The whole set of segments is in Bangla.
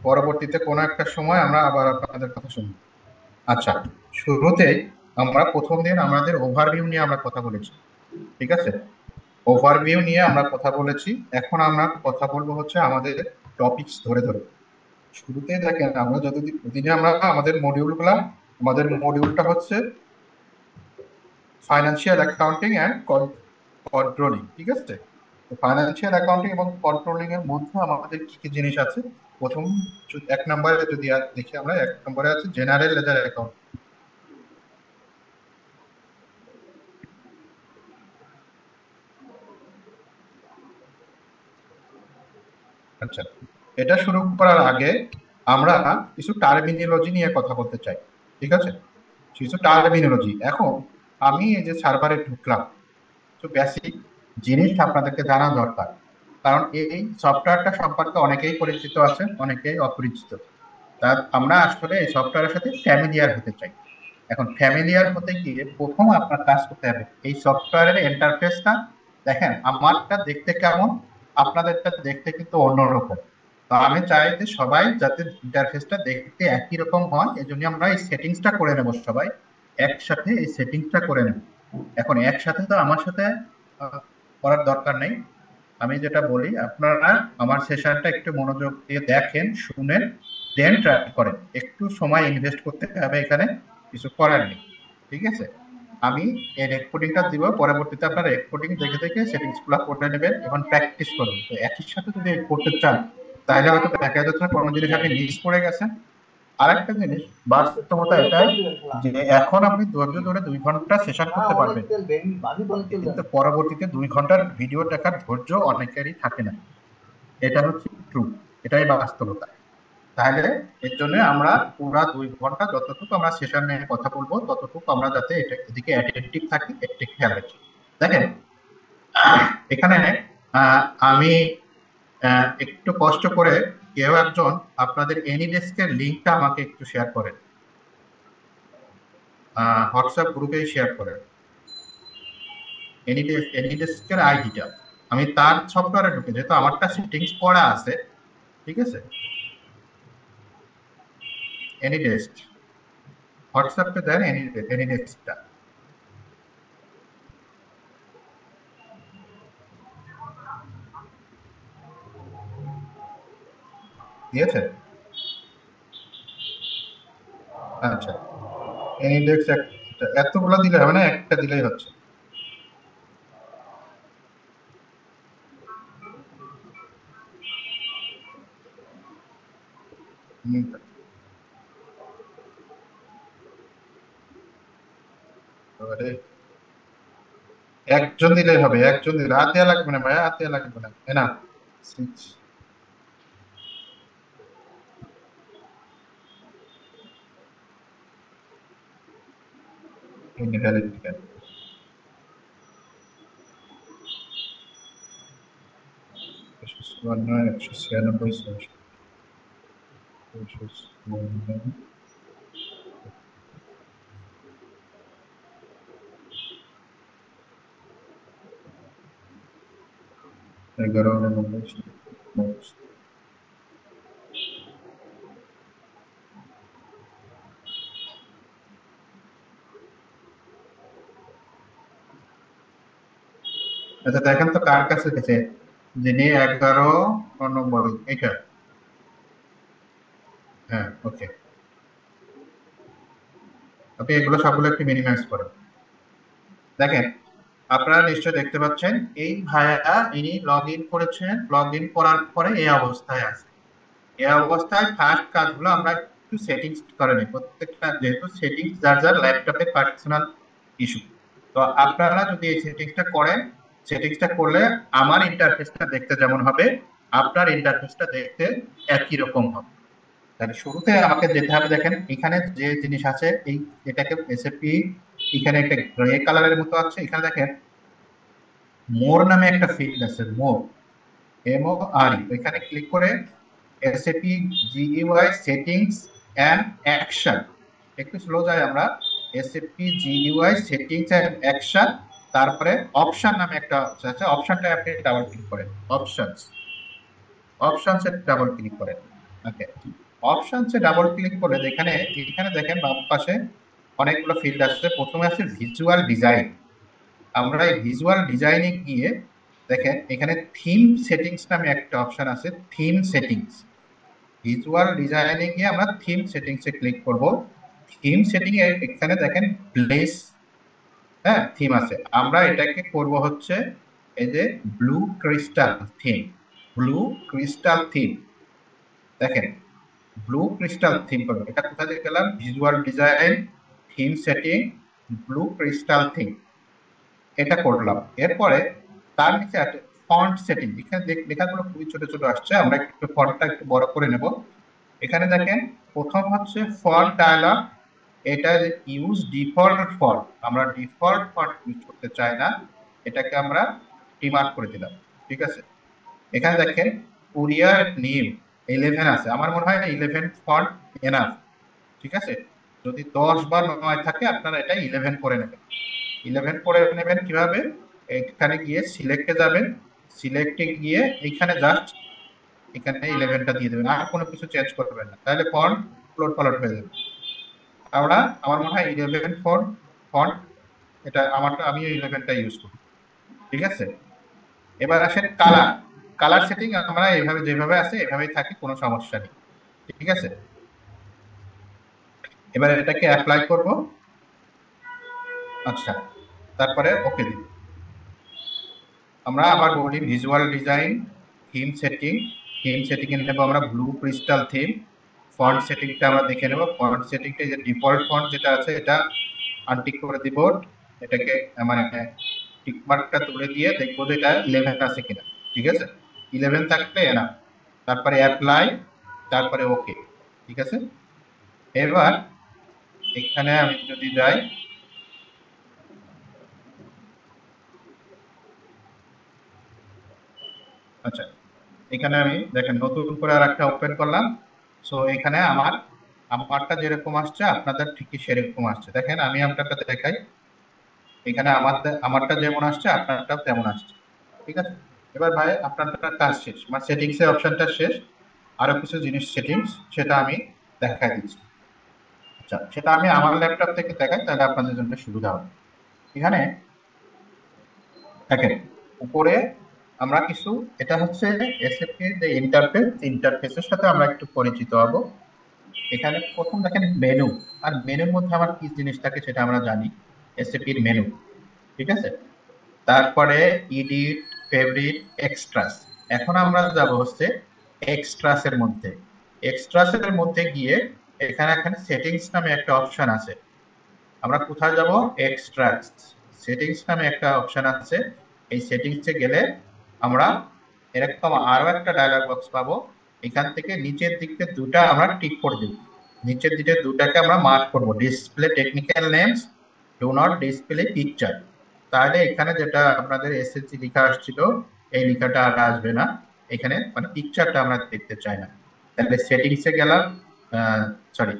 পরবর্তীতে কোনো একটা সময় আমরা আবার আপনাদের কথা শুনবো। আচ্ছা, শুরুতেই আমরা প্রথম দিন আমাদের ওভারভিউ নিয়ে আমরা কথা বলেছি, ঠিক আছে? ওভারভিউ নিয়ে আমরা কথা বলেছি। এখন আমরা কথা বলবো হচ্ছে আমাদের টপিকস ধরে ধরে। শুরুতে দেখেন আমরা যতদিন দিনে আমরা আমাদের মডিউলটা হচ্ছে ফাইন্যান্সিয়াল অ্যাকাউন্টিং অ্যান্ড কন্ট্রোলিং, ঠিক আছে? তো ফাইন্যান্সিয়াল অ্যাকাউন্টিং এবং কন্ট্রোলিং এর মধ্যে আমাদের কি কি জিনিস আছে? প্রথম এক নম্বরে যদি দেখি আমরা, এক নম্বরে আছে জেনারেল লেজার অ্যাকাউন্ট। আচ্ছা, এটা শুরু করার আগে আমরা কিছু টার্মিনোলজি নিয়ে কথা বলতে চাই, ঠিক আছে? কিছু টার্মিনোলজি। এখন আমি এই যে সার্ভারে ঢুকলাম, তো বেসিক জিনিস আপনাদেরকে জানা দরকার, কারণ এই সফটওয়্যারটা সম্পর্কে অনেকেই পরিচিত আছে, অনেকেই অপরিচিত। তা আমরা আসলে এই সফটওয়্যারের সাথে ফ্যামিলিয়ার হতে চাই। এখন ফ্যামিলিয়ার হতে গিয়ে প্রথম আপনার কাজ করতে হবে এই সফটওয়্যারের ইন্টারফেসটা। দেখেন আমারটা দেখতে কেমন, আপনাদেরটা দেখতে কিন্তু অন্যরকম। তো আমি চাই যে সবাই যাতে ইন্টারফেসটা দেখতে একই রকম হয়, এই জন্য আমরা এই সেটিংসটা করে নেব, সবাই একসাথে এই সেটিংসটা করে নেব। এখন একসাথে তো আমার সাথে আহ, করার দরকার নেই। আমি যেটা বলি, আপনারা আমার সেশনটা একটু মনোযোগ দিয়ে দেখেন, শুনেন, দেন ট্রাই করেন। একটু সময় ইনভেস্ট করতে হবে, এখানে কিছু করার নেই, ঠিক আছে? আমি এই রেকর্ডিংটা দিব, পরবর্তীতে আপনারা রেকর্ডিং দেখে দেখে সেটিংস গুলো করে নেবেন এবং প্র্যাকটিস করবেন। তো একই সাথে যদি করতে চান তাহলে হয়তো দেখা যাচ্ছে কোনো জিনিস আপনি মিস করে গেছেন। আরেকটা জিনিস, বাস্তবতা এটাই যে এখন আপনি ধৈর্য ধরে 2 ঘন্টা সেশন করতে পারবেন, কিন্তু পরবর্তীতে 2 ঘন্টার ভিডিও দেখার ধৈর্য অনেকেরই থাকে না। এটা হচ্ছে ট্রু, এটাই বাস্তবতা। তাহলে এর জন্য আমরা পুরা 2 ঘন্টা যতটুকু আমরা সেশন নিয়ে কথা বলবো ততটুকু আমরা যাতে এটা এদিকে অ্যাটেন্টিভ থাকি, একটু খেয়াল রাখি। দেখেন এখানে আমি একটু কষ্ট করে কেউ একজন আপনাদের এনিডেস্কের লিঙ্কটা আমাকে একটু শেয়ার করেন, হোয়াটসঅ্যাপ গ্রুপে শেয়ার করেন এনিডেস্কের আইডিটা। আমি তার সফটওয়্যারে ঢুকে, যেহেতু আমারটা সেটিংস করা আছে, ঠিক আছে? এনিডেস্ক হোয়াটসঅ্যাপে দেন, এনিডেস্কটা দিয়েছে। আচ্ছা, এনিডেক্স এতগুলো দিলে হবে না, একটা দিলেই হচ্ছে। হুম, এবারে একজন দিলেই হবে, একজন দিলে হাত দেওয়া লাগবে না ভাইয়া, হাত দেওয়া লাগবে না, না। সুইচ ইন্ডিপেন্ডেন্ট 154 196 11 আচ্ছা, দেখেন তো কার কাছে গেছে, যিনি 11 নম্বর, এটা। হ্যাঁ, ওকে। আপনি এগুলো সবগুলো একটু মিনিমাইজ করেন। দেখেন আপনারা নিশ্চয়ই দেখতে পাচ্ছেন এই ভাইয়া ইনি লগ ইন করেছেন, লগ ইন করার পরে এই অবস্থায় আছে। এই অবস্থায় ফার্স্ট কাজগুলো আমরা একটু সেটিংস করে নিই প্রত্যেকটা, যেহেতু সেটিংস যার যার ল্যাপটপের পার্সোনাল ইস্যু। তো আপনারা যদি এই সেটিংসটা করেন, সেটিংসটা করলে আমার ইন্টারফেসটা দেখতে যেমন হবে আপনার ইন্টারফেসটা দেখতে একই রকম হবে। তাহলে শুরুতে আমাকে যেতে হবে, দেখেন এখানে যে জিনিস আছে এই, এটাকে এসএপি, এখানে একটা গ্রে কালারের মতো আছে, এখানে দেখেন মোর নামে একটা ফিল্ড আছে, মোর, MORE। এখানে ক্লিক করে SAP GUI settings and action, একটু স্লো যাই আমরা, SAP GUI settings and action, তারপরে অপশন নামে একটা অপশন আছে, অপশনটা আপনি ডাবল ক্লিক করেন, অপশনস, অপশনস এ ডাবল ক্লিক করেন। ওকে, অপশনসে ডাবল ক্লিক করে এখানে এখানে দেখেন বাম পাশে অনেকগুলো ফিল্ড আছে। প্রথমে আছে ভিজুয়াল ডিজাইন। আমরা এই ভিজুয়াল ডিজাইনে গিয়ে দেখেন এখানে থিম সেটিংস নামে একটা অপশন আছে, থিম সেটিংস। ভিজুয়াল ডিজাইনে গিয়ে আমরা থিম সেটিংসে ক্লিক করব। থিম সেটিং এ এখানে দেখেন প্লেস, হ্যাঁ থিম আছে। আমরা এটাকে করব হচ্ছে এই যে blue crystal theme, blue crystal theme. দেখেন ব্লু ক্রিস্টাল থিম করবো। এটা কোথা থেকে গেলাম? Visual design, theme setting, blue crystal theme, এটা করলাম। এরপরে তার নিচে আছে ফন্ট সেটিং। এখানে লেখাগুলো খুবই ছোট ছোট আসছে, আমরা একটু ফন্টটা একটু বড় করে নেব। এখানে দেখেন প্রথম হচ্ছে ফন্ট ডায়ালগ, এটা ইউজ ডিফল্ট ফন্ট। আমরা ডিফল্ট ফন্ট ইউজ করতে চাই না, এটাকে আমরা ডিমার্ক করে দিলাম। ঠিক আছে, এখানে দেখেন কুরিয়ার নেম 11 আছে, আমার মনে হয় 11 ফন্ট এনাফ। ঠিক আছে, যদি 10 বা 9 থাকে আপনারা এটা 11 করে নেবেন। 11 করে নেবেন কিভাবে? এখানে গিয়ে সিলেক্টে যাবেন, সিলেক্টে গিয়ে এখানে জাস্ট এখানে 11টা দিয়ে দেবেন, আর কোনো কিছু চেঞ্জ করবেন না, তাহলে ফন্ট উলট পালট হয়ে যাবে। আমরা আমার মনে হয় 11 ফন্ট ফন্ট এটা আমারটা, আমি 11টা ইউজ করি। ঠিক আছে, এবার আসেন কালার। কালার সেটিং আমরা এইভাবে যেভাবে আছে এভাবেই থাকি, কোনো সমস্যা নেই। ঠিক আছে, এবার এটাকে অ্যাপ্লাই করব। আচ্ছা, তারপরে ওকে দিব। আমরা আবার বলি visual design, theme setting. Theme setting এ নেব আমরা ব্লু ক্রিস্টাল থিম। ফন্ট সেটিংটা আমরা দেখে নেব। ফন্ট সেটিংটা যে ডিফল্ট ফন্ট যেটা আছে এটা আনটিক করে দিব, এটাকে মানে টিক মার্কটা তুলে দিয়ে দেখবো যে এটা 11 আছে কিনা। ঠিক আছে, 11 থাকলে না, তারপরে অ্যাপ্লাই, তারপরে ওকে। ঠিক আছে, এবার এখানে আমি যদি যাই, আচ্ছা এখানে আমি দেখেন নতুন করে আর একটা ওপেন করলাম। সো এখানে আমারটা যেরকম আসছে আপনাদের ঠিকই সেরকম আসছে। দেখেন আমি আপনারটা দেখাই, এখানে আমারটা যেমন আসছে আপনারটাও তেমন আসছে। ঠিক আছে, এবার ভাই আপনারটা কাজ শেষ, মানে সেটিংস এর অপশনটা শেষ। আরো কিছু জিনিস সেটিংস, সেটা আমি দেখাই দিচ্ছি। আচ্ছা, সেটা আমি আমার ল্যাপটপ থেকে দেখাই, তাহলে আপনাদের জন্য সুবিধা হবে। এখানে দেখেন উপরে আমরা কিছু, এটা হচ্ছে এসএপি যে ইন্টারফেস, ইন্টারফেসের সাথে আমরা একটু পরিচিত হব। এখানে প্রথম দেখেন মেনু, আর মেনুর মধ্যে আমার কি জিনিস থাকে সেটা আমরা জানি, এসএপির মেনু। ঠিক আছে, তারপরে ইডিট, ফেভারিট, এক্সট্রাস। এখন আমরা যাব হচ্ছে এক্সট্রাস এর মধ্যে। এক্সট্রাস এর মধ্যে গিয়ে এখানে এখানে সেটিংস নামে একটা অপশন আছে। আমরা কোথায় যাব? এক্সট্রাস সেটিংস নামে একটা অপশন আছে। এই সেটিংসে গেলে আমরা এরকম আরো একটা ডায়লগ বক্স পাবো। এখান থেকে নিচের দিকে দুটা আমরা টিক করে দিব, নিচের দিকে দুটাকে আমরা মার্ক করব, display technical names, do not display picture. তাহলে এখানে যেটা আপনাদের এসএসসি লেখা আসছিল এই লেখাটা আর আসবে না, এখানে মানে পিকচারটা আমরা দেখতে চাই না। তাহলে সেটিংসে গেলাম, সরি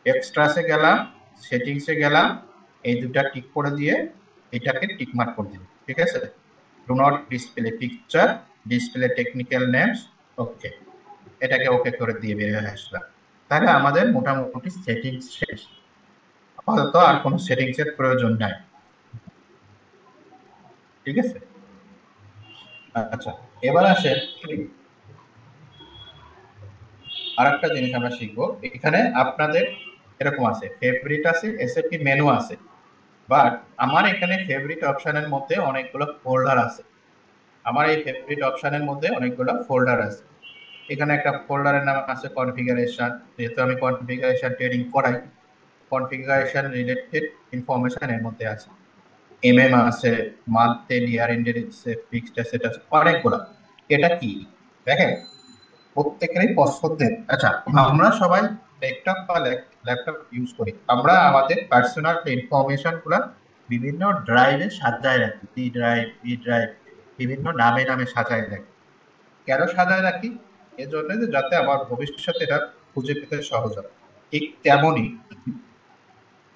এক্সট্রাসে গেলাম, সেটিংসে গেলাম, এই দুটা টিক করে দিয়ে এটাকে টিক মার্ক করে দিন। ঠিক আছে, do not display picture, display technical names, okay, এটাকে ওকে করে দিয়ে বের হয়ে আসলাম। তাহলে আমাদের মোটামুটি সেটিংস শেষ, আপাতত আর কোনো সেটিংস এর প্রয়োজন নাই। ঠিক আছে, আচ্ছা এবার আসে আর একটা জিনিস আমরা শিখবো। এখানে আপনাদের এরকম আছে ফেভারিট আছে, এসএপি মেনু আছে, বাট আমার এখানে ফেভারিট অপশনের মধ্যে অনেকগুলো ফোল্ডার আছে। আমার এই ফেভারিট অপশনের মধ্যে অনেকগুলো ফোল্ডার আছে। এখানে একটা ফোল্ডারের নাম আছে কনফিগারেশন, যেহেতু আমি কনফিগারেশন ট্রেনিং করাই, কনফিগারেশন রিলেটেড ইনফরমেশন এর মধ্যে আছে। আছে, মান্থ এন্ড ইয়ার এন্ডের ফিক্সড অ্যাসেট আছে, অনেকগুলো। এটা কি দেখেন প্রত্যেকেরই পছন্দের। আচ্ছা, আমরা সবাই ডেস্কটপ বা ল্যাপটপ ইউজ করি, আমরা আমাদের পার্সোনাল ইনফরমেশন গুলা বিভিন্ন ড্রাইভে সাজায় রাখি, ডি ড্রাইভ, বি ড্রাইভ, বিভিন্ন নামে নামে সাজায় রাখি। কেন সাজায় রাখি? এজন্য যে যাতে আমার ভবিষ্যতে এটা খুঁজে পেতে সহজ হয়। ঠিক তেমনই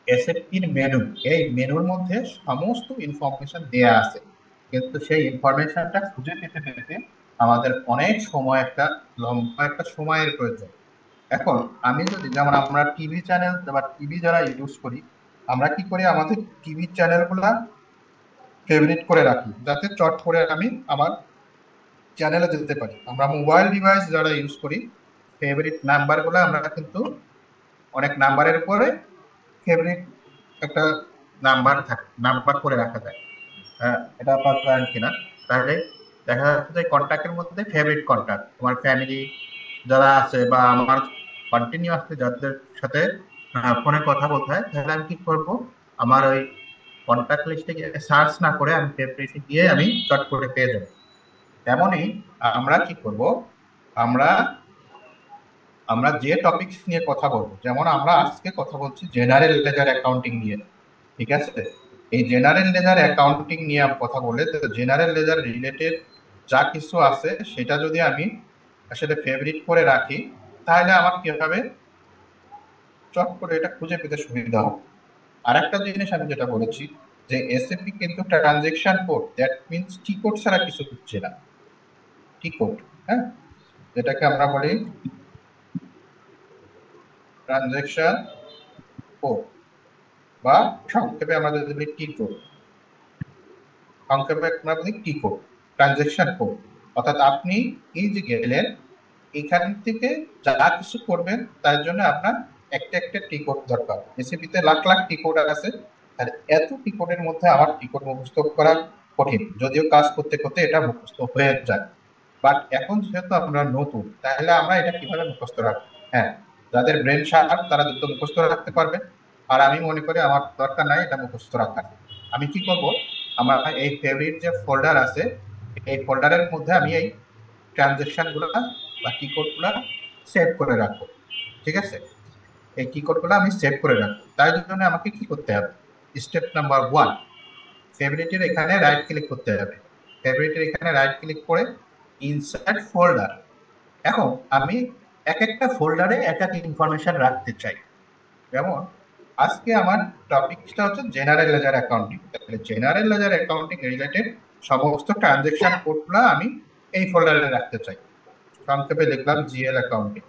এসএপির মেনু, এই মেনুর মধ্যে সমস্ত ইনফরমেশন দেয়া আছে, কিন্তু সেই ইনফরমেশনটা খুঁজে পেতে পেতে আমাদের অনেক সময়, একটা লম্বা একটা সময়ের প্রয়োজন। এখন আমি যদি যেমন আমরা টিভি চ্যানেল বা টিভি যারা ইউজ করি, আমরা কি করি আমাদের টিভি চ্যানেলগুলা ফেভারিট করে রাখি যাতে চট করে আমি আমার চ্যানেলে যেতে পারি। আমরা মোবাইল ডিভাইস যারা ইউজ করি, ফেভারিট নাম্বারগুলো আমরা কিন্তু অনেক নাম্বারের উপরে ফেভারিট একটা নাম্বার থাকে, নাম্বার করে রাখা যায়। হ্যাঁ, এটা আপনার জানেন কিনা? তাহলে দেখা যাচ্ছে যে কন্ট্যাক্টের মধ্যে ফেভারিট কন্ট্যাক্ট আমার ফ্যামিলি যারা আছে বা আমার কন্টিনিউয়াসলি যাদের সাথে ফোনে কথা বলতে হয়, তাহলে আমি কি করব, আমার ওই কন্ট্যাক্ট লিস্টে গিয়ে সার্চ না করে আমি ফেভারিটে গিয়ে আমি চট করে পেয়ে যাবো। তেমনই আমরা কি করব, আমরা আমরা যে টপিকস নিয়ে কথা বলবো, যেমন আমরা আজকে কথা বলছি জেনারেল লেজার অ্যাকাউন্টিং নিয়ে, ঠিক আছে? এই জেনারেল লেজার অ্যাকাউন্টিং নিয়ে কথা বলে, তো জেনারেল লেজার রিলেটেড যা কিছু আছে সেটা যদি আমি আসলে ফেভারিট করে রাখি, তাহলে আমার কি হবে, চট করে এটা খুঁজে পেতে সুবিধা হবে। আর একটা জিনিস আমি যেটা বলেছি যে এসএপি কিন্তু transaction code, that means T code ছাড়া কিছু হচ্ছে না। টি কোড, হ্যাঁ, যেটাকে আমরা বলি ট্রানজেকশন কোড, বা সংক্ষেপে আমরা যদি বলি টি কোড, সংক্ষেপে আমরা বলি টি কোড, ট্রানজেকশন কোড। অর্থাৎ আপনি এই যে গেলেন, এখান থেকে যা কিছু করবেন তার জন্য আপনার একটা একটা টি কোড দরকার। রেসিপিতে লাখ লাখ টি কোড আছে, আর এত টি কোডের মধ্যে আমার টি কোড মুখস্থ করা কঠিন, যদিও কাজ করতে করতে এটা মুখস্থ হয়ে যায়। বাট এখন যেহেতু আমরা নতুন, তাহলে আমরা এটা কিভাবে মুখস্থ রাখবো? হ্যাঁ, যাদের ব্রেন শার্প তারা দ্রুত মুখস্থ রাখতে পারবে। আর আমি মনে করি আমার দরকার নাই এটা মুখস্থ রাখার। আমি কি করব, আমার এই ফেভারিট যে ফোল্ডার আছে, এই ফোল্ডারের মধ্যে আমি এই ট্রানজেকশন গুলা বা কি কোড গুলা সেভ করে রাখবো। ঠিক আছে? এই কি কোড গুলা আমি সেভ করে রাখবো। তাই জন্য আমাকে কি করতে হবে? স্টেপ নাম্বার 1, ফেভারিটের এখানে রাইট ক্লিক করতে হবে। ফেভারিটের এখানে রাইট ক্লিক করে ইনসার্ট ফোল্ডার। এখন আমি এক একটা ফোল্ডারে এক এক ইনফরমেশন রাখতে চাই। যেমন আজকে আমার টপিকটা হচ্ছে জেনারেল লেজার অ্যাকাউন্টিং, তাহলে জেনারেল লেজার অ্যাকাউন্টিং রিলেটেড সমস্ত ট্রানজেকশন কোডগুলো আমি এই ফোল্ডারে রাখতে চাই। সংক্ষেপে লিখলাম জিএল অ্যাকাউন্টিং,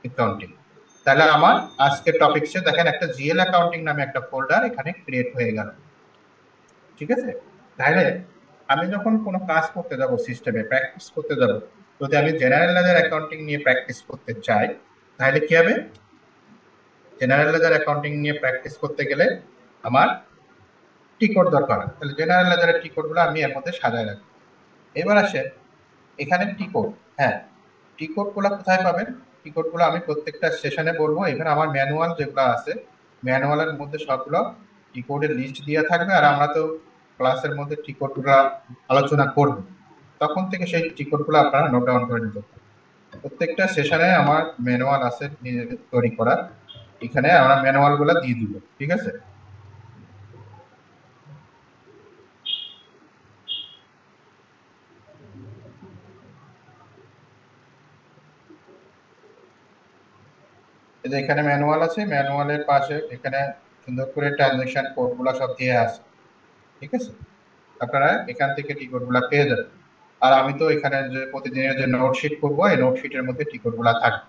অ্যাকাউন্টিং। তাহলে আমার আজকের টপিকসে দেখেন একটা জিএল অ্যাকাউন্টিং নামে একটা ফোল্ডার এখানে ক্রিয়েট হয়ে গেল। ঠিক আছে? তাহলে আমি যখন কোনো কাজ করতে যাব, সিস্টেমে প্র্যাকটিস করতে যাব, যদি আমি জেনারেল লেজার অ্যাকাউন্টিং নিয়ে প্র্যাকটিস করতে চাই, তাহলে কি হবে? জেনারেল লেজার অ্যাকাউন্টিং নিয়ে প্র্যাকটিস করতে গেলে আমার টি কোড দরকার। তাহলে জেনারেল লেজারের টি কোড গুলো আমি এর মধ্যে সাজায় রাখবো। এবার আসে এখানে টি কোড। হ্যাঁ, টি কোড গুলো কোথায় পাবেন? টি কোড গুলো আমি প্রত্যেকটা সেশনে বলবো। এখানে আমার ম্যানুয়াল যেগুলো আছে, ম্যানুয়ালের মধ্যে সবগুলো টি কোডের লিস্ট দেওয়া থাকবে। আর আমরা তো ক্লাসের মধ্যে টি কোড গুলো আলোচনা করব, তখন থেকে সেই টি কোড গুলো আপনারা নোট ডাউন করে নিতে পারেন। প্রত্যেকটা সেশনে আমার ম্যানুয়াল আছে তৈরি করা, এখানে আমরা ম্যানুয়াল গুলো দিয়ে দিব। ঠিক আছে? এই যে এখানে ম্যানুয়াল আছে, ম্যানুয়ালের পাশে এখানে সুন্দর করে ট্রানজেকশন কোড গুলা সব দিয়ে আছে। ঠিক আছে? আপনারা এখান থেকে টি কোড গুলা পেয়ে যাবেন। আর আমি তো এখানে যে প্রতিদিনের যে নোটশিট করবো, এই নোটশিটের মধ্যে টি কোড গুলা থাকবে।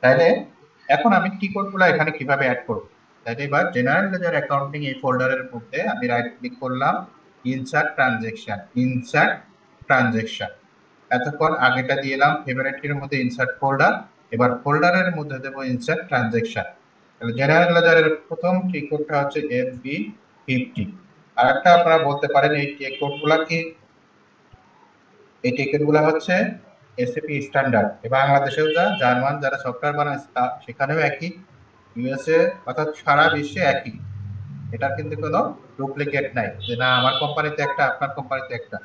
তাইলে এখন আমি টি কোড গুলা এখানে কিভাবে অ্যাড করবো? তাইলে এবার জেনারেল লেজার অ্যাকাউন্টিং এই ফোল্ডারের মধ্যে আমি রাইট ক্লিক করলাম, ইনসার্ট ট্রানজেকশন, ইনসার্ট ট্রানজেকশন। এতক্ষণ আগেটা দিয়ে এলাম ফেভারিটের মধ্যে ইনসার্ট ফোল্ডার, এবার ফোল্ডারের মধ্যে দেবো ইনসার্ট ট্রানজেকশন। তাহলে জেনারেল লেজারের প্রথম টি কোডটা হচ্ছে FB50। আর একটা আপনারা বলতে পারেন এই টি কোড গুলা কি, এই টি কোড গুলা হচ্ছে এসএপি স্ট্যান্ডার্ড। বাংলাদেশেও যা, জার্মান যারা সফটওয়্যার বানায় সেখানেও একই, ইউএসএ অর্থাৎ সারা বিশ্বে একই। এটা কিন্তু কোনো ডুপ্লিকেট নাই যে না আমার কোম্পানিতে একটা আপনার কোম্পানিতে একটা।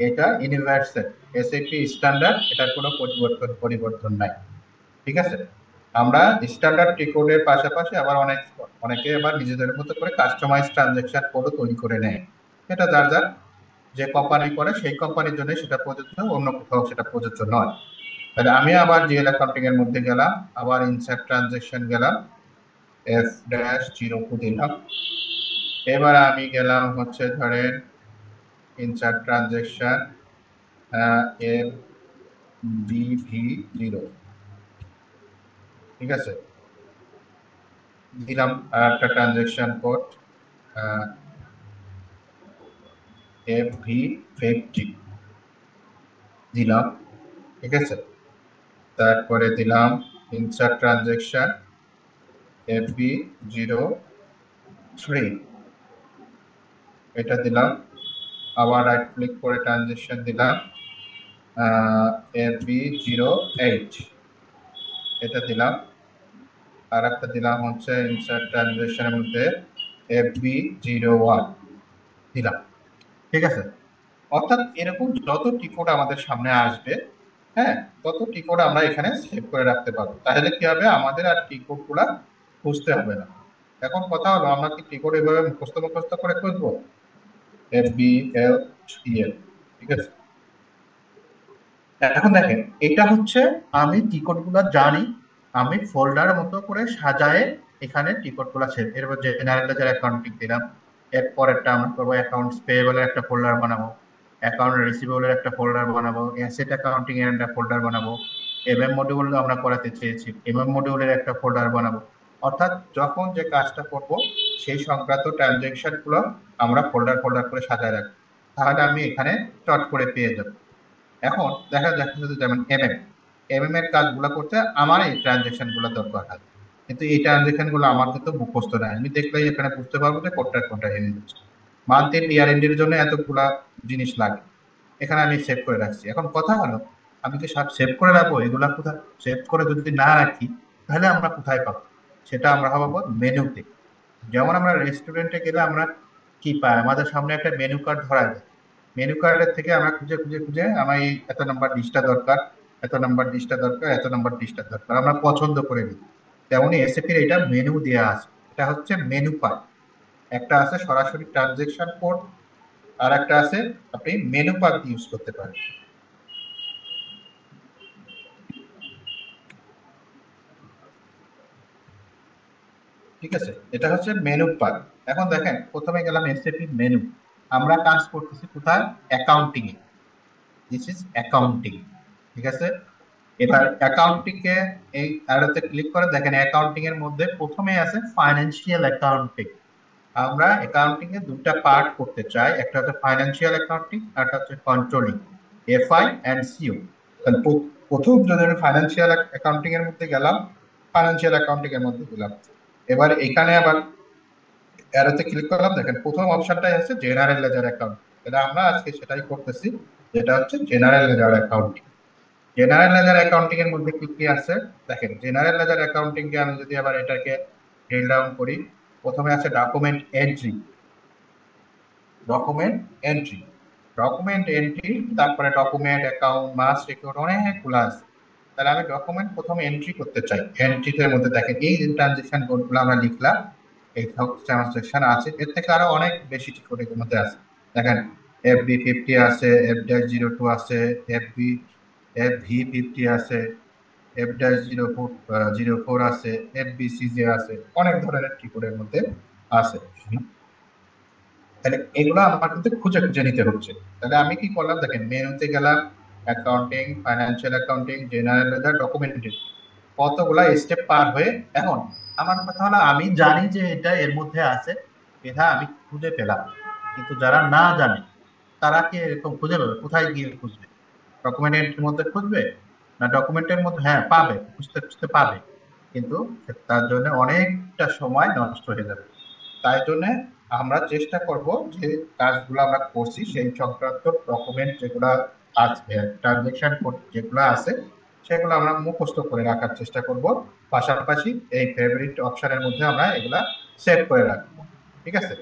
এটা ইউনিভার্সাল এসএপি স্ট্যান্ডার্ড, এটার কোনো পরিবর্তন নাই। ঠিক আছে? আমরা স্ট্যান্ডার্ড টি কোডের পাশাপাশি আবার অনেকে আবার নিজেদের মতো করে কাস্টমাইজ ট্রানজেকশন কোডও তৈরি করে নেয়। এটা যার যার যে কোম্পানি করে সেই কোম্পানির জন্য সেটা প্রযোজ্য, অন্য কোথাও সেটা প্রযোজ্য নয়। তাহলে আমি আবার জিএল অ্যাকাউন্টিং এর মধ্যে গেলাম, আবার ইনসার্ট ট্রানজেকশন গেলাম, F-02 দিলাম। এবার আমি গেলাম হচ্ছে ধরেন ইনসার্ট ট্রানজেকশন BV0, ঠিক আছে। দিলাম আর একটা ট্রানজেকশন কোড FV50 দিলাম, ঠিক আছে। তারপরে দিলাম ইনসার্ট ট্রানজেকশন FV03, এটা দিলাম। আবার রাইট ক্লিক করে ট্রানজেকশন দিলাম FV08, এটা দিলাম। আর একটা দিলাম হচ্ছে ইনসার্ট ট্রানজেকশনের মধ্যে FV01 দিলাম, ঠিক আছে। অর্থাৎ এরকম যত টিকোড আমাদের সামনে আসবে, হ্যাঁ, তত টিকোড আমরা এখানে সেভ করে রাখতে পারবো। তাহলে কি হবে, আমাদের আর টিকোড গুলা খুঁজতে হবে না। এখন কথা হলো, আমরা কি টিকোড এভাবে মুখস্থ মুখস্থ করে খুঁজবো? FBLEF, ঠিক আছে। এখন দেখেন, এটা হচ্ছে আমি টিকট গুলা জানি, আমি ফোল্ডার মতো করে সাজায়ে এখানে টিকট গুলা সেভ। এরপর জেনারেল লেজার অ্যাকাউন্টিং দিলাম। এরপরেরটা আমরা করবো অ্যাকাউন্টস পেয়েবলের একটা ফোল্ডার বানাবো, অ্যাকাউন্ট রিসিভেবলের একটা ফোল্ডার বানাবো, অ্যাসেট অ্যাকাউন্টিং এর একটা ফোল্ডার বানাবো, মডিউল আমরা করাতে চেয়েছি, মডিউলের একটা ফোল্ডার বানাবো। অর্থাৎ যখন যে কাজটা করব সেই সংক্রান্ত ট্রানজেকশন গুলো আমরা ফোল্ডার ফোল্ডার করে সাজায় রাখবো, তাহলে আমি এখানে চট করে পেয়ে যাবো। এখন দেখা যাচ্ছে যেমন এর কাজগুলো করতে আমার এই ট্রানজেকশন গুলো দরকার হয়, কিন্তু এই ট্রানজেকশন গুলো আমার কিন্তু মুখস্থ নাই। আমি দেখলেই এখানে বুঝতে পারবো যে কোনটা এনে দিচ্ছে। মান্থ এন্ড ইয়ার এন্ডের জন্য এতগুলা জিনিস লাগে, এখানে আমি সেভ করে রাখছি। এখন কথা হলো, আমি কি সব সেভ করে রাখবো? এগুলা কোথায় সেভ করে যদি না রাখি, তাহলে আমরা কোথায় পাবো? সেটা আমরা পাবো মেনুতে। যেমন আমরা রেস্টুরেন্টে গেলে আমরা কি পাই, আমাদের সামনে একটা মেনু কার্ড ধরা যায়। মেনু কার্ডের থেকে আমরা খুঁজে খুঁজে খুঁজে আমার এই এত নাম্বার ডিশটা দরকার, এত নাম্বার ডিশটা দরকার, এত নাম্বার ডিশটা দরকার, আমরা পছন্দ করে নিই। তেমনই এসএপির এটা মেনু দেওয়া আছে, এটা হচ্ছে মেনু পার্ট। একটা আছে সরাসরি ট্রানজেকশন কোড, আর একটা আছে আপনি মেনু পার্ট ইউজ করতে পারেন, ঠিক আছে। এটা হচ্ছে মেনু পার্ট। এখন দেখেন, প্রথমে গেলাম এসএপি মেনু, আমরা কাজ করতেছি কোথায়? Accounting A. This is accounting, ঠিক আছে। এবার অ্যাকাউন্টিং এ এই অ্যারোতে ক্লিক করে দেখেন, অ্যাকাউন্টিং এর মধ্যে প্রথমে আছে ফাইন্যান্সিয়াল অ্যাকাউন্টিং। আমরা অ্যাকাউন্টিং এ দুটো পার্ট করতে চাই, একটা হচ্ছে ফাইন্যান্সিয়াল অ্যাকাউন্টিং, আর একটা হচ্ছে কন্ট্রোলিং, FI এন্ড CO। তাহলে প্রথম যদি আমি ফাইন্যান্সিয়াল অ্যাকাউন্টিং এর মধ্যে গেলাম, ফাইন্যান্সিয়াল অ্যাকাউন্টিং এর মধ্যে গেলাম। এবার এখানে আবার অ্যারোতে ক্লিক করলাম, দেখেন প্রথম অপশনটাই আছে জেনারেল লেজার অ্যাকাউন্ট। তাহলে আমরা আজকে সেটাই করতেছি, যেটা হচ্ছে general ledger accounting. General ledger accounting এর মধ্যে কি কি আছে দেখেন। জেনারেল লেজার অ্যাকাউন্টিং কে আমি যদি আবার এটাকে ড্রিল ডাউন করি, প্রথমে আছে document entry, document entry, document entry, তারপরে ডকুমেন্ট অ্যাকাউন্ট মাস্ট রেকর্ড, অনেকগুলো আছে। তাহলে আমি ডকুমেন্ট প্রথমে এন্ট্রি করতে চাই। এন্ট্রিতে মধ্যে দেখেন এই যে ট্রানজেকশন কোডগুলো আমরা লিখলাম, এই সব ট্রানজেকশন আছে, এর থেকে আরো অনেক বেশি কোডের মধ্যে আছে। দেখেন FB50 আছে, F-02 আছে, FB FV50 আছে, F-04 আছে, FBCJ আছে, অনেক ধরনের কিবোর্ডের মধ্যে আছে। তাহলে এগুলো আমার কিন্তু খুঁজে খুঁজে নিতে হচ্ছে। তাহলে আমি কি করলাম দেখেন, মেনুতে গেলাম, accounting, financial accounting, general ledger, ডকুমেন্টের, কতগুলা স্টেপ পার হয়ে এখন আমার কথা হলো, আমি জানি যে এটা এর মধ্যে আছে, এটা আমি খুঁজে পেলাম। কিন্তু যারা না জানে, তারা কি এরকম খুঁজে পাবে? কোথায় গিয়ে খুঁজবে? ডকুমেন্টের মধ্যে খুঁজবে? না ডকুমেন্টের মধ্যে, হ্যাঁ পাবে, খুঁজতে খুঁজতে পাবে, কিন্তু তার জন্য অনেকটা সময় নষ্ট হয়ে যাবে। তাই জন্য আমরা চেষ্টা করব যে কাজগুলো আমরা করছি সেই সংক্রান্ত ডকুমেন্ট যেগুলো আছে, ট্রানজেকশন যেগুলো আছে, সেগুলো আমরা মুখস্থ করে রাখার চেষ্টা করব। পাশাপাশি এই ফেভারিট অপশনের মধ্যে আমরা এগুলা সেভ করে রাখবো, ঠিক আছে।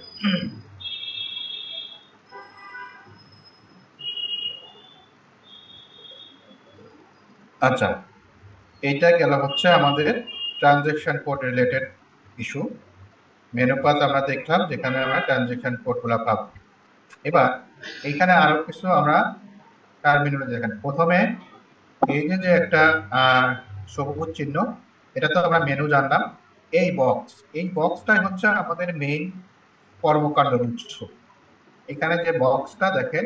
আচ্ছা, এইটা গেল হচ্ছে আমাদের transaction code related issue. Menu path আমরা দেখলাম, যেখানে আমরা ট্রানজেকশন কোড গুলা পাবো। এবার এইখানে আরো কিছু আমরা টার্মিনোলজি দেখেন। প্রথমে এই যে যে একটা সবুজ চিহ্ন, এটা তো আমরা মেনু জানলাম। এই বক্সটাই হচ্ছে আমাদের মেইন কর্মকাণ্ডের উৎস। এখানে যে বক্সটা দেখেন,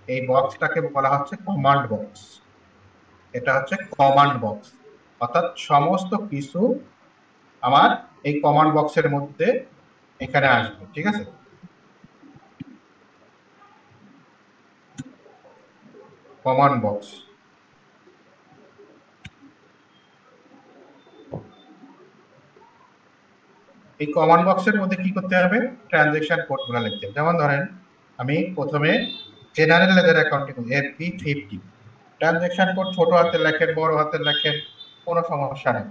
এই বক্সটাকে বলা হচ্ছে কমান্ড বক্স। এটা হচ্ছে কমান্ড বক্স, অর্থাৎ সমস্ত কিছু আমার এই কমান্ড বক্সের মধ্যে এখানে আসবে। ঠিক আছে, কমান্ড বক্স। এই কমান্ড বক্সের মধ্যে কি করতে হবে, ট্রানজেকশন কোড গুলো লিখতে হবে। যেমন ধরেন আমি প্রথমে general ledger accounting FB50 transaction code ছোট হাতের লেখেন, বড় হাতের লেখেন, কোনো সমস্যা নেই,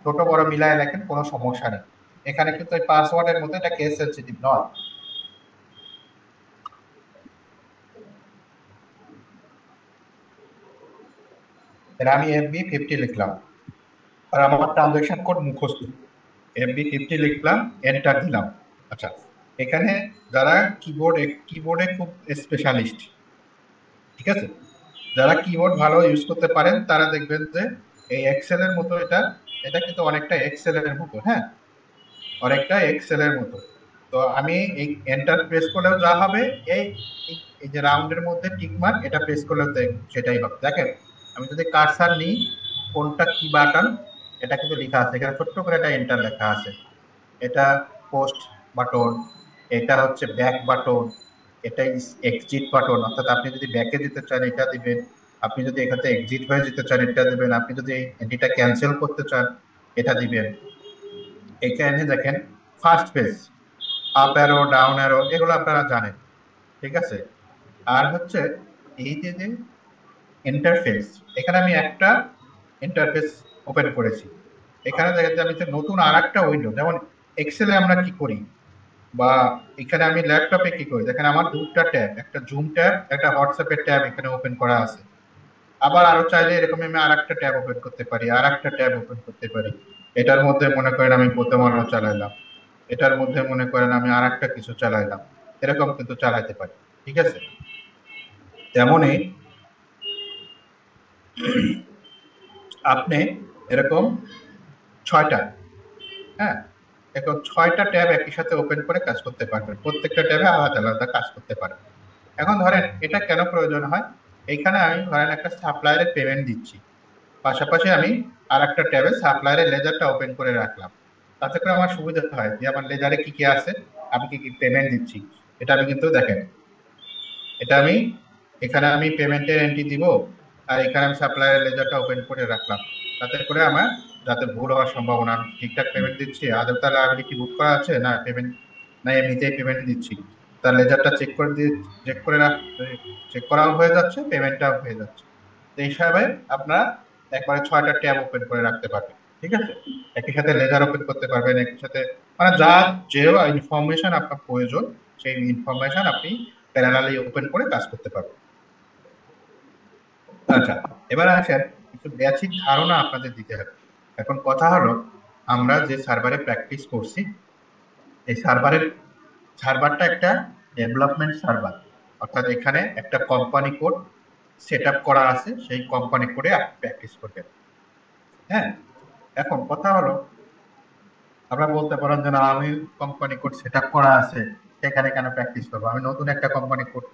ছোট বড় মিলায় লেখেন, কোনো সমস্যা নেই। এখানে কিন্তু এই পাসওয়ার্ডের মধ্যে এটা কেস সেনসিটিভ নয়। এর আমি FB50 লিখলাম, আর আমার ট্রানজেকশন কোড মুখস্থ। FB50 লিখলাম, এন্টার দিলাম। আচ্ছা, এখানে যারা কিবোর্ডে খুব স্পেশালিস্ট, ঠিক আছে, যারা কিবোর্ড ভালো ইউজ করতে পারেন তারা দেখবেন যে এই এক্সেলের মতো এটা এটা কিন্তু অনেকটা এক্সেলের মতো, হ্যাঁ, অনেকটা এক্সেলের মতো। তো আমি এই এন্টার প্রেস করলেও যা হবে, এই এই যে রাউন্ডের মধ্যে টিক মার্ক এটা প্রেস করলেও সেটাই হবে। দেখেন আমি যদি কার্সার নিই, কোনটা কি বাটন এটা কিন্তু লেখা আছে এখানে, ছোট্ট করে এটা এন্টার লেখা আছে। এটা পোস্ট বাটন, এটা হচ্ছে ব্যাক বাটন, এটা এক্সিট বাটন, অর্থাৎ আপনি যদি ব্যাকে যেতে চান এটা দিবেন, আপনি যদি এখান থেকে এক্সিট হয়ে যেতে চান এটা দিবেন, আপনি যদি এন্ট্রিটা ক্যান্সেল করতে চান এটা দিবেন। এখানে দেখেন first page, up arrow, down arrow, এগুলো আপনারা জানেন। ঠিক আছে, আর হচ্ছে এই যে যে ইন্টারফেস, এখানে আমি একটা ইন্টারফেস ওপেন করেছি। এখানে দেখা যাচ্ছে আমি তো নতুন আর একটা উইন্ডো, যেমন এক্সেলে আমরা কি করি বা এখানে আমি ল্যাপটপে কি করি, দেখেন আমার দুটো ট্যাব, একটা জুম ট্যাব, একটা হোয়াটসঅ্যাপের ট্যাব এখানে ওপেন করা আছে। আবার আরো চাইলে এরকম আমি আর একটা ট্যাব ওপেন করতে পারি, আর একটা ট্যাব ওপেন করতে পারি। এটার মধ্যে মনে করেন আমি প্রথম আলো চালাইলাম, এটার মধ্যে মনে করেন আমি আর একটা কিছু চালাইলাম, এরকম কিন্তু চালাইতে পারি। ঠিক আছে, তেমনই আপনি এরকম 6টা, হ্যাঁ, এখন 6টা ট্যাব একই সাথে ওপেন করে কাজ করতে পারবেন, প্রত্যেকটা ট্যাবে আলাদা আলাদা কাজ করতে পারবেন। এখন ধরেন এটা কেন প্রয়োজন হয়, এইখানে আমি ধরেন একটা সাপ্লায়ারের পেমেন্ট দিচ্ছি, পাশাপাশি আমি আর একটা ট্যাবে সাপ্লায়ারের লেজারটা ওপেন করে রাখলাম। তাতে করে আমার সুবিধা হয় যে আমার লেজারে কি কি আছে, আমি কি কি পেমেন্ট দিচ্ছি, এটা আমি কিন্তু দেখেন, এটা আমি এখানে আমি পেমেন্টের এন্ট্রি দিব, আর এখানে আমি সাপ্লায়ারের লেজারটা ওপেন করে রাখলাম। তাতে করে আমার যাতে ভুল হওয়ার সম্ভাবনা, আমি ঠিকঠাক পেমেন্ট দিচ্ছি, আদৌ তার লায়াবিলিটি বুক করা আছে না পেমেন্ট, না এমনিতেই পেমেন্ট দিচ্ছি, তার লেজারটা চেক করে দিয়ে চেক করে চেক করাও হয়ে যাচ্ছে, পেমেন্টটাও হয়ে যাচ্ছে। তো এই হিসাবে আপনারা একবারে 6টা ট্যাব ওপেন করে রাখতে পারবেন। ঠিক আছে, একই সাথে লেজার ওপেন করতে পারবেন, একই সাথে মানে যা যে ইনফরমেশন আপনার প্রয়োজন সেই ইনফরমেশন আপনি প্যারালালি ওপেন করে কাজ করতে পারবেন। আচ্ছা, এবার আসেন কিছু বেসিক ধারণা আপনাদের দিতে হবে। এখন কথা হলো, আমরা যে সার্ভারে প্র্যাকটিস করছি, এই সার্ভারটা একটা ডেভেলপমেন্ট সার্ভার, অর্থাৎ এখানে একটা কোম্পানি কোড সেট আপ করা আছে, সেই কোম্পানি কোডে আপনি প্র্যাকটিস করবেন। হ্যাঁ, এখন কথা হলো, আমরা বলতে পারেন যে না আমি কোম্পানি কোড সেট আপ করা আছে সেখানে কেন প্র্যাকটিস করবো, আমি নতুন একটা কোম্পানি কোড,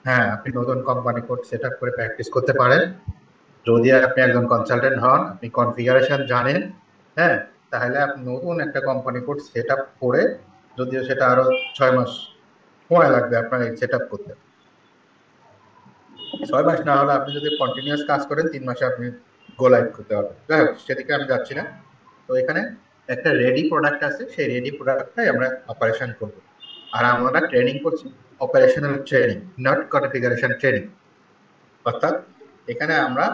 হ্যাঁ আপনি নতুন কোম্পানি কোড সেট আপ করে প্র্যাকটিস করতে পারেন যদি আপনি একজন কনসালটেন্ট হন, আপনি কনফিগারেশন জানেন, হ্যাঁ, তাহলে আপনি নতুন একটা কোম্পানি কোড সেট আপ করে, যদিও সেটা আরো 6 মাস সময় লাগবে আপনার সেট আপ করতে, 6 মাস না হলে আপনি যদি কন্টিনিউয়াস কাজ করেন 3 মাসে আপনি গো লাইভ করতে পারবেন। যাই হোক, সেদিকে আমি যাচ্ছি না। তো এখানে একটা রেডি প্রোডাক্ট আছে, সেই রেডি প্রোডাক্টটাই আমরা অপারেশন করব। আর আমরা ট্রেনিং করছি operational training, not configuration training. অর্থাৎ এখানে আমরা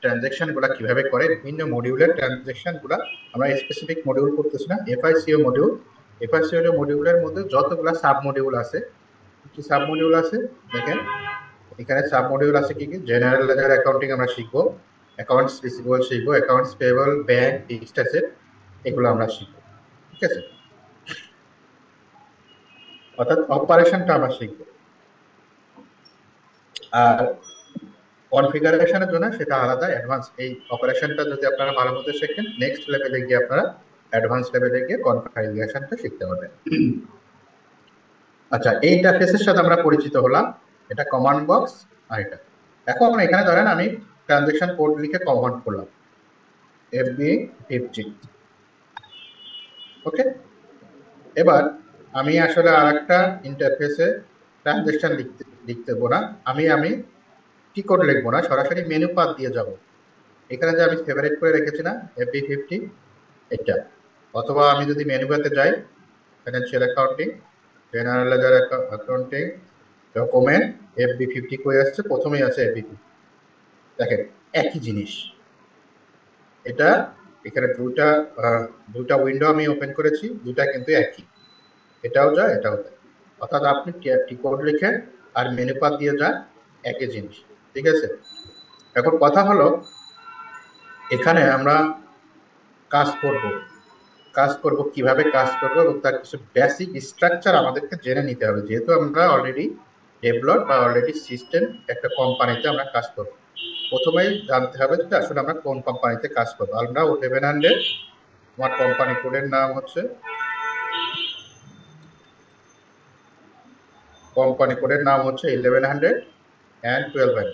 ট্রানজেকশন গুলা কিভাবে করে, বিভিন্ন মডিউলের ট্রানজেকশন গুলা আমরা স্পেসিফিক মডিউল করতেছি না, এফআইসিও মডিউল, এফআইসিও মডিউলের মধ্যে যতগুলা সাব মডিউল আছে, কি সাব মডিউল আছে দেখেন, এখানে সাব মডিউল আছে কি কি, জেনারেল লেজার অ্যাকাউন্টিং আমরা শিখবো, অ্যাকাউন্টস রিসিভেবল শিখবো, accounts payable, bank, fixed asset, এগুলো আমরা শিখবো। ঠিক আছে, অর্থাৎ অপারেশনটা আমরা শিখবো। আর কনফিগারেশনের জন্য সেটা আলাদা অ্যাডভান্স, এই অপারেশনটা যদি আপনারা ভালো মতো শেখেন, নেক্সট লেভেলে গিয়ে আপনারা অ্যাডভান্স লেভেলে গিয়ে কনফিগারেশনটা শিখতে পারবেন। আচ্ছা, এই ইন্টারফেসের সাথে আমরা পরিচিত হলাম, এটা কমান্ড বক্স। আর এটা এখন এখানে ধরেন আমি ট্রানজেকশন কোড লিখে কমান্ড করলাম FB50। ওকে, এবার আমি আসলে আর একটা ইন্টারফেসে ট্রানজেকশন লিখতে দেবো না, আমি কি কোড লিখবো না, সরাসরি মেনু পাথ দিয়ে যাব। এখানে যে আমি ফেভারিট করে রেখেছি না FB50, এটা, অথবা আমি যদি মেনু বারে যাই, financial accounting, general ledger accounting, document, FB50 করে আসছে, প্রথমেই আছে FB50। দেখেন একই জিনিস, এটা এখানে দুটা উইন্ডো আমি ওপেন করেছি, দুটা কিন্তু একই, এটাও যায় এটাও যায়। অর্থাৎ আপনি কোড লিখে আর মেনু পাথ দিয়ে যান, একই জিনিস। ঠিক আছে, এখন কথা হলো এখানে আমরা কাজ করব কিভাবে কাজ করব, এবং তার কিছু বেসিক স্ট্রাকচার আমাদেরকে জেনে নিতে হবে, যেহেতু আমরা অলরেডি ডেভেলপ বা অলরেডি সিস্টেম একটা কোম্পানিতে আমরা কাজ করব। প্রথমেই জানতে হবে যে আসলে আমরা কোন কোম্পানিতে কাজ করবো। আমরা 1100, আমার কোম্পানি কোডের নাম হচ্ছে, কোম্পানি কোডের নাম হচ্ছে 1100 and 1200,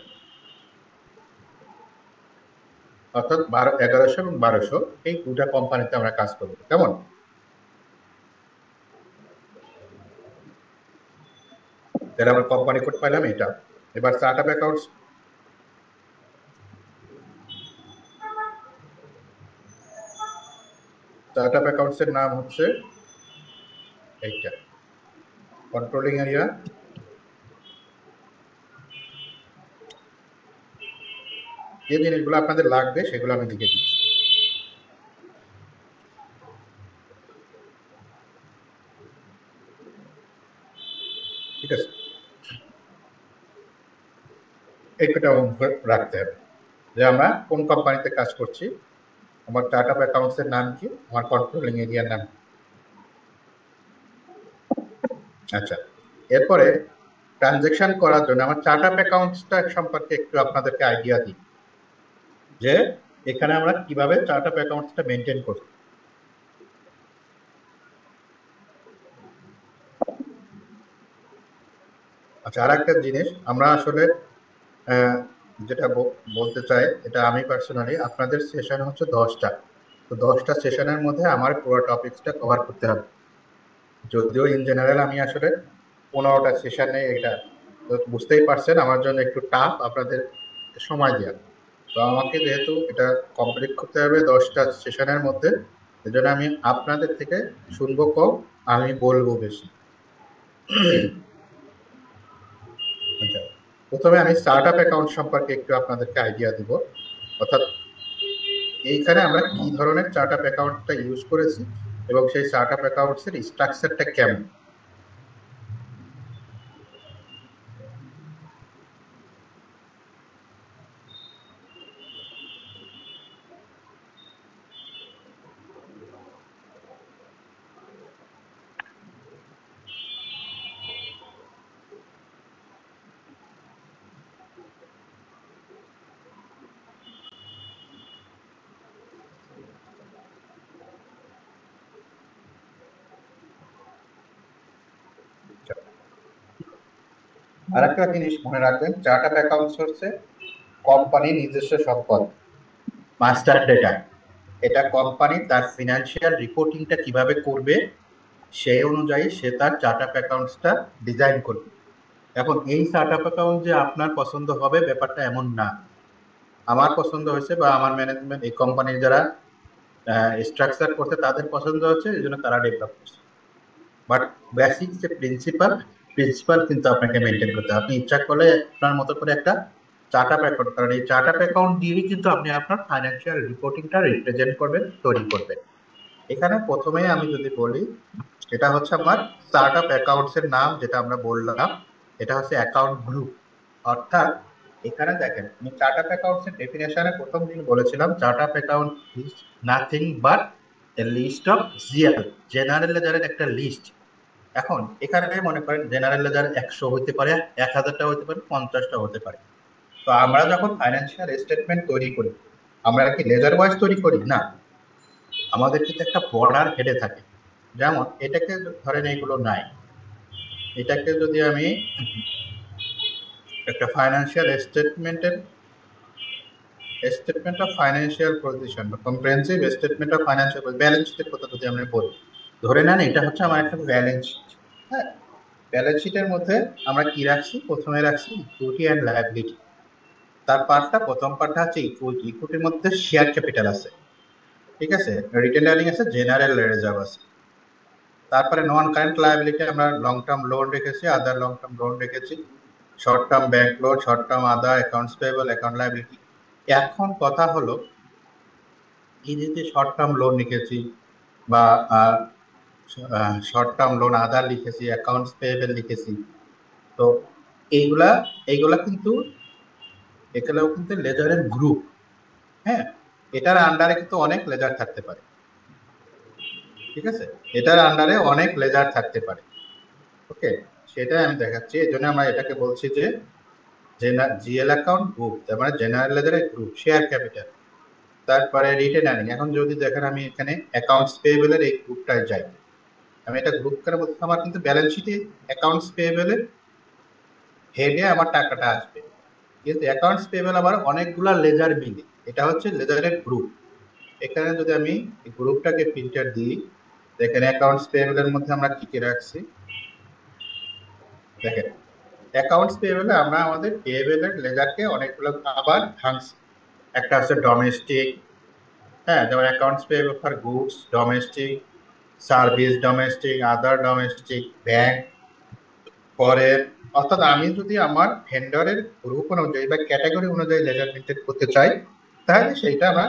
অর্থাৎ 1100 এবং 1200, এই দুটা কোম্পানিতে আমরা কাজ করবো। কেমন? তাহলে আমরা কোম্পানি কোড পাইলাম এটা। এবার চার্ট অফ অ্যাকাউন্টস এর নাম হচ্ছে এইটা, কন্ট্রোলিং এরিয়া। যে জিনিসগুলো আপনাদের লাগবে সেগুলো আমি লিখে দিচ্ছি। ঠিক আছে, এইটা রাখতে হবে যে আমরা কোন কোম্পানিতে কাজ করছি, আমার চার্ট অফ অ্যাকাউন্টস এর নাম কি, আমার কন্ট্রোলিং এরিয়ার নাম। আচ্ছা, এরপরে ট্রানজেকশন করার জন্য আমার চার্ট অফ অ্যাকাউন্টসটা সম্পর্কে একটু আপনাদেরকে আইডিয়া দিই, যে এখানে আমরা কিভাবে চার্ট অফ অ্যাকাউন্টসটা মেনটেন করব। আচ্ছা, আর একটা জিনিস আমরা আসলে যেটা বলতে চাই, এটা আমি পার্সোনালি, আপনাদের সেশন হচ্ছে 10টা, তো 10টা সেশনের মধ্যে আমার পুরো টপিকসটা কভার করতে হবে। যদিও ইন জেনারেল আমি আসলে 15টা সেশনে, এটা বুঝতেই পারছেন আমার জন্য একটু টাফ আপনাদের সময় দেওয়া। তো আমাকে যেহেতু এটা কমপ্লিট করতে হবে 10টা সেশনের মধ্যে, এজন্য আমি আপনাদের থেকে শুনবো কম, আমি বলবো বেশি। আচ্ছা, প্রথমে আমি স্টার্ট আপ অ্যাকাউন্ট সম্পর্কে একটু আপনাদেরকে আইডিয়া দিব, অর্থাৎ এইখানে আমরা কি ধরনের চার্ট আপ অ্যাকাউন্টটা ইউজ করেছি এবং সেই চার্ট আপ অ্যাকাউন্টসের স্ট্রাকচারটা কেমন। আর একটা জিনিস মনে রাখবেন, চার্ট আপ অ্যাকাউন্টস হচ্ছে কোম্পানির নিজস্ব সম্পদ, মাস্টার ডেটা। এটা কোম্পানি তার ফিনান্সিয়াল রিপোর্টিংটা কিভাবে করবে সেই অনুযায়ী সে তার চার্ট আপ অ্যাকাউন্টসটা ডিজাইন করবে। এখন এই চার্ট আপ অ্যাকাউন্ট যে আপনার পছন্দ হবে ব্যাপারটা এমন না। আমার পছন্দ হয়েছে বা আমার ম্যানেজমেন্ট, এই কোম্পানির যারা স্ট্রাকচার করছে তাদের পছন্দ হচ্ছে, এই জন্য তারা ডেভেলপ করছে। বাট বেসিক যে প্রিন্সিপাল কিন্তু আপনাকে মেনটেন করতে হবে। আপনি ইচ্ছা করলে আপনার মতো করে একটা চার্ট আপ অ্যাকাউন্ট, কারণ এই চার্ট আপ অ্যাকাউন্ট দিয়েই কিন্তু আপনি আপনার ফাইন্যান্সিয়াল রিপোর্টিংটা রিপ্রেজেন্ট করবেন, তৈরি করবেন। এখানে প্রথমে আমি যদি বলি, এটা হচ্ছে আমার চার্ট আপ অ্যাকাউন্টস এর নাম, যেটা আমরা বললাম, এটা হচ্ছে অ্যাকাউন্ট গ্রুপ। অর্থাৎ এখানে দেখেন, আমি চার্ট আপ অ্যাকাউন্টস এর ডেফিনেশনে প্রথম দিন বলেছিলাম, chart of account is nothing but a list of GL, general লেজারের একটা লিস্ট। এখন এখানে মনে করেন জেনারেল লেজার 100 হতে পারে, 1000টা হতে পারে, 50টা হতে পারে। তো আমরা যখন ফাইন্যান্সিয়াল স্টেটমেন্ট তৈরি করি, আমরা কি লেজার ওয়াইজ তৈরি করি না, আমাদের কিন্তু একটা বর্ডার হেডে থাকে। যেমন এটাকে ধরেন এইগুলো নাই, এটাকে যদি আমি একটা ফাইন্যান্সিয়াল স্টেটমেন্টের স্টেটমেন্ট অফ ফাইন্যান্সিয়াল পজিশন বা comprehensive statement of financial balance শিটের কথা যদি আমরা বলি, ধরে নেন এটা হচ্ছে আমার একটা ব্যালেন্স শিট। হ্যাঁ, ব্যালেন্স শিটের মধ্যে আমরা কি রাখছি? প্রথমে রাখছি ইকুইটি অ্যান্ড লায়াবিলিটি। তার পার্টটা, প্রথম পার্টটা হচ্ছে ইকুইটি। ইকুইটির মধ্যে শেয়ার ক্যাপিটাল আছে, ঠিক আছে, রিটেন আর্নিং আছে, জেনারেল রিজার্ভ আছে। তারপরে নন কারেন্ট লায়াবিলিটি আমরা লং টার্ম লোন রেখেছি, আদার লং টার্ম লোন রেখেছি, short term bank loan, short term other, accounts payable, account liability. এখন কথা হলো, এই যে শর্ট টার্ম লোন লিখেছি বা শর্ট টার্ম লোন আদার লিখেছি, অ্যাকাউন্টস পেয়েবল লিখেছি, তো এইগুলা এইগুলা কিন্তু এগুলাও কিন্তু লেজারের গ্রুপ। হ্যাঁ, এটার আন্ডারে কিন্তু অনেক লেজার থাকতে পারে, ঠিক আছে, এটার আন্ডারে অনেক লেজার থাকতে পারে। ওকে, সেটাই আমি দেখাচ্ছি। এই জন্য আমরা এটাকে বলছি যে জিএল অ্যাকাউন্ট গ্রুপ, তার মানে জেনারেল লেজারের গ্রুপ, শেয়ার ক্যাপিটাল, তারপরে রিটেন আর্নিং। এখন যদি দেখেন আমি এখানে অ্যাকাউন্টস পেয়েবলের এই গ্রুপটায় যাই, আমি এটা গ্রুপ করে বলতে আমার কিন্তু ব্যালেন্স শিটে অ্যাকাউন্টস পেয়েবলের হেডে আমার টাকাটা আসবে, কিন্তু অ্যাকাউন্টস পেয়েবল আবার অনেকগুলা লেজার মিলে, এটা হচ্ছে লেজারের গ্রুপ। এখানে যদি আমি এই গ্রুপটাকে ফিল্টার দিই, দেখেন অ্যাকাউন্টস পেয়েবলের মধ্যে আমরা কি কি রাখছি। দেখেন অ্যাকাউন্টস পেয়েবলে আমরা আমাদের পেয়েবলের লেজারকে অনেকগুলো আবার ভাঙছি। একটা হচ্ছে ডোমেস্টিক, হ্যাঁ, যেমন accounts payable for goods domestic, service domestic, other domestic, bank পরে। অর্থাৎ আমি যদি আমার ভেন্ডরের গ্রুপ অনুযায়ী বা ক্যাটাগরি অনুযায়ী লেজার মেনটেন করতে চাই, তাহলে সেইটা আমরা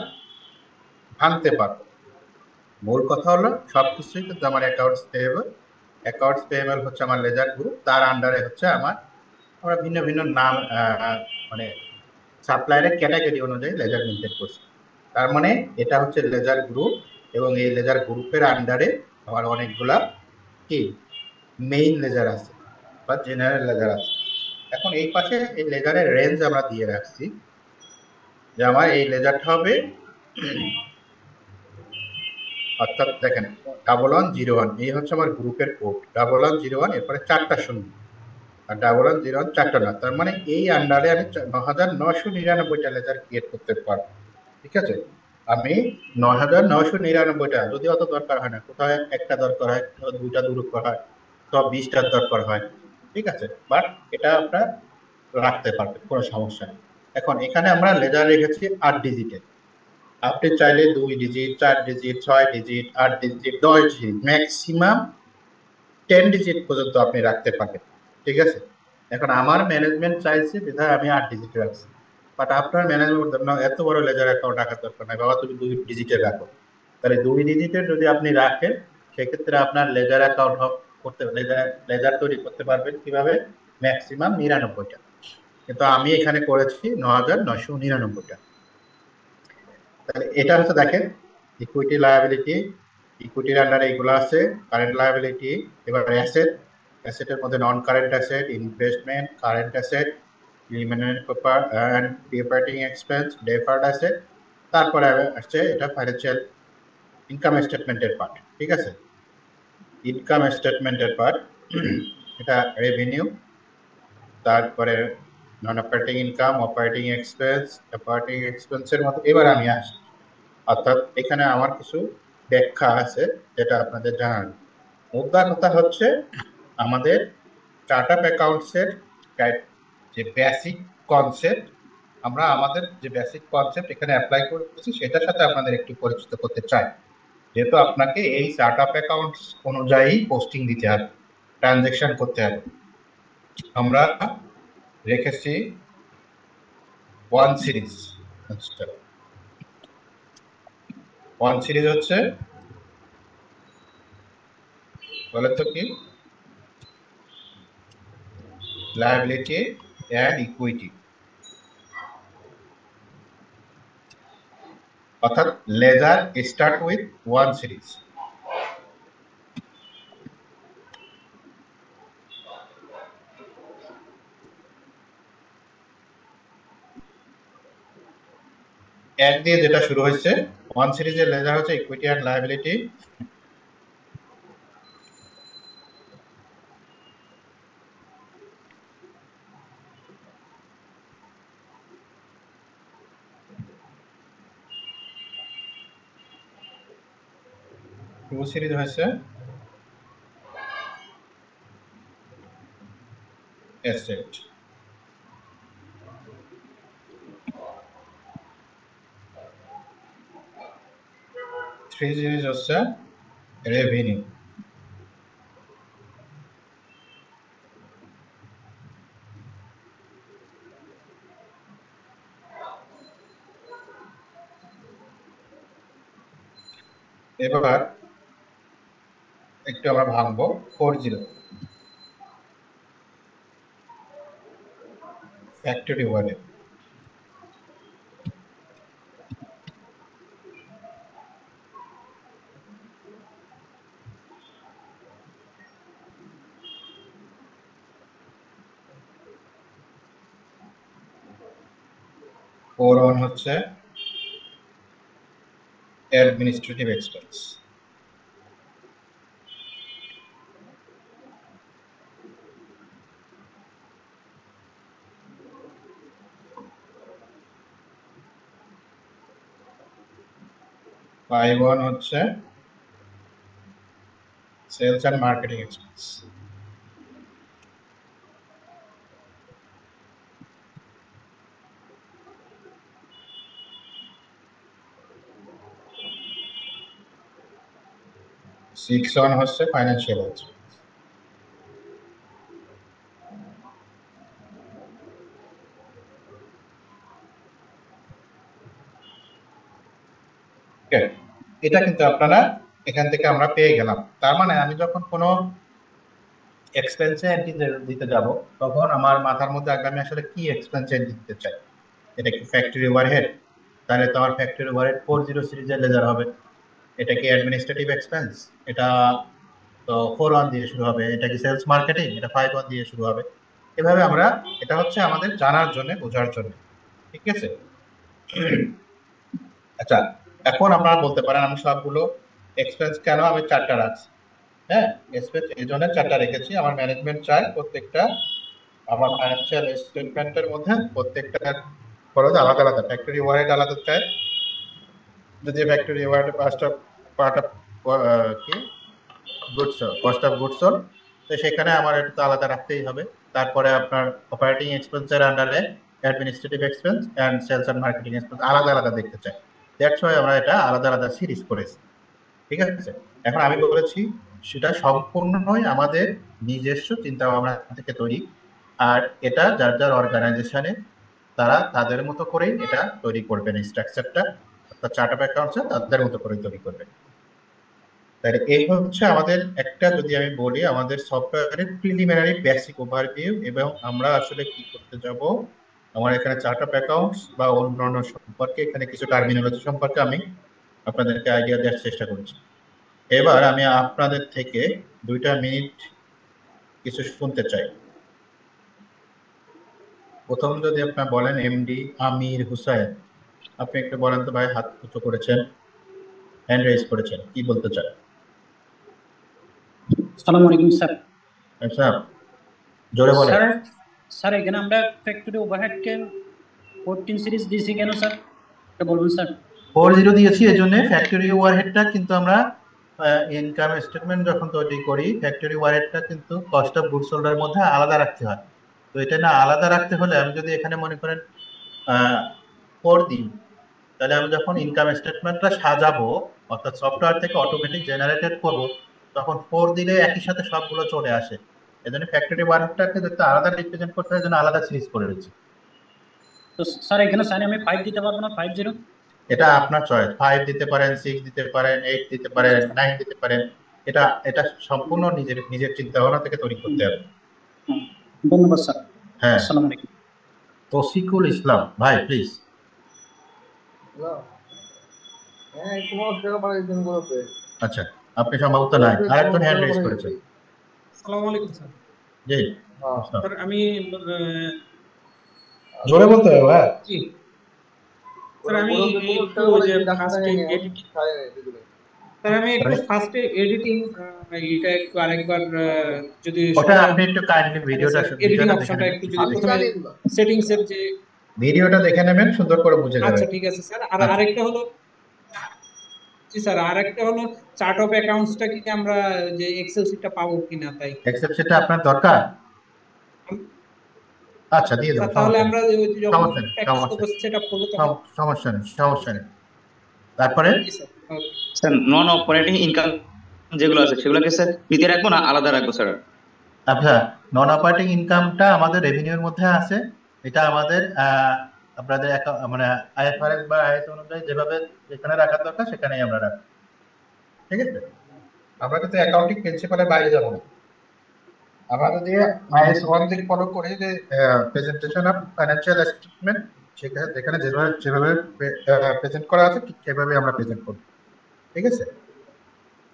ভাঙতে পারবো। মূল কথা হলো সবকিছুই কিন্তু আমার অ্যাকাউন্টস পেয়েবল। অ্যাকাউন্টস পেয়েবল হচ্ছে আমার লেজার গ্রুপ, তার আন্ডারে হচ্ছে আমরা ভিন্ন ভিন্ন নাম, মানে সাপ্লায়ারের ক্যাটাগরি অনুযায়ী লেজার মেনটেন করছি। তার মানে এটা হচ্ছে লেজার গ্রুপ, এবং এই লেজার গ্রুপের আন্ডারে আমার অনেকগুলা কি মেইন লেজার আছে বা জেনারেল লেজার আছে। এখন এই পাশে এই লেজারের রেঞ্জ আমরা দিয়ে রাখছি, যে আমার এই লেজারটা হবে, অর্থাৎ দেখেন 1101, এই হচ্ছে আমার গ্রুপের কোড 1101, এরপরে 4টা শূন্য, আর 1101 4টা না, তার মানে এই আন্ডারে আমি 9999টা লেজার ক্রিয়েট করতে পারবো, ঠিক আছে। আমি 9999টা, যদি অত দরকার হয় না, কোথায় একটা দরকার হয়, কোথাও দুইটা দরকার হয়, কোথাও 20টার দরকার হয়, ঠিক আছে, বাট এটা আপনার রাখতে পারবেন, কোনো সমস্যা নেই। এখন এখানে আমরা লেজার রেখেছি 8 ডিজিটের। আপনি চাইলে 2 digit, 4 digit, 6 digit, 8 digit, 10 digit, maximum 10 digit পর্যন্ত আপনি রাখতে পারবেন, ঠিক আছে। এখন আমার ম্যানেজমেন্ট চাইছে বিধায় আমি 8 ডিজিট রাখছি, বাট আপনার ম্যানেজমেন্ট এত বড় লেজার অ্যাকাউন্ট রাখার দরকার নাই, বাবা তুমি 2 ডিজিটের রাখো। তাহলে 2 ডিজিটের যদি আপনি রাখেন, সেক্ষেত্রে আপনার লেজার অ্যাকাউন্ট করতে, লেজার তৈরি করতে পারবেন কিভাবে? ম্যাক্সিমাম 99টা, কিন্তু আমি এখানে করেছি 9999টা। তাহলে এটা হচ্ছে দেখেন ইকুইটি লায়াবিলিটি, ইকুইটির আন্ডারে এগুলো আছে, কারেন্ট লায়াবিলিটি। এবার অ্যাসেট, অ্যাসেটের মধ্যে non current asset, investment, current asset, preliminary paper and preoperating expense, deferred asset. তারপরে আসছে এটা ফাইন্যান্সিয়াল ইনকাম স্টেটমেন্টের পার্ট, ঠিক আছে, ইনকাম স্টেটমেন্টের পার্ট। এটা রেভিনিউ, তারপরে non operating income, operating expense, operating এক্সপেন্সের মধ্যে এবার আমি আসি, অর্থাৎ এখানে আমার কিছু ব্যাখ্যা আছে যেটা আপনাদের জানান। মুদ্রা কথা হচ্ছে আমাদের চার্ট অফ অ্যাকাউন্টসের যে বেসিক কনসেপ্ট, আমরা আমাদের যে বেসিক কনসেপ্ট এখানে অ্যাপ্লাই করছি সেটার সাথে আপনাদের একটু পরিচিত করতে চাই। যেহেতু আপনাকে এই চার্ট অফ অ্যাকাউন্টস অনুযায়ী পোস্টিং দিতে হবে, ট্রানজেকশন করতে হবে, আমরা রেখেছি 1 সিরিজ। আচ্ছা, 1 সিরিজ হচ্ছে, বলে তো কি, লায়াবিলিটি অ্যান্ড ইকুইটি, অর্থাৎ লেজার স্টার্ট উইথ 1 সিরিজ। এক দিয়ে যেটা শুরু হয়েছে, 1 সিরিজের লেজার হচ্ছে equity and liability. Two series হয়েছে অ্যাসেট, থ্রি সিরিজ হচ্ছে রেভিনিউ, এবার একটু আমরা ভাঙবো 4-0 ফ্যাক্টরি ওভারহেড। ফোর ওয়ান হচ্ছে অ্যাডমিনিস্ট্রেটিভ এক্সপেন্স, 5-1 হচ্ছে সেলস অ্যান্ড মার্কেটিং এক্সপেন্স, 6-1 হচ্ছে ফাইন্যান্সিয়াল এক্সপেন্স। এটা কিন্তু আপনারা এখান থেকে আমরা পেয়ে গেলাম। তার মানে আমি যখন কোনো এক্সপেন্সে এন্ট্রি দিতে যাব তখন আমার মাথার মধ্যে আগে আমি আসলে কি এক্সপেন্স এন্ট্রি দিতে চাই। এটা কি ফ্যাক্টরি ওভারহেড? তাহলে তো আমার ফ্যাক্টরি ওভারহেড 40 সিরিজের লেজার হবে। এটা কি অ্যাডমিনিস্ট্রেটিভ এক্সপেন্স? এটা তো 4-1 দিয়ে শুরু হবে। এটা কি সেলস মার্কেটিং? এটা 5-1 দিয়ে শুরু হবে। এভাবে আমরা, এটা হচ্ছে আমাদের জানার জন্য, বোঝার জন্য, ঠিক আছে? আচ্ছা, এখন আপনারা বলতে পারেন আমি সবগুলো এক্সপেন্স কেন আমি 4টা রাখছি? হ্যাঁ, এক্সপেন্স এই জন্য 4টা রেখেছি, আমার ম্যানেজমেন্ট চায় প্রত্যেকটা আমার ফাইন্যান্সিয়াল স্টেটমেন্টের মধ্যে প্রত্যেকটা খরচ আলাদা আলাদা, ফ্যাক্টরি ওভারহেড আলাদা চায়। যদি ফ্যাক্টরি ওভারহেড পার্ট অফ কি goods, cost of goods sold, তো সেখানে আমার এটা তো আলাদা রাখতেই হবে। তারপরে আপনার অপারেটিং এক্সপেন্সের আন্ডারে administrative expense and sales and marketing expense আলাদা আলাদা দেখতে চাই। দ্যাটস ওয়াই আমরা এটা আলাদা আলাদা সিরিজ করেছি, ঠিক আছে? এখন আমি বলেছি সেটা সম্পূর্ণই আমাদের নিজস্ব চিন্তা ভাবনা থেকে তৈরি, আর এটা যার যার অর্গানাইজেশনে তারা তাদের মতো করেই এটা তৈরি করবেন, স্ট্রাকচারটা অর্থাৎ চার্ট অফ অ্যাকাউন্টস তাদের মতো করে তৈরি করবেন। তাহলে এই হচ্ছে আমাদের একটা, যদি আমি বলি, আমাদের সফটওয়্যারের প্রিলিমিনারি বেসিক ওভারভিউ, এবং আমরা আসলে কি করতে যাব। আমার এখানে চার্ট অফ অ্যাকাউন্টস বা অন্যান্য সম্পর্কে এখানে কিছু টার্মিনোলজি সম্পর্কে আমি আপনাদেরকে আইডিয়া দেওয়ার চেষ্টা করছি। এবার আমি আপনাদের থেকে 2টা মিনিট কিছু শুনতে চাই। প্রথম যদি আপনার বলেন এমডি আমির হুসাইন, আপনি একটু বলেন তো ভাই, হাত উঁচু করেছেন, হ্যান্ড রেজ করেছেন, কি বলতে চান? আসসালামু আলাইকুম স্যার। আচ্ছা, জোরে বলেন। স্যার, স্যার এখানে আমরা ফ্যাক্টরি ওভারহেডকে 14 সিরিজ দিয়েছি কেন স্যার, এটা বলুন স্যার। 40 দিয়েছি এজন্য ফ্যাক্টরি ওভারহেডটা কিন্তু আমরা ইনকাম স্টেটমেন্ট যখন তৈরি করি, ফ্যাক্টরি ওভারহেডটা কিন্তু কস্ট অফ গুডস সোল্ডের মধ্যে আলাদা রাখতে হয়। তো এটা না আলাদা রাখতে হলে আমি যদি এখানে মনে করেন 4 দিই, তাহলে আমি যখন ইনকাম স্টেটমেন্টটা সাজাবো অর্থাৎ সফটওয়্যার থেকে অটোমেটিক জেনারেটেড করব, তখন 4 দিলে একই সাথে সবগুলো চলে আসে। এজন্য ফ্যাক্টরি ওভারহেডটাকে যদি আলাদা রিপ্রেজেন্ট করতে হয়, জন্য আলাদা সিরিজ করে দিচ্ছি। তো স্যার এখানে সাইন আমি 5 দিতে পারবো না, 50? এটা আপনার চয়েস, 5 দিতে পারেন, 6 দিতে পারেন, 8 দিতে পারেন, 9 দিতে পারেন। এটা এটা সম্পূর্ণ নিজের নিজের চিন্তা ভাবনা থেকে তৈরি করতে হবে। ধন্যবাদ স্যার। হ্যাঁ, আসসালামু আলাইকুম। তৌসিকুল ইসলাম ভাই, প্লিজ। আচ্ছা, আপনি সম্ভবত নাই, আরেকজন হ্যান্ড রেজ করেছেন। আসসালামু আলাইকুম স্যার। জি স্যার আমি জোরে বলতে হবে ভাই। জি স্যার, আমি একটু যে ফার্স্টে এডিটিং, স্যার আমি একটু ফার্স্টে এডিটিং এটা একটু আরেকবার যদি ওটা আপনি একটু কাইন্ডলি ভিডিওটা এডিটিং অপশনটা একটু যদি প্রথমে সেটিংস এর যে ভিডিওটা দেখে নেবেন, সুন্দর করে বুঝে যাবেন। আচ্ছা ঠিক আছে স্যার। আর আরেকটা হলো জি স্যার, আর একটা হলো চার্ট অফ অ্যাকাউন্টসটা কি আমরা যে এক্সেল শিটটা পাবো কিনা তাই। এক্সেল সেটা আপনার দরকার? আচ্ছা, দিয়ে দেবো, স্যার তাহলে সমস্যা নেই, আমরা ওই যে যখন সমস্যা নেই, প্র্যাকটিস সমস্যা করবো নেই, সেটআপ করবো তখন। সমস্যা নেই, সমস্যা নেই। তারপরে জি স্যার, ওকে। স্যার নন অপারেটিং ইনকাম যেগুলো আছে সেগুলোকে স্যার ফ্রিতে রাখবো না আলাদা রাখবো স্যার? আচ্ছা, নন অপারেটিং ইনকামটা আমাদের রেভিনিউর মধ্যে আছে। এটা আমাদের আপনাদের মানে আইএফআরএস বা আইএস অনুযায়ী যেভাবে যেখানে রাখার দরকার সেখানেই আমরা রাখবো, ঠিক আছে? আমরা কিন্তু অ্যাকাউন্টিং প্রিন্সিপালের বাইরে যাব না। আমরা যদি আইএস 1 থেকে ফলো করি যে প্রেজেন্টেশন অফ ফাইন্যান্সিয়াল স্টেটমেন্ট, সেখানে যেখানে যেভাবে যেভাবে প্রেজেন্ট করা আছে ঠিক সেভাবে আমরা প্রেজেন্ট করব, ঠিক আছে?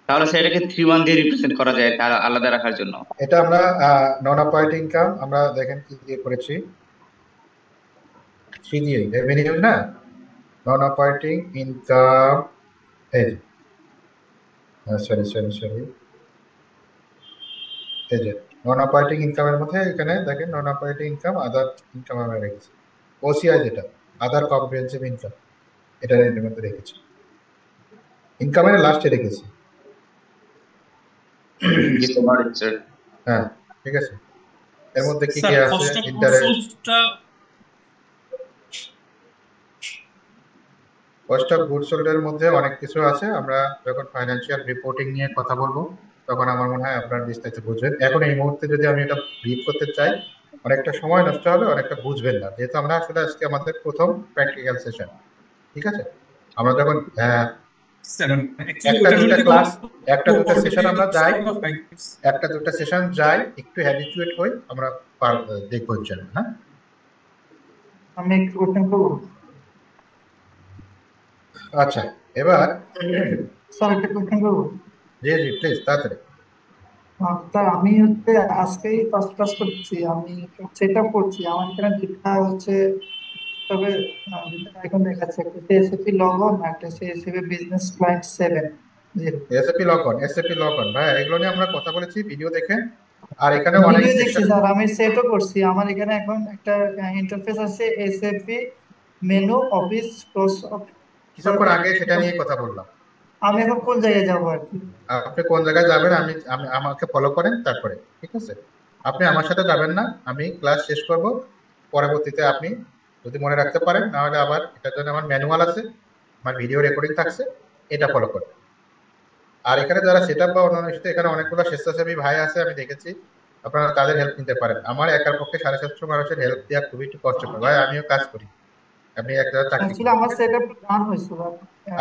তাহলে স্যার এটাকে 3-1 দিয়ে রিপ্রেজেন্ট করা যায় তার আলাদা রাখার জন্য? এটা আমরা নন অপারেটিং ইনকাম আমরা দেখেন কি দিয়ে করেছি, 3 দিয়ে রেভিনিউ না, নন অপারেটিং ইনকাম, এই সরি সরি সরি, এই যে নন অপারেটিং ইনকামের মধ্যে এখানে দেখেন নন অপারেটিং ইনকাম আদার ইনকাম আমরা রেখেছি, ওসিআই যেটা আদার কম্প্রিহেনসিভ ইনকাম, এটা এর মধ্যে রেখেছি, ইনকামের লাস্টে রেখেছি। জি স্যার। হ্যাঁ, ঠিক আছে। এর মধ্যে কি কি স্যার আছে? কস্ট অফ গুডস ইন্টারেস্ট, সোল্ডটা কস্ট অফ গুডস সোল্ড এর মধ্যে অনেক কিছু আছে। আমরা যখন ফাইন্যান্সিয়াল রিপোর্টিং নিয়ে কথা বলবো তখন আমার মনে হয় আপনারা বিস্তারিত বুঝবেন। এখন এই মুহূর্তে যদি আমি এটা ব্রিফ করতে চাই অনেকটা সময় নষ্ট হবে, অনেকটা বুঝবেন না, যেহেতু আমরা আসলে আজকে আমাদের প্রথম প্র্যাকটিক্যাল সেশন, ঠিক আছে? আমরা যখন স্যার অ্যাকচুয়ালি একটা ওটা দুটা যদি ক্লাস, একটা দুটা সেশন আমরা যাই, লাইক একটা দুটা সেশন যাই, একটু হ্যাবিচুয়েট হই, আমরা দেখবো ইনশাআল্লাহ। হ্যাঁ, আমি একটু কোশ্চেন করবো? আচ্ছা, এবার স্যার একটা কোশ্চেন করবো? জি জি প্লিজ তাড়াতাড়ি। স্যার আমি হচ্ছে আজকেই ফার্স্ট ক্লাস করছি, আমি সেট আপ করছি। আমার এখানে যেটা হচ্ছে, তবে যেটা এখন দেখাচ্ছে একটা সিএসএপি লগ অন, একটা CSAP business client 7 0। SAP log on ভাই, এগুলো নিয়ে আমরা কথা বলেছি, ভিডিও দেখেন। আর এখানে অনেক ভিডিও দেখছি স্যার, আমি সেটও করছি। আমার এখানে এখন একটা ইন্টারফেস আছে, এসএপি মেনু অফিস ক্লোজ। কিছুক্ষণ আগে সেটা নিয়ে কথা বললাম। আমি এখন কোন জায়গায় যাবো আর কি? আপনি কোন জায়গায় যাবেন, আমাকে ফলো করেন তারপরে, ঠিক আছে? আপনি আমার সাথে যাবেন না, আমি ক্লাস শেষ করব, পরবর্তীতে আপনি যদি মনে রাখতে পারেন, না হলে আবার এটার জন্য আমার ম্যানুয়াল আছে, আমার ভিডিও রেকর্ডিং থাকছে, এটা ফলো করবেন। আর এখানে যারা সেট আপ বা অন্যান্য সাথে, এখানে অনেকগুলো স্বেচ্ছাসেবী ভাই আছে, আমি দেখেছি, আপনারা তাদের হেল্প নিতে পারেন। আমার একার পক্ষে 750 মানুষের হেল্প দেওয়া খুবই একটু কষ্টকর ভাই, আমিও কাজ করি, আমি একটা চাকরি করি। অ্যাকচুয়ালি আমার সেট আপ ডান হয়েছে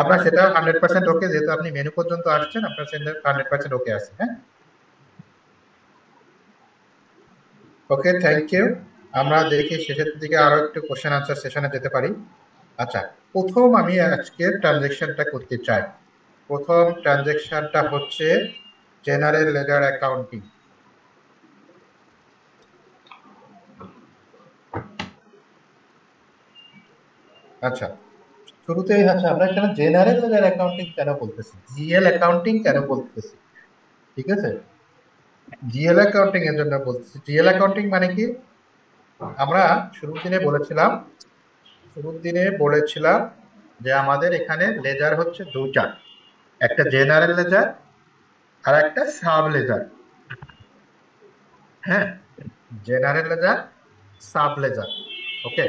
আপনার সেটা 100% ওকে, যেহেতু আপনি মেনু পর্যন্ত আসছেন, আপনার সেটা 100% ওকে আছে। হ্যাঁ, ওকে, থ্যাংক ইউ। আমরা দেখি শেষের দিকে আরো একটু কোশ্চেন আনসার সেশনে যেতে পারি। আচ্ছা, প্রথম আমি আজকে ট্রানজেকশনটা করতে চাই। প্রথম ট্রানজেকশনটা হচ্ছে জেনারেল লেজার অ্যাকাউন্টিং। আচ্ছা, শুরুতেই আচ্ছা, আমরা এখানে জেনারেল লেজার অ্যাকাউন্টিং কেন বলতেছি, জিএল অ্যাকাউন্টিং কেন বলতেছি, ঠিক আছে? জিএল অ্যাকাউন্টিং এর জন্য বলতেছি। জিএল অ্যাকাউন্টিং মানে কি, আমরা শুরুর দিনে বলেছিলাম যে আমাদের এখানে লেজার হচ্ছে দুটা, একটা জেনারেল লেজার আর একটা সাব লেজার। হ্যাঁ, জেনারেল লেজার, সাব লেজার, ওকে।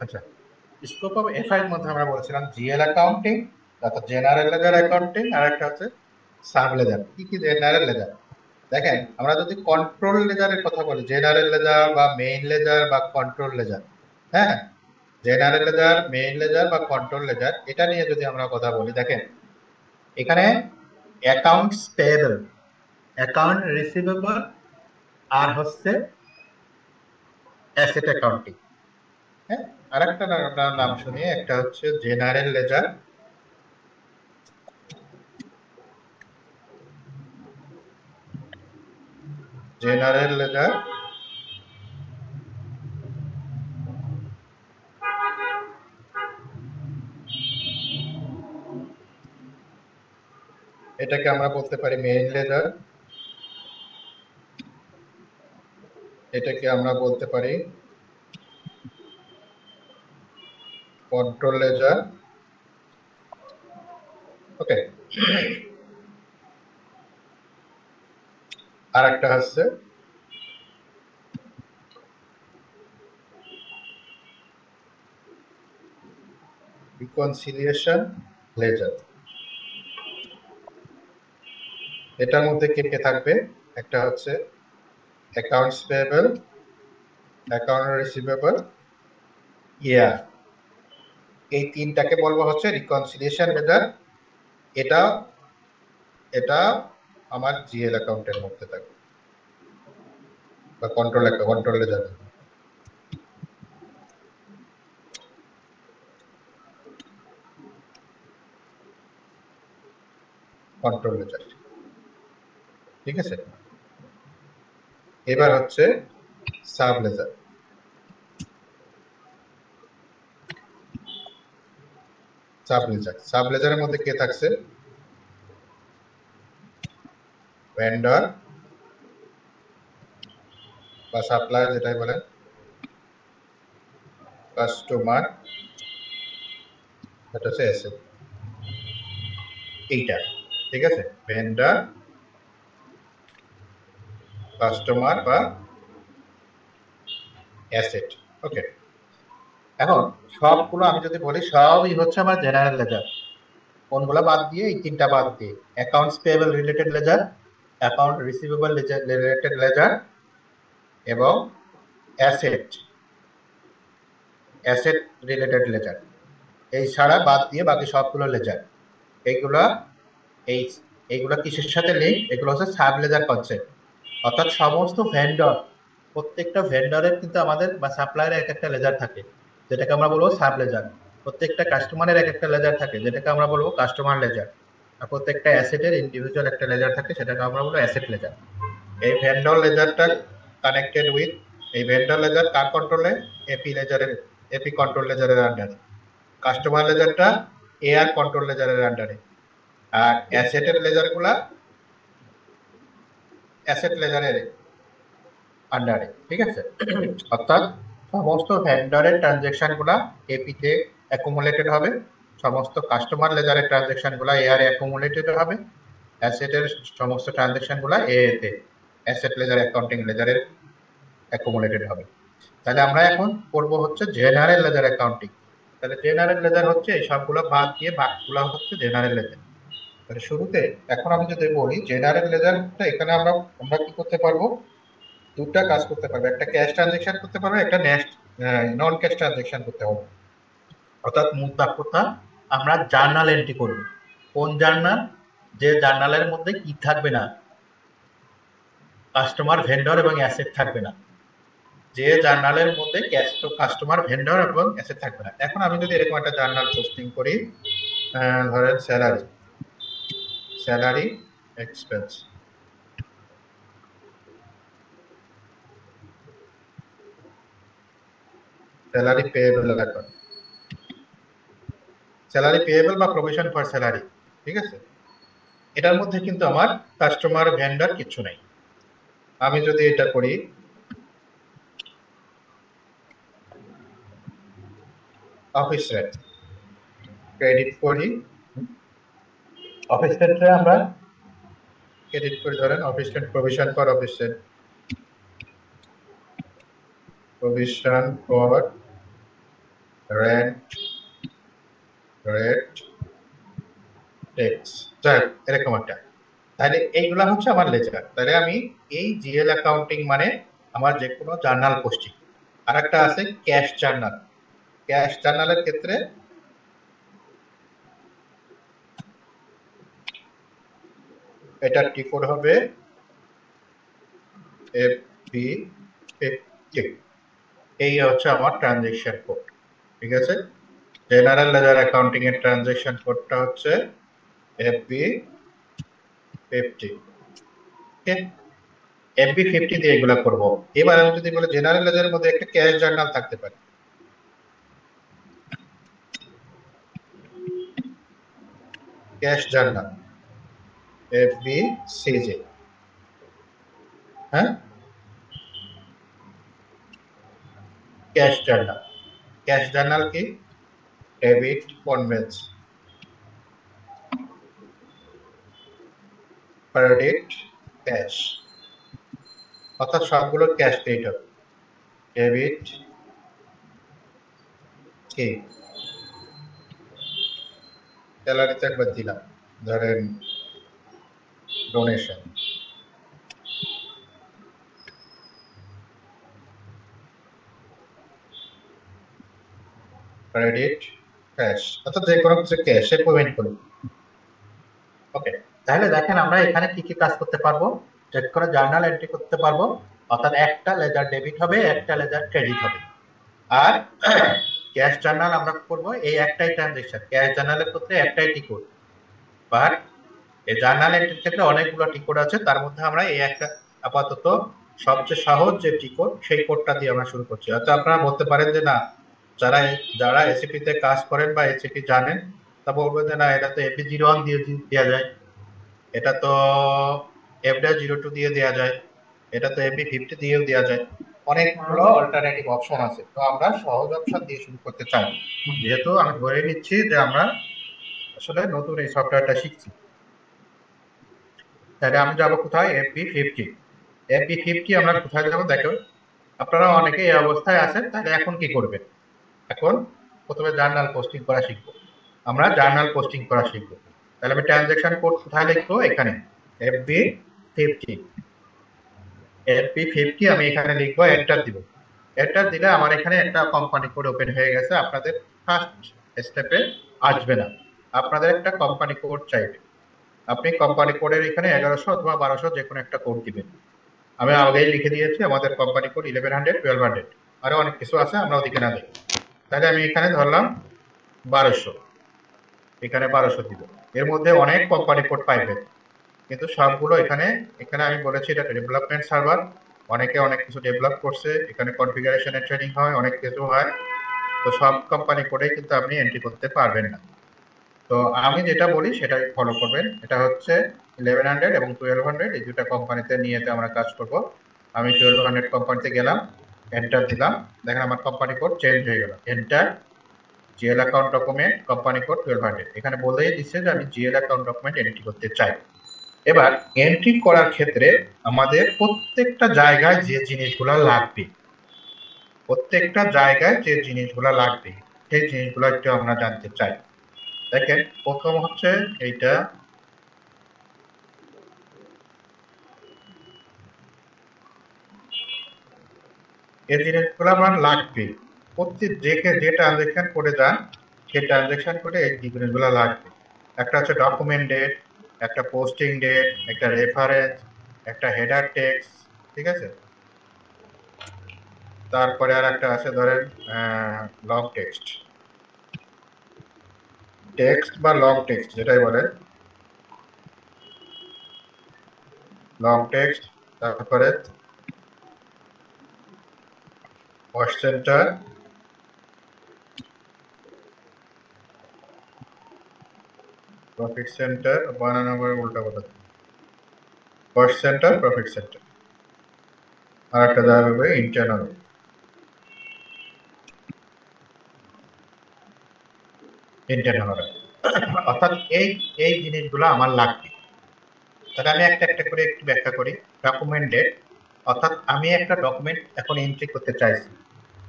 আচ্ছা, স্কোপ অফ এফআই এর মধ্যে আমরা বলেছিলাম জিএল অ্যাকাউন্টিং, অর্থাৎ জেনারেল লেজার অ্যাকাউন্টিং, আর একটা হচ্ছে সাব লেজার। কি কি জেনারেল লেজার? দেখেন, আমরা যদি কন্ট্রোল লেজারের কথা বলি, জেনারেল লেজার বা মেইন লেজার বা কন্ট্রোল লেজার, হ্যাঁ, জেনারেল লেজার, মেইন লেজার বা কন্ট্রোল লেজার, এটা নিয়ে যদি আমরা কথা বলি, দেখেন এখানে অ্যাকাউন্টস পেয়েবল, অ্যাকাউন্ট রিসিভেবল আর হচ্ছে অ্যাসেট অ্যাকাউন্টিং। হ্যাঁ, আরেকটা আপনার নাম শুনি, একটা হচ্ছে জেনারেল লেজার, জেনারেল লেজার, এটাকে আমরা বলতে পারি মেইন লেজার, এটাকে আমরা বলতে পারি কন্ট্রোল লেজার। ওকে, আর একটা হচ্ছে রিকনসিলিয়েশন লেজার। এটার মধ্যে কে কে থাকবে? একটা হচ্ছে অ্যাকাউন্টস পেয়েবল, অ্যাকাউন্ট রিসিভেবল, ইয়ার। এই তিনটাকে বলবো হচ্ছে রিকনসিলিয়েশন লেজার। এটা এটা আমার জিএল অ্যাকাউন্টের মধ্যে থাকবে বা কন্ট্রোল লেজার। কন্ট্রোল লেজার, ঠিক আছে। এবার হচ্ছে সাব লেজার। সাব লেজারের মধ্যে কে থাকছে? ভেন্ডর বা সাপ্লায়ার যেটাই বলেন, কাস্টমার, এটা হচ্ছে অ্যাসেট। এইটা ঠিক আছে, ভেন্ডর, কাস্টমার বা অ্যাসেট। ওকে, এখন সবগুলো আমি যদি বলি সবই হচ্ছে আমার জেনারেল লেজার। কোনগুলো বাদ দিয়ে? এই তিনটা বাদ দিয়ে, accounts payable related ledger, account receivable related ledger এবং অ্যাসেট রিলেটেড লেজার। এই ছাড়া বাদ দিয়ে বাকি সবগুলো লেজার। এইগুলা এই এইগুলা কিসের সাথে লিঙ্ক? এগুলো হচ্ছে সাব লেজার কনসেপ্ট। অর্থাৎ সমস্ত ভেন্ডর, প্রত্যেকটা ভেন্ডরের কিন্তু আমাদের বা সাপ্লায়ারের এক একটা লেজার থাকে, যেটাকে আমরা বলবো সাব লেজার। প্রত্যেকটা কাস্টমারের এক একটা লেজার থাকে, যেটাকে আমরা বলবো কাস্টমার লেজার। আর প্রত্যেকটা অ্যাসেটের ইন্ডিভিজুয়াল একটা লেজার থাকে, সেটাকে আমরা বলবো অ্যাসেট লেজার। এই ভেন্ডর লেজারটা কানেক্টেড উইথ, এই ভেন্ডর লেজার কার কন্ট্রোলে? এপি কন্ট্রোল লেজারের আন্ডারে। কাস্টমার লেজারটা এআর কন্ট্রোল লেজারের আন্ডারে। আর অ্যাসেটের লেজারগুলা অ্যাসেট লেজারের আন্ডারে, ঠিক আছে। অর্থাৎ সমস্ত ভেন্ডরের ট্রানজেকশন গুলা এপিতে অ্যাকুমুলেটেড হবে, সমস্ত কাস্টমার লেজারের ট্রানজেকশন গুলা এআর অ্যাকুমুলেটেড হবে, অ্যাসেটের সমস্ত ট্রানজেকশন গুলা এতে অ্যাসেট লেজার অ্যাকাউন্টিং লেজারের অ্যাকুমুলেটেড হবে। তাহলে আমরা এখন করব হচ্ছে জেনারেল লেজার অ্যাকাউন্টিং। তাহলে জেনারেল লেজার হচ্ছে এই সবগুলো বাদ দিয়ে বাকিগুলো হচ্ছে জেনারেল লেজার। তাহলে শুরুতে এখন আমি যদি বলি জেনারেল লেজারটা, এখানে আমরা আমরা কি করতে পারবো? দুটা কাজ করতে পারবো, একটা ক্যাশ ট্রানজেকশন করতে পারবো, একটা নন ক্যাশ ট্রানজেকশন করতে হবে। অর্থাৎ মূল বাক্যটা আমরা জার্নাল এন্ট্রি করব। কোন জার্নাল? যে জার্নালের মধ্যে কি থাকবে না? কাস্টমার, ভেন্ডর এবং অ্যাসেট থাকবে না। যে জার্নালের মধ্যে কাস্টমার, ভেন্ডর এবং অ্যাসেট থাকবে না। এখন আমি যদি এরকম একটা জার্নাল পোস্টিং করি, ধরেন salary expense, salary payable account, salary payable বা প্রভিশন ফর স্যালারি, ঠিক আছে। এটার মধ্যে কিন্তু আমার কাস্টমার, ভেন্ডর কিছু নেই। আমি যদি এটা করি অফিস রেট, ক্রেডিট করি, অফিস রেটে আমরা ক্রেডিট করি, ধরেন office rate, provision for office rate, provision for rent, rate, tax, যাই এরকম একটা। তাহলে এইগুলা হচ্ছে আমার লেজার। তাহলে আমি এই জিএল অ্যাকাউন্টিং মানে আমার যে কোনো জার্নাল পোস্টিং। আর একটা আছে ক্যাশ জার্নাল। ক্যাশ জার্নালের ক্ষেত্রে এটার টি কোড হবে বি 50, এই হচ্ছে আমার ট্রানজেকশন কোড। ঠিক আছে, জেনারেল লেজার অ্যাকাউন্টিং এর ট্রানজেকশন কোডটা হচ্ছে FB 50। ওকে, FB 50 দিয়ে এগুলো করব। এবার আমি যদি বলি জেনারেল লেজারের মধ্যে একটা ক্যাশ জার্নাল থাকতে পারে, ক্যাশ জার্নাল FB CJ, হ্যাঁ, ক্যাশ জার্নাল। ক্যাশ জার্নাল কি? ডেবিট কনভেন্স, ক্রেডিট, ক্যাশ, অর্থাৎ সবগুলো ক্যাশ ক্রেডিট হবে। ডেবিট কি, স্যালারিতে একবার দিলাম, ধরেন ডোনেশন, ক্রেডিট, ক্যাশ, অর্থাৎ যে কোনো কিছু ক্যাশে পেমেন্ট করি। ওকে, তাহলে দেখেন আমরা এখানে কি কি কাজ করতে পারবো, যে কোনো জার্নাল এন্ট্রি করতে পারবো, অর্থাৎ একটা লেজার ডেবিট হবে, একটা লেজার ক্রেডিট হবে। আর ক্যাশ জার্নাল আমরা করব এই একটাই ট্রানজেকশন, ক্যাশ জার্নালের ক্ষেত্রে একটাই টিকোড, বাট এই জার্নাল এন্ট্রির ক্ষেত্রে অনেকগুলো টিকোড আছে, তার মধ্যে আমরা এই একটা আপাতত সবচেয়ে সহজ যে টিকোড সেই কোডটা দিয়ে আমরা শুরু করছি। অর্থাৎ আপনারা বলতে পারেন যে না, যারা এসিপি তে কাজ করেন বা এসিপি জানেন, তা বলবেন যে না এটা তো এপি 01 দিয়ে দেওয়া যায়, এটা তো F-02 দিয়ে দেওয়া যায়, এটা তো এপি 50 দিয়েও দেওয়া যায়, অনেকগুলো অল্টারনেটিভ অপশন আছে। তো আমরা সহজ অপশন দিয়ে শুরু করতে চাই, যেহেতু আমি ধরে নিচ্ছি যে আমরা আসলে নতুন এই সফটওয়্যারটা শিখছি। তাহলে আমি যাবো কোথায়? FB50। FB50 আমরা কোথায় যাবো দেখো, আপনারা অনেকে এই অবস্থায় আছেন, তাহলে এখন কি করবেন? এখন প্রথমে জার্নাল পোস্টিং করা শিখবো, আমরা জার্নাল পোস্টিং করা শিখবো। তাহলে আমি ট্রানজেকশন কোড কোথায় লিখবো? এখানে FB50। FB50 আমি এখানে লিখবো, এন্টার দিব। এন্টার দিলে আমার এখানে একটা কোম্পানি কোড ওপেন হয়ে গেছে। আপনাদের ফার্স্ট স্টেপে আসবে না, আপনাদের একটা কোম্পানি কোড চাইবে। আপনি কোম্পানি কোডের এখানে 1100 অথবা 1200 যে কোনো একটা কোড দিবেন। আমি আগেই লিখে দিয়েছি আমাদের কোম্পানি কোড 1100, 1200, আরো অনেক কিছু আছে, আমরা ওদিকে না দেখি। তাহলে আমি এখানে ধরলাম 1200, এখানে 1200 দিব। এর মধ্যে অনেক কোম্পানি কোড পাইবেন, কিন্তু সবগুলো এখানে আমি বলেছি এটা ডেভেলপমেন্ট সার্ভার, অনেকে অনেক কিছু ডেভেলপ করছে, এখানে কনফিগারেশনের ট্রেনিং হয়, অনেক কিছু হয়। তো সব কোম্পানি কোডে কিন্তু আপনি এন্ট্রি করতে পারবেন না। তো আমি যেটা বলি সেটাই ফলো করবেন। এটা হচ্ছে 1100 এবং 1200, এই দুটা কোম্পানিতে নিয়ে আমরা কাজ করব। আমি 1200 কোম্পানিতে গেলাম, এন্টার দিলাম, দেখেন আমার কোম্পানি কোড চেঞ্জ হয়ে গেল। Enter GL account document company code 1200, এখানে বলেই দিচ্ছে যে আমি জিএল অ্যাকাউন্ট ডকুমেন্ট এন্ট্রি করতে চাই। এবার এন্ট্রি করার ক্ষেত্রে আমাদের প্রত্যেকটা জায়গায় যে জিনিসগুলো লাগবে, সেই জিনিসগুলো একটু আমরা জানতে চাই। দেখেন প্রথম হচ্ছে এইটা, এই জিনিসগুলো আমার লাগবে। প্রত্যেক যে ট্রানজেকশন করে যান, সেই ট্রানজেকশন করে এই জিনিসগুলো লাগবে। একটা হচ্ছে ডকুমেন্ট ডেট, একটা পোস্টিং ডেট, একটা রেফারেন্স, একটা হেডার টেক্সট, ঠিক আছে। তারপরে আর একটা আছে ধরেন লং টেক্সট বা লং টেক্সট যেটাই বলেন, লং টেক্সট। তারপরে কস্ট সেন্টার, প্রফিট সেন্টার, বানানো করে উল্টা কথা, কস্ট সেন্টার, প্রফিট সেন্টার, আর একটা দেওয়া হবে ইন্টারনাল। অর্থাৎ এই জিনিসগুলো আমার লাগবে। তাহলে আমি একটা একটা করে একটু ব্যাখ্যা করি। ডকুমেন্টে, অর্থাৎ আমি একটা ডকুমেন্ট এখন এন্ট্রি করতে চাইছি।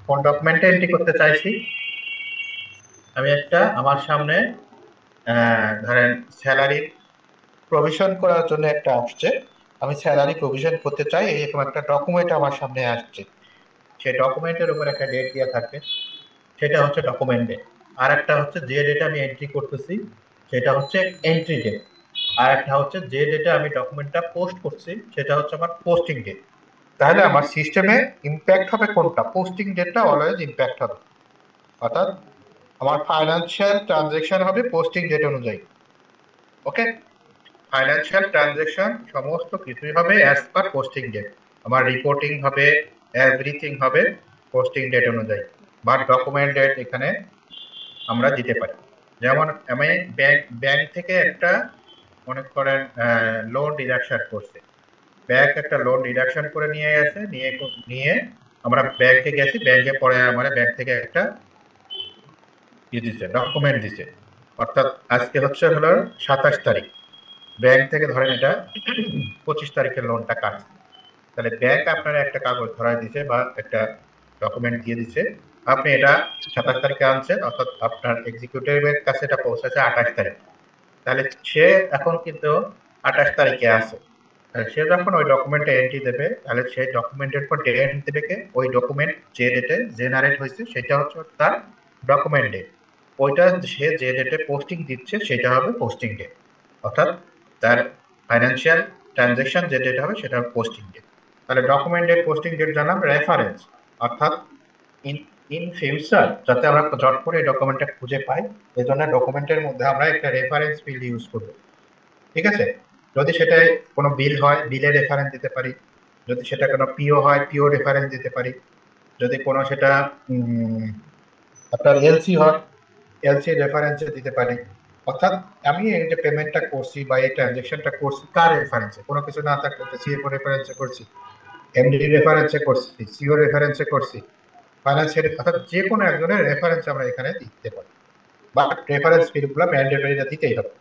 কোন ডকুমেন্টে এন্ট্রি করতে চাইছি? আমি একটা আমার সামনে ধরেন স্যালারি প্রভিশন করার জন্য একটা আসছে, আমি স্যালারি প্রভিশন করতে চাই, এরকম একটা ডকুমেন্ট আমার সামনে আসছে। সেই ডকুমেন্টের উপর একটা ডেট দেওয়া থাকবে, সেটা হচ্ছে ডকুমেন্ট ডেট। আর একটা হচ্ছে যে ডেটে আমি এন্ট্রি করতেছি সেটা হচ্ছে এন্ট্রি ডেট। আর একটা হচ্ছে যে ডেটে আমি ডকুমেন্টটা পোস্ট করছি সেটা হচ্ছে আমার পোস্টিং ডেট। তাহলে আমার সিস্টেমে ইম্প্যাক্ট হবে কোনটা? পোস্টিং ডেটটা অলওয়েজ ইম্প্যাক্ট হবে, অর্থাৎ আমার ফাইন্যান্সিয়াল ট্রানজেকশন হবে পোস্টিং ডেট অনুযায়ী। ওকে, ফাইন্যান্সিয়াল ট্রানজেকশন সমস্ত কিছুই হবে অ্যাজ পার পোস্টিং ডেট। আমার রিপোর্টিং হবে, এভরিথিং হবে পোস্টিং ডেট অনুযায়ী, বা ডকুমেন্ট ডেট এখানে আমরা দিতে পারি। যেমন আমি ব্যাংক থেকে একটা মনে করেন লোন ডিডাকশন করছে, ব্যাংক একটা লোন ডিডাকশন করে নিয়ে গেছে, নিয়ে আমরা ব্যাংকে গেছি, ব্যাংকে পরে আমরা ব্যাংক থেকে একটা দিচ্ছে, ডকুমেন্ট দিচ্ছে। অর্থাৎ আজকে হলো 27 তারিখ, ব্যাংক থেকে ধরেন এটা 25 তারিখের লোনটা কাটছে, তাহলে ব্যাংক আপনারা একটা কাগজ ধরায় দিছে বা একটা ডকুমেন্ট দিয়ে দিচ্ছে, আপনি এটা 27 তারিখে আনছেন, অর্থাৎ আপনার এক্সিকিউটিভের কাছে এটা পৌঁছেছে 28 তারিখ। তাহলে সে এখন কিন্তু 28 তারিখে আছে, সে যখন ওই ডকুমেন্টে এন্ট্রি দেবে, তাহলে সেই ডকুমেন্টের পর ডেট দেবে কে? ওই ডকুমেন্ট যে ডেটে জেনারেট হয়েছে সেটা হচ্ছে তার ডকুমেন্ট ডেট, ওইটা সে যে ডেটে পোস্টিং দিচ্ছে সেটা হবে পোস্টিং ডেট, অর্থাৎ তার ফাইন্যান্সিয়াল ট্রানজেকশন যে ডেট হবে সেটা পোস্টিং ডেট। তাহলে ডকুমেন্ট ডেট, পোস্টিং ডেট জানাম রেফারেন্স, অর্থাৎ ইন ফিউচার যাতে আমরা চট করে এই ডকুমেন্টটা খুঁজে পাই, এই জন্য ডকুমেন্টের মধ্যে আমরা একটা রেফারেন্স ফিল্ড ইউজ করব। ঠিক আছে, যদি সেটা কোনো বিল হয় বিলের রেফারেন্স দিতে পারি, যদি সেটা কোনো পিও হয় পিও রেফারেন্স দিতে পারি, যদি কোনো সেটা আপনার এলসি হয় এলসি রেফারেন্সে দিতে পারি। অর্থাৎ আমি এই যে পেমেন্টটা করছি বা এই ট্রানজেকশনটা করছি কার রেফারেন্সে, কোনো কিছু না থাকলে সিএফও রেফারেন্সে করছি, এমডি রেফারেন্সে করছি, সিও রেফারেন্সে করছি, ফাইন্যান্সিয়াল, অর্থাৎ যে কোনো একজনের রেফারেন্স আমরা এখানে দিতে পারি, বা রেফারেন্স ফিল্ডগুলো ম্যান্ডেটরিটা দিতেই হবে।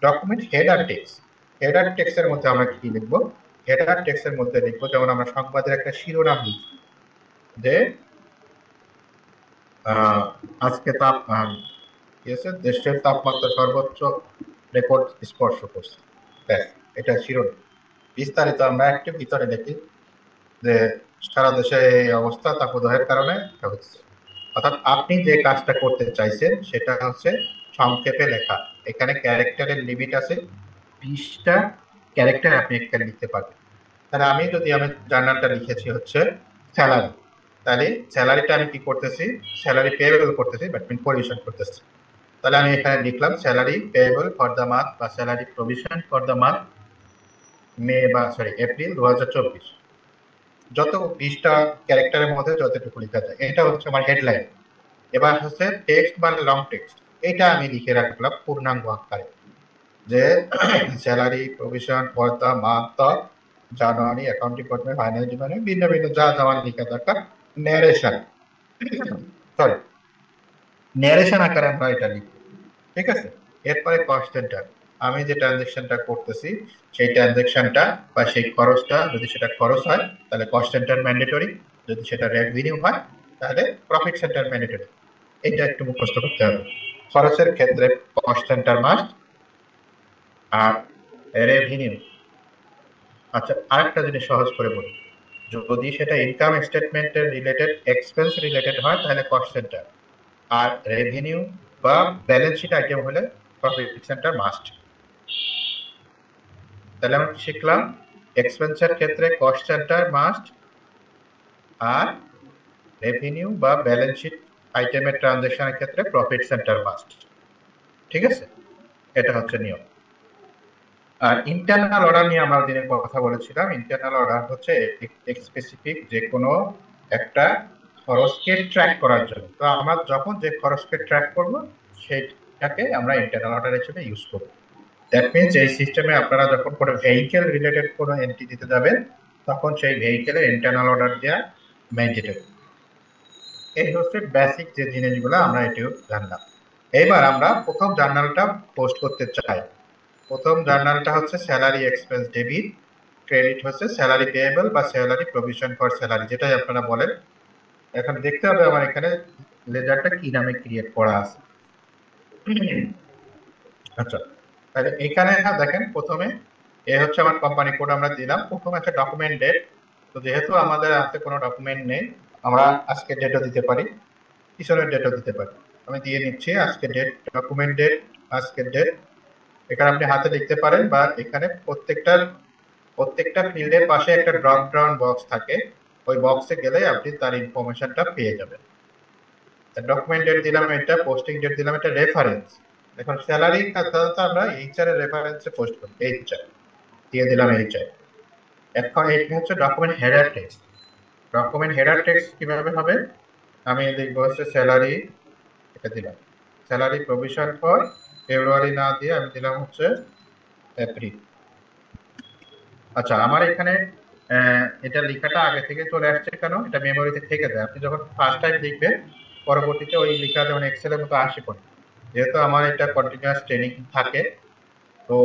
ডকুমেন্ট হেডার টেক্সট, হেডার টেক্সটের মধ্যে আমরা কি লিখবো? হেডার টেক্সটের মধ্যে লিখবো, যেমন আমরা সংবাদের একটা শিরোনাম লিখি যে আজকে দেশের তাপমাত্রা সর্বোচ্চ রেকর্ড স্পর্শ করছে, ব্যাস এটা শিরোনাম। বিস্তারিত আমরা একটু ভিতরে লিখি যে সারা দেশে এই অবস্থা তাপদাহের কারণে হচ্ছে, অর্থাৎ আপনি যে কাজটা করতে চাইছেন সেটা হচ্ছে সংক্ষেপে লেখা। এখানে ক্যারেক্টারের লিমিট আছে, 20টা ক্যারেক্টার আপনি একটা লিখতে পারবেন। তাহলে আমি জার্নালটা লিখেছি হচ্ছে স্যালারি, তাহলে স্যালারিটা আমি কি করতেছি? স্যালারি পেয়েবল করতেছি, বাট মিন প্রভিশন করতেছি। তাহলে আমি এখানে লিখলাম salary payable for the month বা salary provision for the month April 2024। যত 20টা ক্যারেক্টারের মধ্যে যতটুকু লেখা যায়, এটা হচ্ছে আমার হেডলাইন। এবার হচ্ছে টেক্সট বা লং টেক্সট, এটা আমি লিখে রাখলাম পূর্ণাঙ্গ আকারে যে salary provision for the month of January, account department, finance department, ভিন্ন ভিন্ন যা আমার লেখা দরকার ন্যারেশন ন্যারেশন আকারে আমরা এটা লিখবো। ঠিক আছে, এরপরে কস্ট সেন্টার, আমি যে ট্রানজেকশনটা করতেছি সেই ট্রানজেকশনটা বা সেই খরচটা, যদি সেটা খরচ হয় তাহলে কস্ট সেন্টার ম্যান্ডেটরি, যদি সেটা রেভিনিউ হয় তাহলে প্রফিট সেন্টার ম্যান্ডেটরি। এটা একটু মুখস্থ করতে হবে। খরচের ক্ষেত্রে কস্ট সেন্টার মাস্ট, আর রেভিনিউ, আচ্ছা আরেকটা জিনিস সহজ করে বলি, যদি সেটা ইনকাম স্টেটমেন্টের রিলেটেড এক্সপেন্স রিলেটেড হয় তাহলে কস্ট সেন্টার, আর রেভিনিউ বা ব্যালেন্স শিট আইটেম হলে প্রফিট সেন্টার মাস্ট। তাহলে আমরা কি শিখলাম? এক্সপেন্সের ক্ষেত্রে কস্ট সেন্টার মাস্ট, আর রেভিনিউ বা ব্যালেন্স শিট আইটেমের ট্রানজাকশনের ক্ষেত্রে প্রফিট সেন্টার মাস্ট। ঠিক আছে, এটা হচ্ছে নিয়ম। আর ইন্টারনাল অর্ডার নিয়ে আমরা দিনের কথা বলেছিলাম। ইন্টারনাল অর্ডার হচ্ছে স্পেসিফিক যে কোনো একটা খরচকে ট্র্যাক করার জন্য। তো আমরা যখন যে খরচকে ট্র্যাক করব সেটাকে আমরা ইন্টারনাল অর্ডার হিসেবে ইউজ করব। দ্যাট মিনস এই সিস্টেমে আপনারা যখন কোনো ভেহিকেল রিলেটেড কোনো এন্ট্রি দিতে যাবেন তখন সেই ভেহিকেলের ইন্টারনাল অর্ডার দেওয়া ম্যান্ডেটরি। এই হচ্ছে বেসিক যে জিনিসগুলো আমরা এটিও জানলাম। এইবার আমরা প্রথম জার্নালটা পোস্ট করতে চাই। প্রথম জার্নালটা হচ্ছে স্যালারি এক্সপেন্স ডেবিট, ক্রেডিট হচ্ছে স্যালারি পেয়েবল বা স্যালারি প্রভিশন ফর স্যালারি, যেটাই আপনারা বলেন। এখন দেখতে হবে আমার এখানে লেজারটা কি নামে ক্রিয়েট করা আছে। আচ্ছা, তাহলে এখানে দেখেন প্রথমে এ হচ্ছে আমার কোম্পানি কোড আমরা দিলাম। প্রথমে একটা ডকুমেন্ট ডেট, তো যেহেতু আমাদের হাতে কোনো ডকুমেন্ট নেই আমরা আজকে ডেটও দিতে পারি, পিছনের ডেটও দিতে পারি। আমি দিয়ে নিচ্ছি আজকে ডেট, ডকুমেন্ট ডেট, আজকের ডেট। এখানে আপনি হাতে লিখতে পারেন বা এখানে প্রত্যেকটার প্রত্যেকটা ফিল্ডের পাশে একটা ড্রপ ডাউন বক্স থাকে, ওই বক্সে গেলে আপনি তার ইনফরমেশনটা পেয়ে যাবেন। ডকুমেন্ট ডেট দিলাম এটা, পোস্টিং ডেট দিলাম এটা, রেফারেন্স। এখন স্যালারি সাধারণত আমরা এইচআর এর রেফারেন্সে পোস্ট করি, এইচআর দিয়ে দিলাম এইচআর। এখন এটা হচ্ছে document header text. Document header text কিভাবে হবে, আমি লিখবো হচ্ছে স্যালারি, এটা দিলাম স্যালারি প্রভিশন ফর ফেব্রুয়ারি না দিয়ে আমি দিলাম হচ্ছে এপ্রিল। আচ্ছা, আমার এখানে এটা লেখাটা আগে থেকে চলে আসছে কেন, এটা মেমোরিতে থেকে যায়। আপনি যখন ফার্স্ট টাইম লিখবেন পরবর্তীতে ওই লেখা যেমন এক্সেলের মতো আসে পড়ে, যেহেতু আমার এটা কন্টিনিউয়াস ট্রেনিং থাকে তো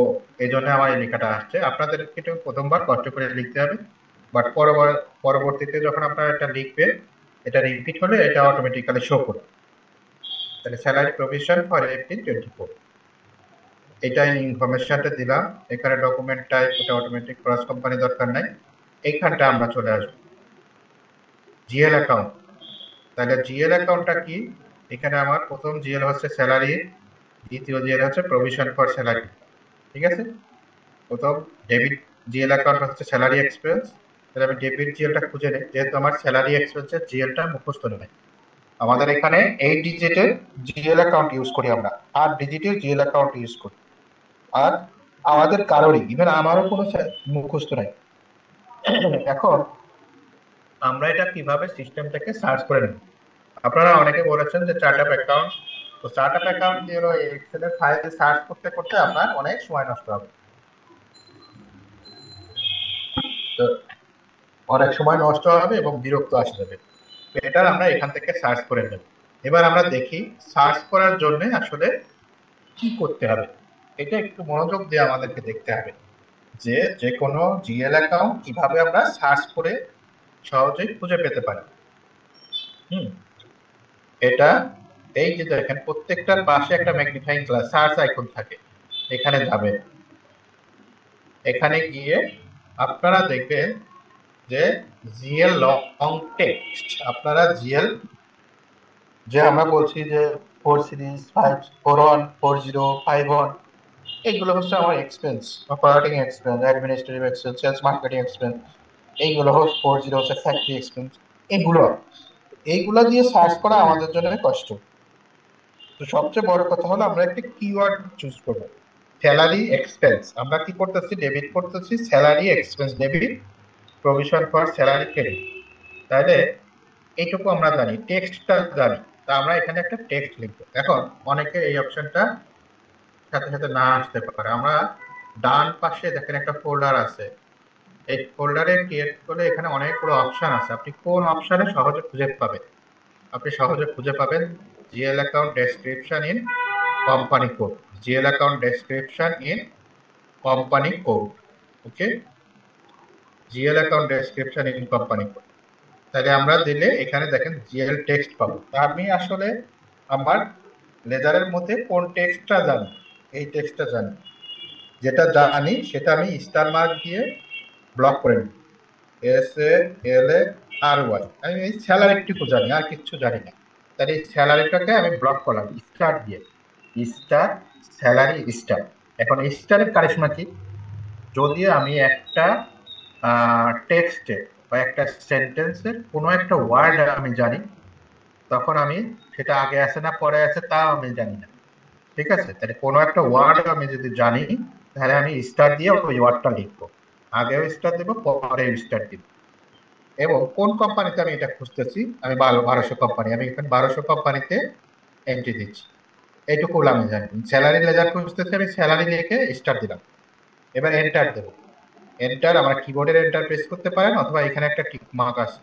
এই জন্য আমার এই লেখাটা আসছে। আপনাদের একটু প্রথমবার কষ্ট করে লিখতে হবে, বাট পরবর্তীতে যখন আপনারা এটা লিখবেন এটা রিপিট হলে এটা অটোমেটিক্যালি শো করবে। তাহলে স্যালারি প্রভিশন ফর এপ্রিল 24, এটা ইনফরমেশনটা দিলাম। এখানে ডকুমেন্ট টাইপ এটা অটোমেটিক ক্রস কোম্পানি দরকার নাই, এইখানটা আমরা চলে আসবো জিএল অ্যাকাউন্ট। তাহলে জিএল অ্যাকাউন্টটা কি, এখানে আমার প্রথম জিএল হচ্ছে স্যালারি, দ্বিতীয় জিএল হচ্ছে প্রভিশন ফর স্যালারি। ঠিক আছে, প্রথম ডেবিট জিএল অ্যাকাউন্ট হচ্ছে স্যালারি এক্সপেন্স। তাহলে আমি ডেবিট জিএলটা খুঁজে নিই, যেহেতু আমার স্যালারি এক্সপেন্সের জিএলটা মুখস্থ নেই। আমাদের এখানে 8 ডিজিটের জিএল অ্যাকাউন্ট ইউজ করি আমরা, 8 ডিজিটের জিএল অ্যাকাউন্ট ইউজ করি। আর আমাদের কারোরই, ইভেন আমারও কোনো মুখস্থ নাই। এখন আমরা এটা কিভাবে সিস্টেম থেকে সার্চ করে নেব, আপনারা অনেকে বলেছেন যে চার্ট অফ অ্যাকাউন্ট, তো চার্ট অফ অ্যাকাউন্ট দিয়ে এক্সেল এর ফাইল সার্চ করতে করতে আপনার অনেক সময় নষ্ট হবে, তো অনেক সময় নষ্ট হবে এবং বিরক্ত আসে যাবে। এটা আমরা এখান থেকে সার্চ করে নেব। এবার আমরা দেখি সার্চ করার জন্য আসলে কি করতে হবে, এটা একটু মনোযোগ দিয়ে আমাদেরকে দেখতে হবে যে যে কোনো জিএল অ্যাকাউন্ট কিভাবে আমরা সার্চ করে সহজেই খুঁজে পেতে পারি। এটা এই যে দেখেন প্রত্যেকটার পাশে একটা ম্যাগনিফাইং গ্লাস সার্চ আইকন থাকে, এখানে যাবেন। এখানে গিয়ে আপনারা দেখবেন যে জিএল লং টেক্সট, আপনারা জিএল যে আমরা বলছি যে 4 সিরিজ 541 40 51, এইগুলো হচ্ছে আমার expense, operating expense, administrative expense, sales marketing expense, এইগুলো হচ্ছে 40 হচ্ছে ফ্যাক্টরি এক্সপেন্স। এইগুলো দিয়ে সার্চ করা আমাদের জন্য কষ্ট। তো সবচেয়ে বড় কথা হলো আমরা একটা কিওয়ার্ড চুজ করব, স্যালারি এক্সপেন্স। আমরা কি করতেছি, ডেবিট করতেছি salary expense debit, provision for salary credit. তাহলে এইটুকু আমরা জানি, টেক্সটটা জানি, তা আমরা এখানে একটা টেক্সট লিখবো। এখন অনেকে এই অপশনটা সাথে সাথে না আসতে পারে, আমরা ডান পাশে দেখেন একটা ফোল্ডার আছে, এই ফোল্ডারে ক্রিয়েট করলে এখানে অনেকগুলো অপশন আছে, আপনি কোন অপশনে সহজে খুঁজে পাবেন, আপনি সহজে খুঁজে পাবেন GL account description in company code, GL account description in company code. Okay, GL account description in company code, তাহলে আমরা দিলে এখানে দেখেন জিএল টেক্সট পাবো। আমি আসলে আমার লেজারের মধ্যে কোন টেক্সটটা জানি, এই টেক্সটটা জানি, যেটা জানি সেটা আমি স্টার মার্ক দিয়ে ব্লক করে নিই, SALARY। আমি এই স্যালারিটুকু জানি, আর কিচ্ছু জানি না, তাহলে এই স্যালারিটাকে আমি ব্লক করলাম স্টার দিয়ে, স্টার স্যালারি স্টার। এখন স্টারের কারিশমা কি, যদি আমি একটা টেক্সটে বা একটা সেন্টেন্সের কোনো একটা ওয়ার্ড আমি জানি, তখন আমি সেটা আগে আছে না পরে আছে তাও আমি জানি না। ঠিক আছে, তাহলে কোনো একটা ওয়ার্ড আমি যদি জানি তাহলে আমি স্টার দিয়ে ওই ওয়ার্ডটা লিখবো, আগেও স্টার দেবো পরেও স্টার দিব। এবং কোন কোম্পানিতে আমি এটা খুঁজতেছি, আমি 1200 কোম্পানি, আমি এখানে 1200 কোম্পানিতে এন্ট্রি দিচ্ছি, এইটুকু আমি জানি। স্যালারি লেজার খুঁজতেছি, আমি স্যালারি লিখে স্টার দিলাম, এবার এন্টার দেবো। এন্টার, আমরা কিবোর্ডের এন্টার প্রেস করতে পারেন অথবা এখানে একটা টিক মার্ক আছে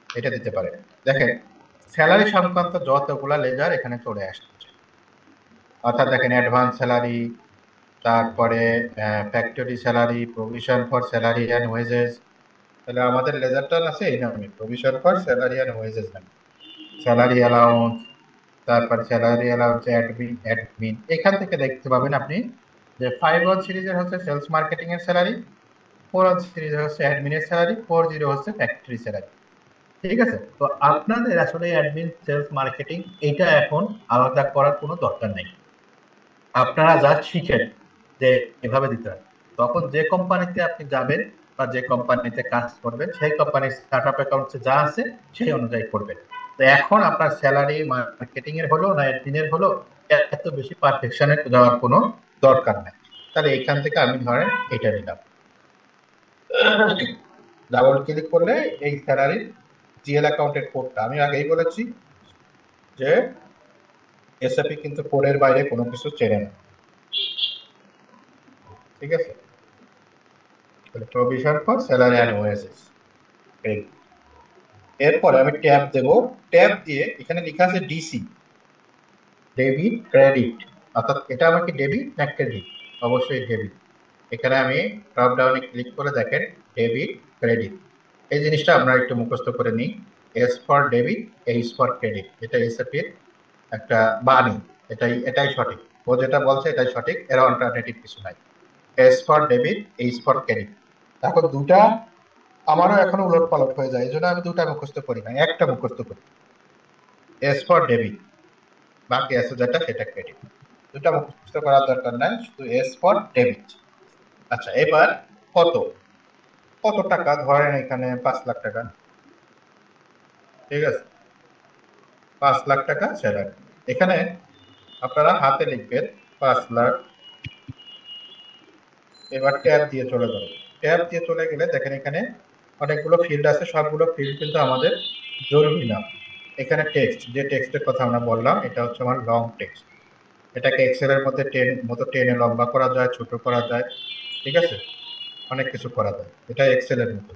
এটা দিতে পারেন। দেখেন স্যালারি সংক্রান্ত যতগুলা লেজার এখানে চলে আসছে, অর্থাৎ দেখেন অ্যাডভান্স স্যালারি, তারপরে factory salary, provision for salary and wages. তাহলে আমাদের লেজারটা আছে এই নামে, provision for salary and wages নামে, স্যালারি অ্যালাউন্স, তারপরে স্যালারি অ্যালাউন্স অ্যাডমিন। এখান থেকে দেখতে পাবেন আপনি যে 51 সিরিজের হচ্ছে সেলস মার্কেটিং এর স্যালারি, 41 সিরিজের হচ্ছে অ্যাডমিনের স্যালারি, 40 হচ্ছে ফ্যাক্টরি স্যালারি। ঠিক আছে, তো আপনাদের আসলে অ্যাডমিন সেলস মার্কেটিং এটা এখন আলাদা করার কোনো দরকার নেই, আপনারা যা শিখেন যে এভাবে দিতে হয়। তখন যে কোম্পানিতে আপনি যাবেন বা যে কোম্পানিতে কাজ করবেন সেই কোম্পানির স্টার্টআপ অ্যাকাউন্টে যা আছে সেই অনুযায়ী করবেন। তো এখন আপনার স্যালারি মার্কেটিং এর হলো না অ্যাডমিনের হলো, এত বেশি পারফেকশনে যাওয়ার কোনো দরকার নাই। তাহলে এখান থেকে আমি ধরেন এটা নিলাম, ডাবল ক্লিক করলে এই স্যালারি জিএল অ্যাকাউন্টের কোডটা আমি আগেই বলেছি যে এসএপি কিন্তু কোডের বাইরে কোনো কিছু চেনে না, ঠিক আছে? Provision for salary and wages. এরপরে আমি ট্যাব দেব, ট্যাব দিয়ে এখানে লেখা আছে ডিসি, ডেবিট ক্রেডিট, অর্থাৎ এটা আমার কি ডেবিট না ক্রেডিট? অবশ্যই ডেবিট। এখানে আমি ড্রপ ডাউনে ক্লিক করে দেখেন ডেবিট ক্রেডিট, এই জিনিসটা আমরা একটু মুখস্থ করে নিই। S for debit, H for credit, এটা এসএপির একটা বাণী, এটাই সঠিক, ও যেটা বলছে এটাই সঠিক, এর অল্টারনেটিভ কিছু নাই। S for debit, H for credit. এখন দুটা আমারও এখনো উলট পালট হয়ে যায়, এই জন্য আমি দুটা মুখস্থ করি না, একটা মুখস্থ করি। এস ফর ডেবিট, বাকি আছে যেটা সেটা ক্রেডিট। দুটা মুখস্থ করার দরকার নাই, শুধু এস ফর ডেবিট। আচ্ছা, এবার কত কত টাকা ধরেন এখানে 5 লাখ টাকা, ঠিক আছে? 5 লাখ টাকা স্যালারি। এখানে আপনারা হাতে লিখবেন 5 লাখ। এবার ট্যাব দিয়ে চলে যাবে, ট্যাব দিয়ে চলে গেলে দেখেন এখানে অনেকগুলো ফিল্ড আছে, সবগুলো ফিল্ড কিন্তু আমাদের জরুরি না। এখানে টেক্সট, যে টেক্সটের কথা আমরা বললাম এটা হচ্ছে আমার লং টেক্সট, এটাকে এক্সেলের মধ্যে টেনে লম্বা করা যায়, ছোট করা যায়, ঠিক আছে? অনেক কিছু করা যায়, এটা এক্সেলের মতো।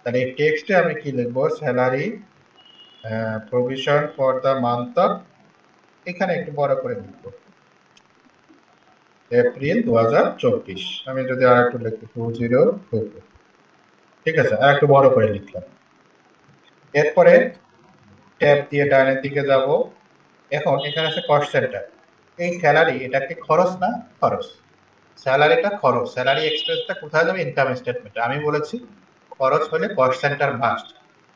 তাহলে এই টেক্সটে আমি কি লিখবো? Salary provision for the month of, এখানে একটু বড় করে লিখবো এপ্রিল 2024। আমি যদি আর একটু লিখি 2024, ঠিক আছে? আর একটু বড় করে লিখলাম। এরপরে ট্যাব দিয়ে ডানের দিকে যাব। এখন এখানে আছে কস্ট সেন্টার। এই স্যালারি, এটা কি খরচ না? খরচ। স্যালারিটা খরচ, স্যালারি এক্সপেন্সটা কোথায় যাবে? ইনকাম স্টেটমেন্টে। আমি বলেছি খরচ হলে কস্ট সেন্টার মাস্ট।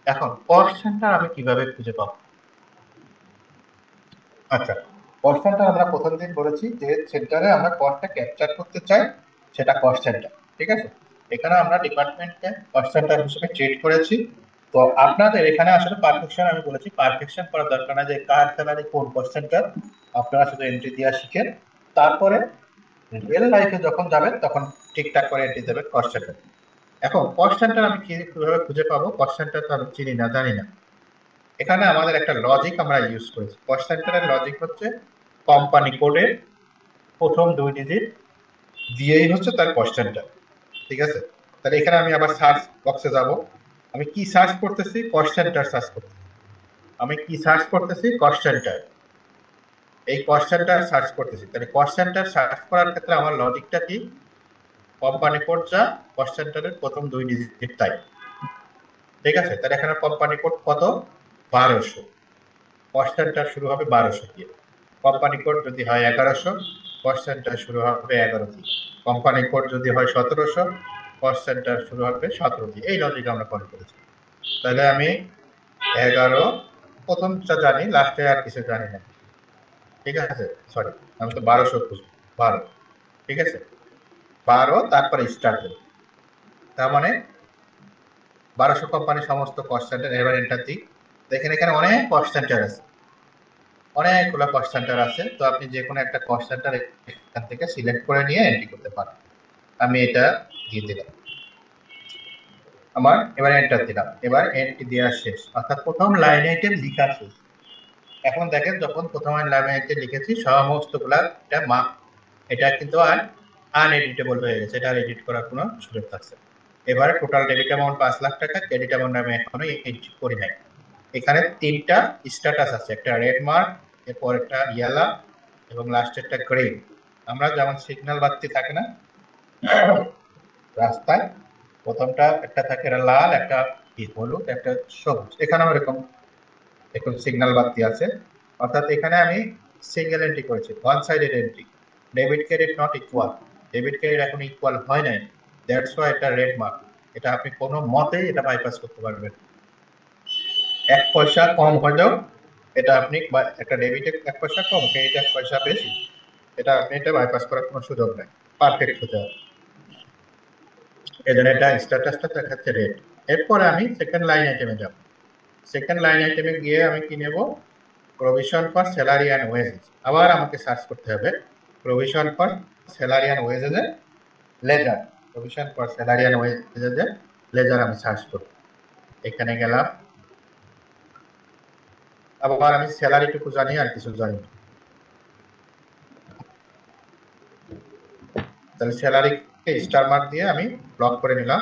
এখন কস্ট সেন্টার আমি কিভাবে খুঁজে পাবো? আচ্ছা, কস্ট সেন্টার আমরা প্রথম দিন বলেছি যে সেন্টারে আমরা কস্টটা ক্যাপচার করতে চাই, সেটা কস্ট সেন্টার, ঠিক আছে? এখানে আমরা ডিপার্টমেন্টকে কস্ট সেন্টার হিসেবে ট্রিট করেছি। তো আপনাদের এখানে আসলে পারফেকশন, আমি বলেছি পারফেকশন করার দরকার না যে কার স্যালারি কোন কস্ট সেন্টার, আপনারা শুধু এন্ট্রি দেওয়া শিখেন, তারপরে রিয়েল লাইফে যখন যাবেন তখন ঠিকঠাক করে এন্ট্রি দেবেন কস্ট সেন্টার। এখন কস্ট সেন্টার আমি কিভাবে খুঁজে পাবো? কস্ট সেন্টার তো আমি চিনি না, জানি না। এখানে আমাদের একটা লজিক আমরা ইউজ করেছি। কস্ট সেন্টারের লজিক হচ্ছে কোম্পানি কোডের প্রথম 2 ডিজিট দিয়েই হচ্ছে তার কস্ট সেন্টার, ঠিক আছে? তাহলে এখানে আমি আবার সার্চ বক্সে যাব, আমি কি সার্চ করতেছি? কস্ট সেন্টার সার্চ করতেছি। আমি কি সার্চ করতেছি? Cost centre. এই কস্ট সেন্টার সার্চ করতেছি। তাহলে কস্ট সেন্টার সার্চ করার ক্ষেত্রে আমার লজিকটা কি? কোম্পানি কোড যা, কস্ট সেন্টারের প্রথম 2 ডিজিট তাই, ঠিক আছে? তাহলে এখানে কোম্পানি কোড কত? 1200। কস্ট সেন্টার শুরু হবে 1200 দিয়ে। কোম্পানি কোড যদি হয় 1100, কস্ট সেন্টার শুরু হবে 11 দিয়ে। কোম্পানি কোড যদি হয় 1700, কস্ট সেন্টার শুরু হবে 17 দিয়ে। এই লজিক আমরা ফলো করেছি। তাহলে আমি 11 প্রথমটা জানি, লাস্টে আর কিছু জানি না, ঠিক আছে? সরি, আমি তো 1200 খুঁজবো, 12, ঠিক আছে? 12, তারপরে স্টার্ট দেবো, তার মানে 1200 কোম্পানি সমস্ত কস্ট সেন্টার। এবার এন্টার দিই, দেখেন এখানে অনেক কস্ট সেন্টার আছে, অনেকগুলো কস্ট সেন্টার আছে। তো আপনি যে কোনো একটা কস্ট সেন্টার এখান থেকে সিলেক্ট করে নিয়ে এন্ট্রি করতে পারেন। আমি এটা দিয়ে দিলাম, আমার এবার এন্টার দিলাম। এবার এন্ট্রি দেওয়া শেষ, অর্থাৎ প্রথম লাইন আইটেম লেখা শেষ। এখন দেখেন যখন প্রথম লাইন আইটেম লিখেছি সমস্তগুলা এটা এটা কিন্তু আর আনএডিটেবল হয়ে গেছে, এটা আর এডিট করার কোনো সুযোগ থাকছে। এবারে টোটাল ডেবিট অ্যামাউন্ট 5 লাখ টাকা, ক্রেডিট অ্যামাউন্ট আমি এখনো এন্ট্রি করি নাই। এখানে 3টা স্ট্যাটাস আছে, একটা রেড মার্ক, এরপর একটা ইয়েলো এবং লাস্টে একটা গ্রিন। আমরা যেমন সিগন্যাল বাতি থাকে না রাস্তায়, প্রথমটা একটা থাকে লাল, একটা হলুদ, একটা সবুজ, এখানেও এরকম এখন সিগন্যাল বাতি আছে। অর্থাৎ এখানে আমি সিঙ্গেল এন্ট্রি করেছি, one sided entry. Debit credit not equal, debit credit এখন ইকুয়াল হয় নাই, দ্যাটস ওয়াই এটা রেড মার্ক। এটা আপনি কোনো মতেই এটা বাইপাস করতে পারবেন। 1 পয়সা কম হলেও এটা আপনি, একটা ডেবিটে 1 পয়সা কম, ক্রেডিট 1 পয়সা বেশি, এটা আপনি এটা বাইপাস করার কোনো সুযোগ নেই, পারফেক্ট হতে হবে। এই জন্য এটা স্ট্যাটাসটা দেখাচ্ছে রেড। এরপরে আমি সেকেন্ড লাইন আইটেমে যাব। সেকেন্ড লাইন আইটেমে গিয়ে আমি কি নেব, provision for salary and wages. আবার আমাকে সার্চ করতে হবে provision for salary and wages এর ledger. Provision for salary and wages এর লেজার আমি সার্চ করব। এখানে গেলাম, আবার আমি স্যালারিটুকু জানি আর কিছু জানি না। তাহলে স্যালারিকে স্টার মার্ক দিয়ে আমি ব্লক করে নিলাম।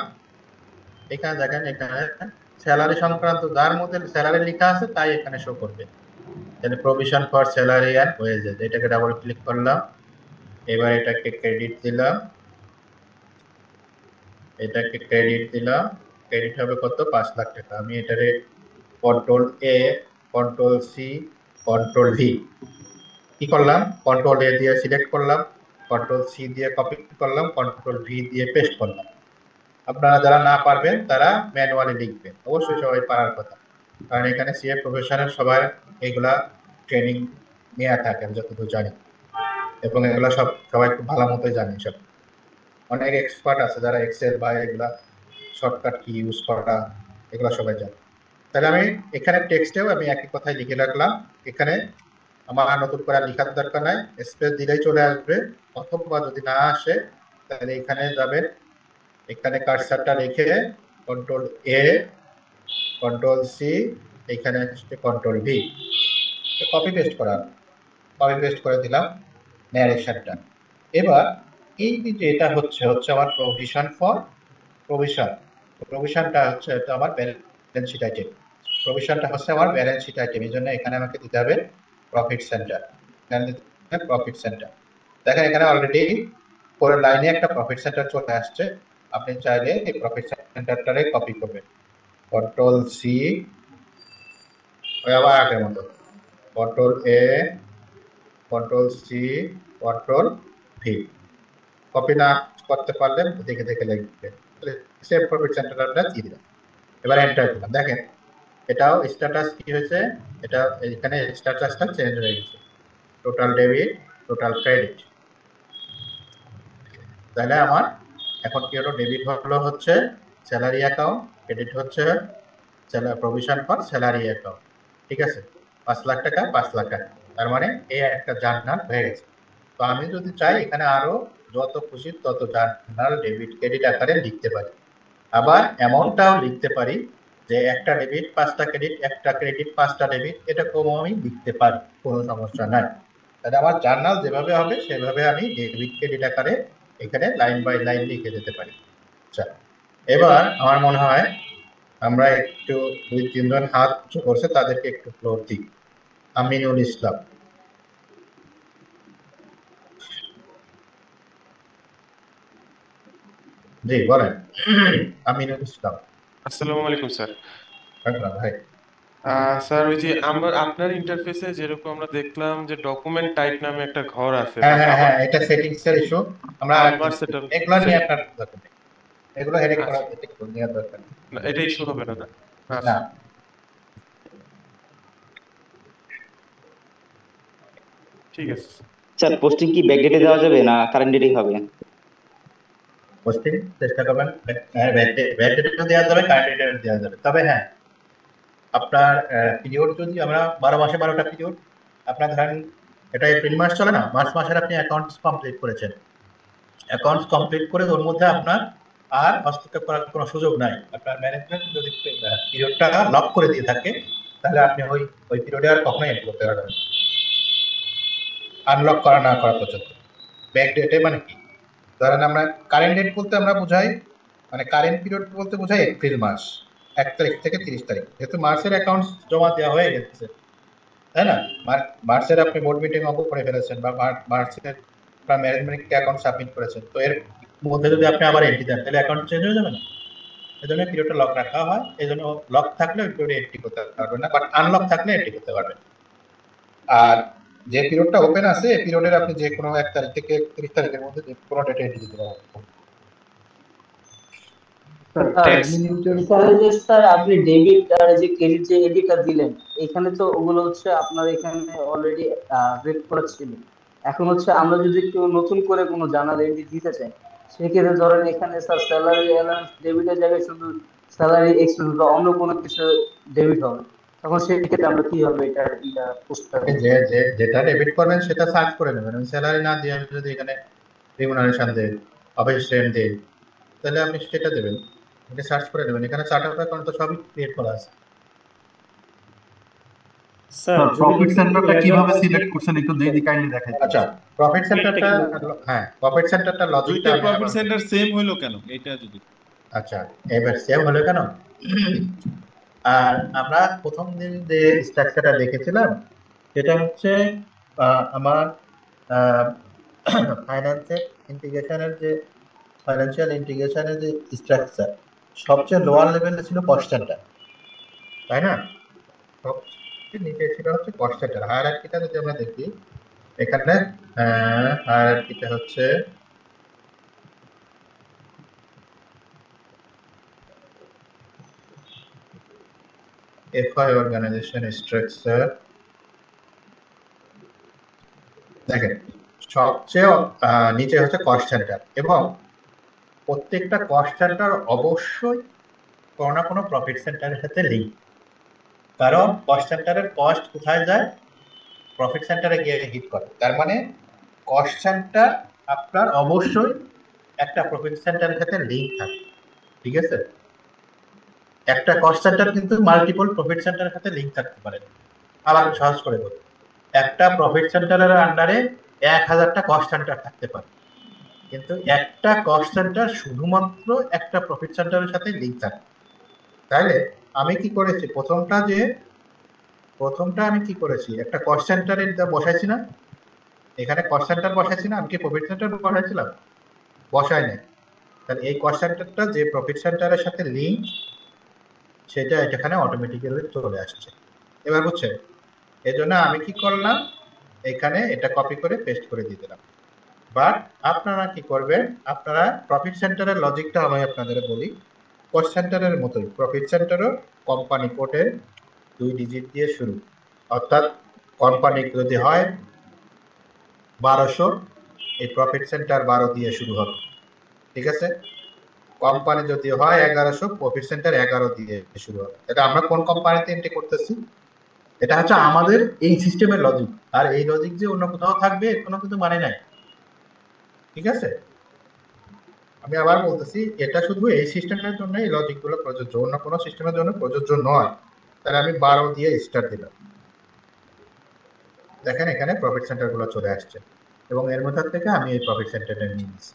এখানে দেখেন, এখানে স্যালারি সংক্রান্ত যার মধ্যে স্যালারি লেখা আছে তাই এখানে শো করবে। তাহলে provision for salary and wages, এটাকে ডাবল ক্লিক করলাম। এবার এটাকে ক্রেডিট দিলাম, এটাকে ক্রেডিট দিলাম। ক্রেডিট হবে কত? 5 লাখ টাকা। আমি এটারে control A, control C, control V কি করলাম, কন্ট্রোল এ দিয়ে সিলেক্ট করলাম, কন্ট্রোল সি দিয়ে কপি করলাম, কন্ট্রোল ভি দিয়ে পেস্ট করলাম। আপনারা যারা না পারবেন তারা ম্যানুয়ালি লিখবেন, অবশ্যই সবাই পারার কথা, কারণ এখানে সিএ প্রফেশনের সবাই এগুলা ট্রেনিং নেওয়া থাকে আমি যতদূর জানি, এবং এগুলা সবাই খুব ভালো মতোই জানি। সব অনেক এক্সপার্ট আছে যারা এক্সেল বা এগুলা শর্টকাট কি ইউজ করা এগুলা সবাই জানে। তাহলে আমি এখানে টেক্সটেও আমি একই কথাই লিখে রাখলাম। এখানে আমার নতুন করে লেখার দরকার নাই, স্পেস দিলেই চলে আসবে, অথবা যদি না আসে তাহলে এখানে যাবেন, এখানে কার্সারটা রেখে কন্ট্রোল এ, কন্ট্রোল সি, এখানে কন্ট্রোল ভি কপি পেস্ট করা, কপি পেস্ট করে দিলাম ন্যারেশনটা। এবার এই যে এটা হচ্ছে আমার প্রভিশন ফর প্রভিশন, প্রভিশনটা হচ্ছে এটা আমার ব্যালেন্স শিট আইটেম, প্রভিশনটা হচ্ছে আমার ব্যালেন্স শিট আইটেম। এই জন্য এখানে আমাকে দিতে হবে প্রফিট সেন্টার, এখানে দিতে হবে প্রফিট সেন্টার। দেখেন এখানে অলরেডি পরের লাইনে একটা প্রফিট সেন্টার চলে আসছে। আপনি চাইলে এই প্রফিট সেন্টারটারে কপি করবেন, কন্ট্রোল সি, আবার আগের মতো control A, control C, control V. Copy না করতে পারলে দেখে দেখে লিখবেন। সেভ প্রফিট সেন্টারটা দিয়ে দিলাম, এবার এন্টার দিলাম। দেখেন এটাও স্ট্যাটাস কি হয়েছে, এটা এখানে স্ট্যাটাসটা চেঞ্জ হয়ে গেছে, টোটাল ডেবিট, টোটাল ক্রেডিট। তাহলে আমার এখন কি হলো, ডেবিট হলো হচ্ছে স্যালারি অ্যাকাউন্ট, ক্রেডিট হচ্ছে প্রভিশন ফর স্যালারি অ্যাকাউন্ট। ঠিক আছে, 5 লাখ টাকা 5 লাখ টাকা, তার মানে এই একটা জার্নাল হয়ে গেছে। তো আমি যদি চাই এখানে আরো যত খুশি তত জার্নাল ডেবিট ক্রেডিট আকারে লিখতে পারি। আবার এমনটাও লিখতে পারি যে একটা ডেবিট 5টা ক্রেডিট, একটা ক্রেডিট 5টা ডেবিট, এটা কম আমি লিখতে পারি, কোনো সমস্যা নাই। তাহলে আমার জার্নাল যেভাবে হবে সেভাবে আমি ডেবিট ক্রেডিট আকারে এখানে লাইন বাই লাইন লিখে যেতে পারি। আচ্ছা, এবার আমার মনে হয় আমরা একটু 2-3 জন হাত উঁচু করছে তাদেরকে একটু ফ্লোর দিই। আমিনুল ইসলাম। জি বলেন। আমিনুল ইসলাম। আসসালামু আলাইকুম স্যার। ভাই স্যার ওই যে আমরা আপনার ইন্টারফেসে যেরকম আমরা দেখলাম যে ডকুমেন্ট টাইপ নামে একটা ঘর আছে, হ্যাঁ বাট হ্যাঁ আমার হ্যাঁ, এটা সেটিংস এর ইস্যু। আমরা আমার সেটা এগুলো নিয়ে আপনার দরকার নেই, এগুলো হেডেক করা আচ্ছা, নেওয়ার দরকার নেই। এটা ইস্যু হবে না, না? না, আচ্ছা, ঠিক আছে। স্যার পোস্টিং কি ব্যাকডেটে দেওয়া যাবে না কারেন্ট ডেটেই হবে? পোস্টিং চেষ্টা করবেন, হ্যাঁ ভ্যালিডেটও দেওয়া যাবে, কারেন্ট ডেটও দেওয়া যাবে। তবে হ্যাঁ, আপনার পিরিয়ড যদি আমরা 12 মাসে 12টা পিরিয়ড, আপনার ধরেন এটা এপ্রিল মাস চলে না, মার্চ মাসের আপনি অ্যাকাউন্টস কমপ্লিট করেছেন, অ্যাকাউন্টস কমপ্লিট করে ওর মধ্যে আপনার আর হস্তক্ষেপ করার কোনো সুযোগ নাই। আপনার ম্যানেজমেন্ট যদি পিরিয়ডটা লক করে দিয়ে থাকে তাহলে আপনি ওই পিরিয়ডে আর কখনোই এন্ট্রি করতে পারবেন না, আনলক করা না করা পর্যন্ত। ব্যাক ডেটে মানে কি, ধরেন আমরা কারেন্ট ডেট বলতে আমরা বোঝাই, মানে কারেন্ট পিরিয়ড বলতে বোঝাই এপ্রিল মাস 1 তারিখ থেকে 30 তারিখ, যেহেতু মার্চের অ্যাকাউন্টস জমা দেওয়া হয়ে গেছে, তাই না? মার্চের আপনি বোর্ড মিটিং অফ করে ফেলেছেন, বা মার্চের আপনার ম্যানেজমেন্ট অ্যাকাউন্ট সাবমিট করেছেন, তো এর মধ্যে যদি আপনি আবার এন্ট্রি দেন তাহলে অ্যাকাউন্ট চেঞ্জ হয়ে যাবে না। এই জন্য পিরিয়ডটা লক রাখা হয়, এই জন্য লক থাকলে ওই পিরিয়ডে এন্ট্রি করতে পারবেন না, বাট আনলক থাকলে এন্ট্রি করতে পারবেন। আর যে পিরিয়ডটা ওপেন আছে এই পিরিয়ডের আপনি যে কোনো 1 তারিখ থেকে 30 তারিখের মধ্যে যে কোনো ডেটে এন্ট্রি দিতে পারবেন। স্যার আপনি ডেবিট আর যে ক্রেডিট যে এডিটটা দিলেন, এখানে তো ওগুলো হচ্ছে আপনার এখানে অলরেডি রেড করা ছিল। এখন হচ্ছে আমরা যদি কেউ নতুন করে কোনো জার্নাল এন্ট্রি দিতে চাই, সেক্ষেত্রে ধরেন এখানে স্যার স্যালারি অ্যালাউন্স ডেবিটের জায়গায় শুধু স্যালারি এক্সপেন্স বা অন্য কোনো কিছু ডেবিট হবে, তখন সেক্ষেত্রে আমরা কিভাবে এটা পোস্ট করবো? যেটা ডেবিট করবেন সেটা সার্চ করে নেবেন। আমি স্যালারি না দিয়ে আমি যদি এখানে রিমুনারেশন দেই, অফিস রেন্ট দেই, তাহলে আপনি সেটা দেবেন, এটা সার্চ করে নেবেন। এখানে চার্ট অফ অ্যাকাউন্ট তো সবই ক্রিয়েট করা আছে। স্যার প্রফিট সেন্টারটা কিভাবে সিলেক্ট করছেন একটু যদি কাইন্ডলি দেখাই। আচ্ছা, প্রফিট সেন্টারটা, হ্যাঁ প্রফিট সেন্টারটা লজিকটা দুইটা প্রফিট সেন্টার সেম হইলো কেন এটা যদি? আচ্ছা, এবার সেম হলো কেন? আর আমরা প্রথম দিন যে স্ট্রাকচারটা দেখেছিলাম সেটা হচ্ছে আমার ফাইন্যান্সিয়াল ইন্টিগ্রেশনের যে স্ট্রাকচার সবচেয়ে লোয়ার লেভেলে ছিল কস্ট সেন্টার, তাই না? সবচেয়ে নিচে ছিল হচ্ছে কস্ট সেন্টার। হায়ারার্কিটা যদি আমরা দেখি, এখানে হায়ারার্কিটা হচ্ছে FI অর্গানাইজেশন স্ট্রাকচার। দেখেন সবচেয়ে নিচে হচ্ছে কস্ট সেন্টার, এবং প্রত্যেকটা কস্ট সেন্টার অবশ্যই কোনো না কোনো প্রফিট সেন্টারের সাথে লিঙ্ক। কারণ কস্ট সেন্টারের কস্ট কোথায় যায়? প্রফিট সেন্টারে গিয়ে হিট করে। তার মানে কস্ট সেন্টার আপনার অবশ্যই একটা প্রফিট সেন্টারের সাথে লিঙ্ক থাকে, ঠিক আছে? একটা কস্ট সেন্টার কিন্তু মাল্টিপল প্রফিট সেন্টারের সাথে লিঙ্ক থাকতে পারে। আবার সহজ করে বলি, একটা প্রফিট সেন্টারের আন্ডারে 1000টা কস্ট সেন্টার থাকতে পারে, কিন্তু একটা কস্ট সেন্টার শুধুমাত্র একটা প্রফিট সেন্টারের সাথে লিঙ্ক থাকে। তাহলে আমি কি করেছি, প্রথমটা আমি কি করেছি, একটা কস্ট সেন্টারে বসাইছি না, এখানে কস্ট সেন্টার বসাইছি না, আমি কি প্রফিট সেন্টার বসাইছিলাম? বসাই নাই। তাহলে এই কস্ট সেন্টারটা যে প্রফিট সেন্টারের সাথে লিঙ্ক, সেটা এখানে অটোমেটিক্যালি চলে আসছে। এবার বুঝছেন? এই জন্য আমি কি করলাম, এখানে এটা কপি করে পেস্ট করে দিয়ে দিলাম। বাট আপনারা কি করবেন, আপনারা প্রফিট সেন্টারের লজিকটা আমি আপনাদের বলি, কস্ট সেন্টারের মতোই প্রফিট সেন্টারও কোম্পানি কোডের 2 ডিজিট দিয়ে শুরু। অর্থাৎ কোম্পানি যদি হয় 1200, এই প্রফিট সেন্টার 12 দিয়ে শুরু হবে, ঠিক আছে? কোম্পানি যদি হয় 1100, প্রফিট সেন্টার 11 দিয়ে শুরু হবে। এটা আমরা কোন কোম্পানিতে এন্ট্রি করতেছি, এটা হচ্ছে আমাদের এই সিস্টেমের লজিক। আর এই লজিক যে অন্য কোথাও থাকবে কোনো কিন্তু মানে নাই, ঠিক আছে? আমি আবার বলতেছি, এটা শুধু এই সিস্টেমের জন্য এই লজিকগুলো প্রযোজ্য, অন্য কোনো সিস্টেমের জন্য প্রযোজ্য নয়। তাহলে আমি 12 দিয়ে স্টার্ট দিলাম। দেখেন এখানে প্রফিট সেন্টার গুলো চলে আসছে, এবং এর মধ্যে থেকে আমি এই প্রফিট সেন্টারটা নিয়ে নিচ্ছি,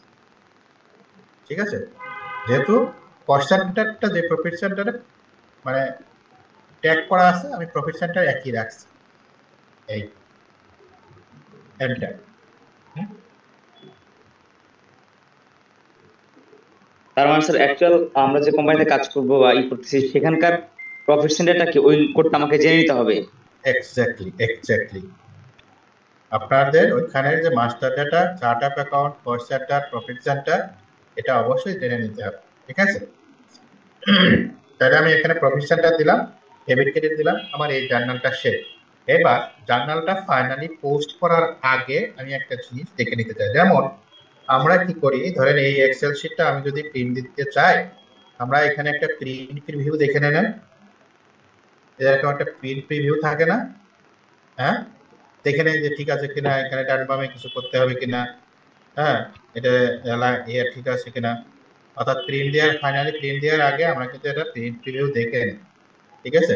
ঠিক আছে? যেহেতু কস্ট সেন্টারটা যে প্রফিট সেন্টারে মানে ট্যাগ করা আছে, আমি প্রফিট সেন্টার একই রাখছি, এই এন্টার। তার মানে স্যার অ্যাকচুয়াল আমরা যে কোম্পানিতে কাজ করবো বা করতেছি সেখানকার প্রফিট সেন্টারটা কি ওই কোডটা আমাকে জেনে নিতে হবে? এক্স্যাক্টলি আপনাদের ওইখানের যে master data, chart of account, cost centre, profit centre, এটা অবশ্যই জেনে নিতে হবে, ঠিক আছে? তাহলে আমি এখানে প্রফিট সেন্টার দিলাম, ডেবিট ক্রেডিট দিলাম, আমার এই জার্নালটা শেষ। এবার জার্নালটা ফাইনালি পোস্ট করার আগে আমি একটা জিনিস দেখে নিতে চাই। যেমন আমরা কি করি, ধরেন এই এক্সেল শিটটা আমি যদি প্রিন্ট দিতে চাই, আমরা এখানে একটা প্রিন্ট প্রিভিউ দেখে নেন, এরকম একটা প্রিন্ট প্রিভিউ থাকে না? হ্যাঁ, দেখে নেই যে ঠিক আছে কিনা, এখানে ডান বামে কিছু করতে হবে কিনা, হ্যাঁ এটা ঠিক আছে কিনা। অর্থাৎ ফাইনালি প্রিন্ট দেওয়ার আগে আমরা কিন্তু এটা প্রিন্ট প্রিভিউ দেখে নিই, ঠিক আছে?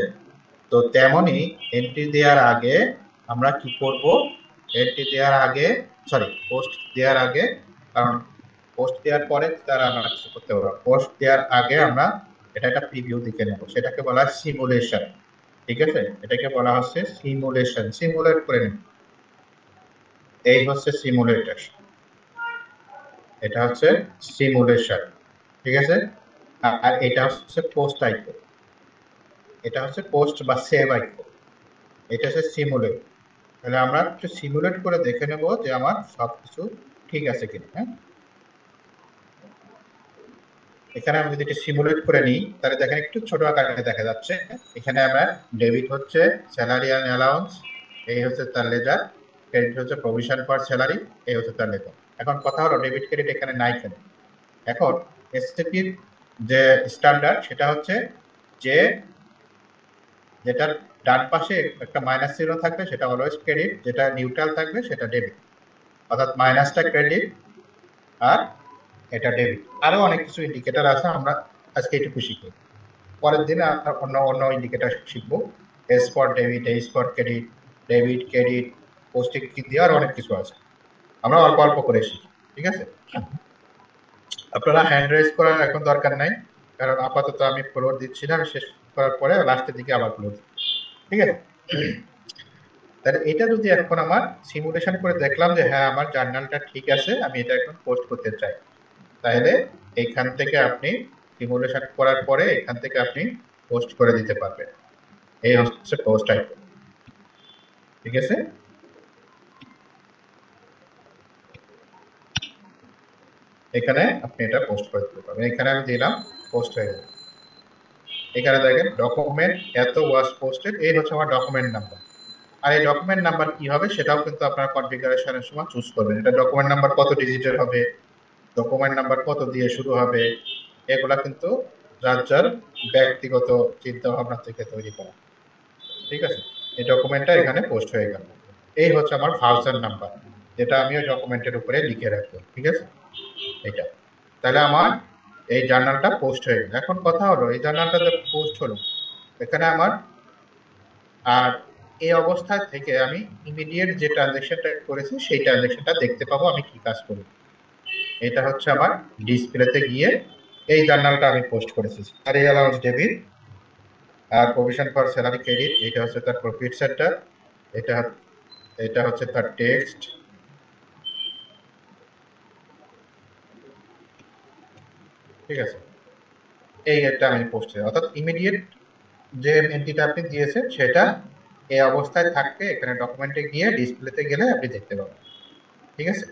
তো তেমনই এন্ট্রি দেওয়ার আগে আমরা কি করব, পোস্ট দেওয়ার আগে, কারণ পোস্ট দেওয়ার পরে তারা আমরা কিছু করতে পারবো, পোস্ট দেওয়ার আগে আমরা এটা একটা প্রিভিউ দেখে নেব, সেটাকে বলা হয় সিমুলেশন, ঠিক আছে? এটাকে বলা হচ্ছে সিমুলেশন, সিমুলেট করে নেব। এই হচ্ছে সিমুলেটর, এটা হচ্ছে সিমুলেশন, ঠিক আছে? আর এটা হচ্ছে পোস্ট আইকন, এটা হচ্ছে পোস্ট বা সেভ আইকন, এটা হচ্ছে সিমুলেট। তাহলে আমরা একটু সিমুলেট করে দেখে নেব যে আমার সবকিছু ঠিক আছে কিনা। হ্যাঁ, এখানে আমি যদি একটু সিমুলেট করে নিই, তাহলে দেখেন একটু ছোট আকারে দেখা যাচ্ছে। এখানে আমার ডেবিট হচ্ছে স্যালারি অ্যান্ড অ্যালাউন্স, এই হচ্ছে তার লেজার, ক্রেডিট হচ্ছে প্রভিশন ফর স্যালারি, এই হচ্ছে তার লেজার। এখন কথা হলো ডেবিট ক্রেডিট এখানে নাই কেন? এখন এসটিপির যে স্ট্যান্ডার্ড সেটা হচ্ছে যে যেটার ডান পাশে একটা মাইনাস চিহ্ন থাকবে সেটা অলওয়েজ ক্রেডিট, যেটা নিউট্রাল থাকবে সেটা ডেবিট, অর্থাৎ মাইনাসটা ক্রেডিট আর এটা ডেবিট। আরো অনেক কিছু ইন্ডিকেটর আছে, আমরা আজকে এটুকু শিখি, পরের দিন অন্য অন্য ইন্ডিকেটর শিখবো। S for debit, H for credit, debit credit, posting কি দিয়ে আর অনেক কিছু আছে, আমরা অল্প অল্প করে শিখি, ঠিক আছে? আপনারা হ্যান্ড রেজ করার এখন দরকার নাই, কারণ আপাতত আমি ফ্লোর দিচ্ছি না, আমি শেষ করার পরে লাস্টের দিকে আবার ফ্লোর দিচ্ছি, ঠিক আছে? তাহলে এটা যদি এখন আমার সিমুলেশন করে দেখলাম যে হ্যাঁ আমার জার্নালটা ঠিক আছে, আমি এটা এখন পোস্ট করতে চাই, তাহলে এইখান থেকে আপনি সিমুলেশন করার পরে এখান থেকে আপনি পোস্ট করে দিতে পারবেন। এই হচ্ছে পোস্ট আইকন, ঠিক আছে? এখানে আপনি এটা পোস্ট করে দিতে পারবেন। এখানে আমি দিলাম, পোস্ট হয়ে গেল। এখানে দেখেন ডকুমেন্ট এত ওয়াজ পোস্টেড, এই হচ্ছে আমার ডকুমেন্ট নাম্বার। আর এই ডকুমেন্ট নাম্বার কি হবে সেটাও কিন্তু আপনার কনফিগারেশনের সময় চুজ করবেন। এটা ডকুমেন্ট নাম্বার কত ডিজিটের হবে, ডকুমেন্ট নাম্বার কত দিয়ে শুরু হবে, এগুলা কিন্তু যার যার ব্যক্তিগত চিন্তা ভাবনা থেকে তৈরি করা, ঠিক আছে? এই ডকুমেন্টটা এখানে পোস্ট হয়ে গেল। এই হচ্ছে আমার ভার্সন নাম্বার, যেটা আমি ওই ডকুমেন্টের উপরে লিখে রাখবো, ঠিক আছে? এটা তাহলে আমার এই জার্নালটা পোস্ট হয়ে গেল। এখন কথা হলো এই জার্নালটা যে পোস্ট হলো, এখানে আমার আর এই অবস্থা থেকে আমি ইমিডিয়েট যে ট্রানজেকশনটা করেছি সেই ট্রানজেকশনটা দেখতে পাবো আমি কি কাজ করি। এটা হচ্ছে আমার ডিসপ্লেতে গিয়ে এই জার্নালটা আমি পোস্ট করেছি, স্যালারি অ্যালাউন্স ডেবিট আর প্রভিশন ফর স্যালারি ক্রেডিট, এটা হচ্ছে তার প্রফিট সেন্টার, এটা হচ্ছে তার টেক্সট, ঠিক আছে? এই একটা আমি পোস্ট করি, অর্থাৎ ইমিডিয়েট যে এন্ট্রিটা আপনি দিয়েছেন সেটা এই অবস্থায় থাকবে, এখানে ডকুমেন্টে গিয়ে ডিসপ্লেতে গেলে আপনি দেখতে পাবেন, ঠিক আছে?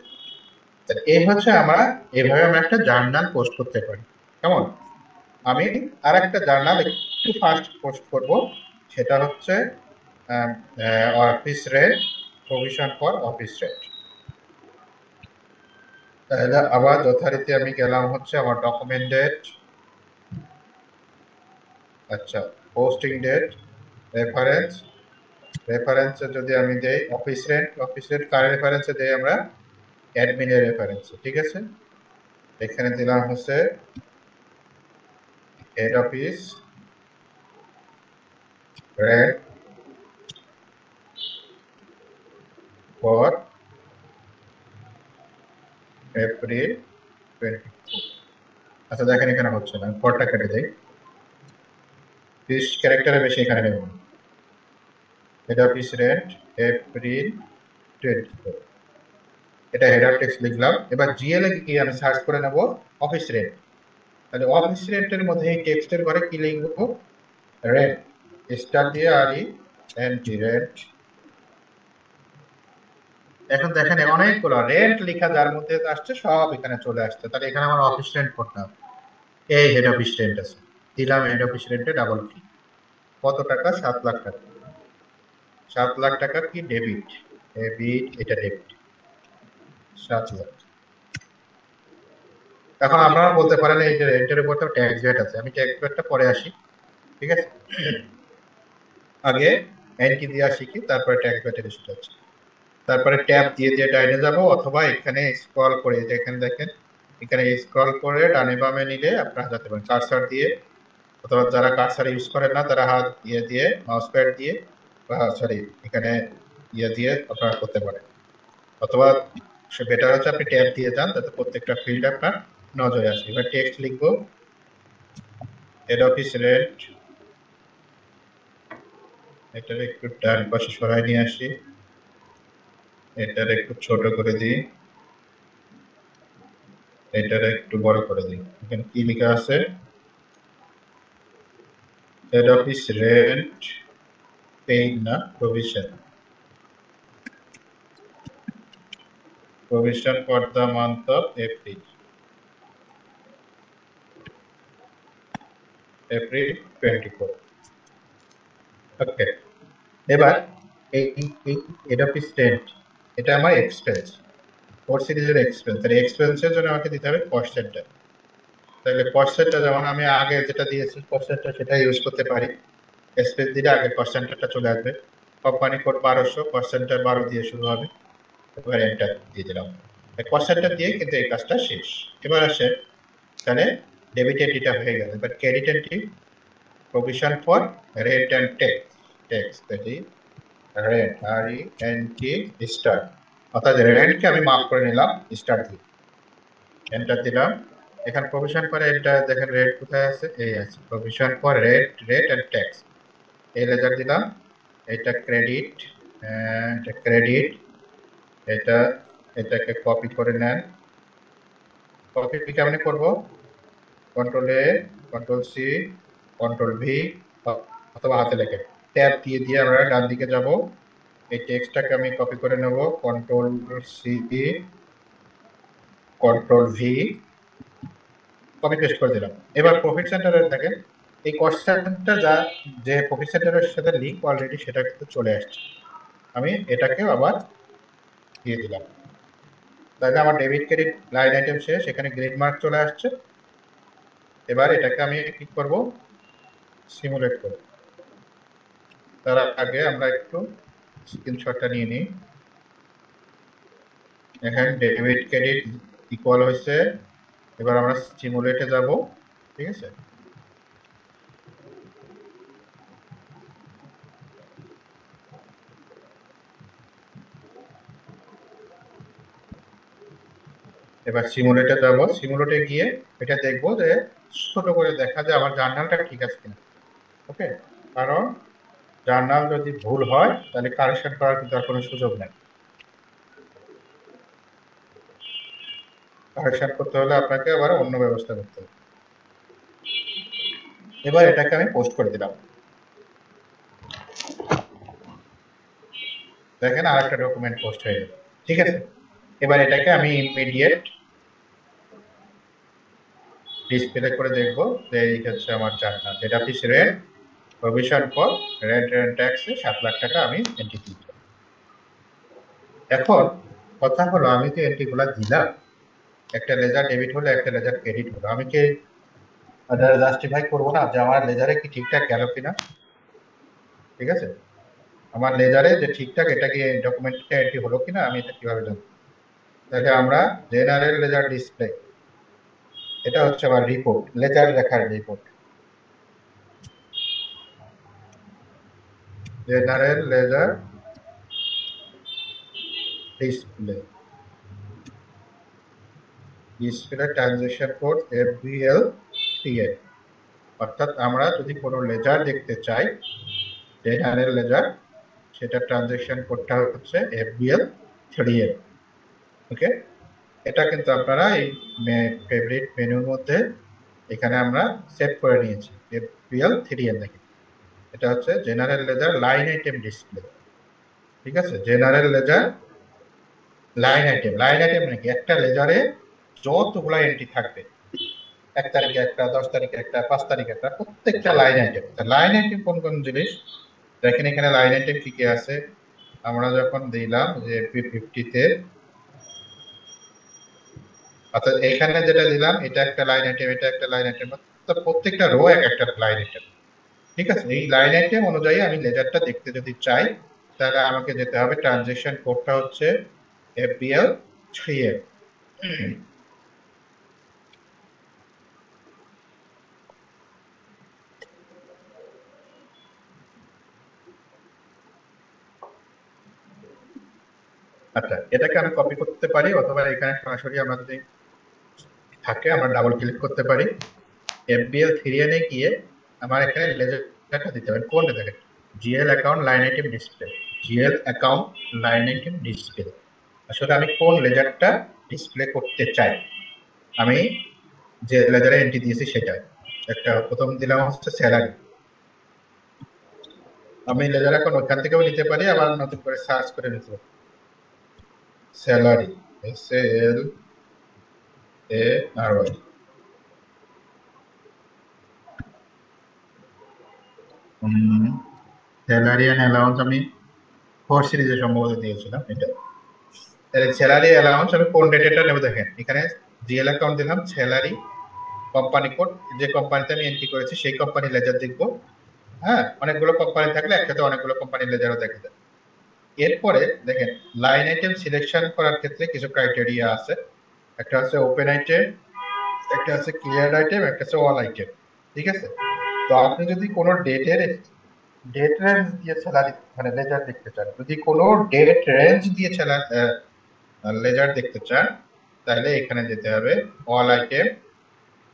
এই হচ্ছে আমরা এইভাবে আমরা একটা জার্নাল পোস্ট করতে পারি। কেমন? আমি আর একটা জার্নাল একটু ফাস্ট পোস্ট করব, সেটা হচ্ছে office rate, provision for office rate. তাহলে আবার যথারীতি আমি গেলাম হচ্ছে আমার ডকুমেন্ট ডেট, আচ্ছা পোস্টিং ডেট, রেফারেন্স, রেফারেন্সে যদি আমি দেই অফিস রেট কার রেফারেন্সে দেই আমরা অ্যাডমিনের রেফারেন্সে, ঠিক আছে? এখানে দিলাম হচ্ছে head office rate for April 24। আচ্ছা দেখেন এখানে হচ্ছে না, ফরটা কেটে দেই, 20 ক্যারেক্টারে বেশি এখানে নেব। হেড অফিস রেট এপ্রিল 24, এটা হেডার টেক্সট লিখলাম। এবার জিএল এ গিয়ে আমি সার্চ করে নেব অফিস রেট। তাহলে অফিস রেটের মধ্যে এই টেক্সটের ঘরে কি লিখবো? রেট, স্টার দিয়ে আরই এনটি রেট। এখন দেখেন অনেকগুলো রেন্ট লেখা যার মধ্যে আসছে সব এখানে চলে আসছে, তাহলে এখানে আমার অফিস রেন্ট করতে হবে। এই হেড অফিস রেন্ট আছে, দিলাম হেড অফিস রেন্টে ডাবল ক্লিক। কত টাকা? 7 লাখ টাকা। 7 লাখ টাকা কি ডেবিট? ডেবিট, এটা ডেবিট 7 লাখ। এখন আপনারা বলতে পারেন এই যে রেন্টের উপর তো ট্যাক্স রেট আছে, আমি ট্যাক্স রেটটা পরে আসি, ঠিক আছে? আগে এন্ট্রি দিয়ে আসি কি, তারপরে ট্যাক্স রেটের ইস্যু আছে। তারপরে ট্যাব দিয়ে দিয়ে ডাইনে যাব, অথবা এখানে স্ক্রল করে, এখানে দেখেন এখানে স্ক্রল করে ডানে বামে নিলে আপনারা যেতে পারেন কার্সার দিয়ে, অথবা যারা কার্সার ইউজ করেন না তারা হাত দিয়ে দিয়ে মাউস প্যাড দিয়ে সরি এখানে দিয়ে আপনারা করতে পারেন, অথবা সে বেটার হচ্ছে আপনি ট্যাব দিয়ে যান, তাতে প্রত্যেকটা ফিল্ড আপনার নজরে আসে। এবার টেক্সট লিখবো হেড অফিস রেট, এটার একটু ডান পাশে সরাই নিয়ে আসি, এটার একটু ছোট করে দিই, এটার একটু বড় করে দিই। এখানে কি লেখা আছে? হেড অফিস রেন্ট পেইড না provision, provision for the month of April 24। ওকে, এবার এই হেড অফিস রেন্ট এটা আমার এক্সপেন্স, 4 সিরিজের এক্সপেন্স, তাহলে এক্সপেন্সের জন্য আমাকে দিতে হবে কস্ট সেন্টার। তাহলে কস্টেরটা যেমন আমি আগে যেটা দিয়েছি কস্টেরটা সেটা ইউজ করতে পারি। স্পেস দিলে আগে কস্ট সেন্টারটা চলে আসবে। কোম্পানি কোড 1200, কস্ট সেন্টার 12 দিয়ে শুরু হবে। এবার এন্টার দিয়ে দিলাম। কস্ট সেন্টার দিয়ে কিন্তু এই কাজটা শেষ। এবার আসে তাহলে ডেবিট এন্ট্রিটা হয়ে গেল। এবার credit entry, provision for rent and tax that is rent, RENT star, অর্থাৎ রেন্টকে আমি মাফ করে নিলাম স্টার দিয়ে। এন্টার দিলাম। এখানে প্রভিশন ফর এটা দেখেন রেট কোথায় আছে, এই আছে provision for rate and tax, এই লেজার দিলাম। এটা ক্রেডিট, এটা এটাকে কপি করে নেন। কপি কেমনে করব, control A, control C, control V অথবা হাতে লেখে ট্যাব দিয়ে দিয়ে আমরা ডান দিকে যাব। এই টেক্সটটাকে আমি কপি করে নেব, control C, control V, copy paste করে দিলাম। এবার প্রফিট সেন্টারে দেখেন এই কস্ট সেন্টার যা যে প্রফিট সেন্টারের সাথে লিঙ্ক অলরেডি সেটা কিন্তু চলে আসছে। আমি এটাকেও আবার দিয়ে দিলাম। তাহলে আমার ডেবিট ক্রেডিট লাইন আইটেম শেষ, এখানে গ্রিন মার্ক চলে আসছে। এবার এটাকে আমি কি করব, সিমুলেট করব। তার আগে আমরা একটু স্ক্রিনশটটা নিয়ে নিই। এখানে ডেবিট ক্রেডিট ইকুয়াল হয়েছে। এবার আমরা সিমুলেটে যাব, ঠিক আছে। এবার সিমুলেটে যাব, সিমুলেটে গিয়ে এটা দেখবো যে ছোট করে দেখা যায় আমার জার্নালটা ঠিক আছে কিনা। ওকে, কারণ জার্নাল যদি ভুল হয় তাহলে কারেকশন করার কিন্তু আর কোনো সুযোগ নেই। কারেকশন করতে হলে আপনাকে আবার অন্য ব্যবস্থা করতে হবে। এবার এটাকে আমি পোস্ট করে দিলাম। দেখেন আর একটা ডকুমেন্ট পোস্ট হয়ে গেল, ঠিক আছে। এবার এটাকে আমি ইমিডিয়েট ডিসপ্লে করে দেখবো যে এই হচ্ছে আমার journal. Data piece rent, provision for rent and ট্যাক্সে 7 লাখ টাকা আমি এন্ট্রি দিয়েছি। এখন কথা হলো আমি যে এন্ট্রিগুলো দিলাম, একটা লেজার ডেবিট হলো, একটা লেজার ক্রেডিট হলো, আমি কি জাস্টিফাই করবো না যে আমার লেজারে কি ঠিকঠাক গেল কিনা, ঠিক আছে। আমার লেজারে যে ঠিকঠাক এটা কি ডকুমেন্টটা এন্ট্রি হলো কিনা আমি এটা কিভাবে জানবো। তাহলে আমরা জেনারেল লেজার ডিসপ্লে, এটা হচ্ছে আমার রিপোর্ট, লেজার দেখার report, general ledger display, display transaction code FBL3N। অর্থাৎ আমরা যদি কোনো লেজার দেখতে চাই জেনারেল লেজার, সেটা ট্রানজেকশন কোডটা হচ্ছে FBL3N। ওকে, এটা কিন্তু আপনারা এই ফেভারিট মেনুর মধ্যে এখানে আমরা সেভ করে নিয়েছি FBL3N দেখে। এটা হচ্ছে general ledger line item display, ঠিক আছে। General ledger line item, line item নাকি একটা লেজারে যতগুলা এন্ট্রি থাকবে, 1 তারিখে একটা, 10 তারিখে একটা, 5 তারিখে একটা, প্রত্যেকটা লাইন আইটেম। লাইন আইটেম কোন কোন জিনিস দেখেন, এখানে লাইন আইটেম কি কি আছে। আমরা যখন দিলাম যে P50-তে, অর্থাৎ এখানে যেটা দিলাম এটা একটা লাইন আইটেম, এটা একটা লাইন আইটেম, অর্থাৎ প্রত্যেকটা রো এক একটা লাইন আইটেম, ঠিক আছে। এই লাইন আইটেম অনুযায়ী আমি লেজারটা দেখতে যদি চাই তাহলে আমাকে যেতে হবে, ট্রানজেকশন কোডটা হচ্ছে FBL3N। আচ্ছা, এটাকে আমি কপি করতে পারি অথবা এখানে সরাসরি আমরা যদি থাকে আমরা ডাবল ক্লিক করতে পারি। FBL3N এ গিয়ে আমার এখানে লেজারটা দিতে হবে। কোনটা দেখেন, GL account line item display, GL account line item display. আসলে আমি কোন লেজারটা ডিসপ্লে করতে চাই, আমি যে লেজারে এন্ট্রি দিয়েছি সেটা। একটা প্রথম দিলাম হচ্ছে স্যালারি, আমি লেজার এখন ওখান থেকেও নিতে পারি, আবার নতুন করে সার্চ করে নিতে পারি। Salary, SALARY, salary and allowance আমি 4 সিরিজে সম্ভবত দিয়েছিলাম এটা। তাহলে স্যালারি অ্যালাউন্স আমি কোন ডেটাটা নেব দেখেন, এখানে জিএল অ্যাকাউন্ট দিলাম, স্যালারি কোম্পানি কোড, যে কোম্পানিতে আমি এন্ট্রি করেছি সেই কোম্পানি লেজার দেখবো। হ্যাঁ, অনেকগুলো কোম্পানি থাকলে একসাথে অনেকগুলো কোম্পানির লেজারও দেখা যায়। এরপরে দেখেন লাইন আইটেম সিলেকশন করার ক্ষেত্রে কিছু ক্রাইটেরিয়া আছে। একটা হচ্ছে ওপেন আইটেম, একটা আছে ক্লিয়ার আইটেম, একটা আছে অল আইটেম। ঠিক আছে, তো আপনি যদি কোনো ডেট রেঞ্জ দিয়ে স্যালারি মানে লেজার দেখতে চান, যদি কোনো ডেট রেঞ্জ দিয়ে লেজার দেখতে চান, তাহলে এখানে যেতে হবে অল আইটেম।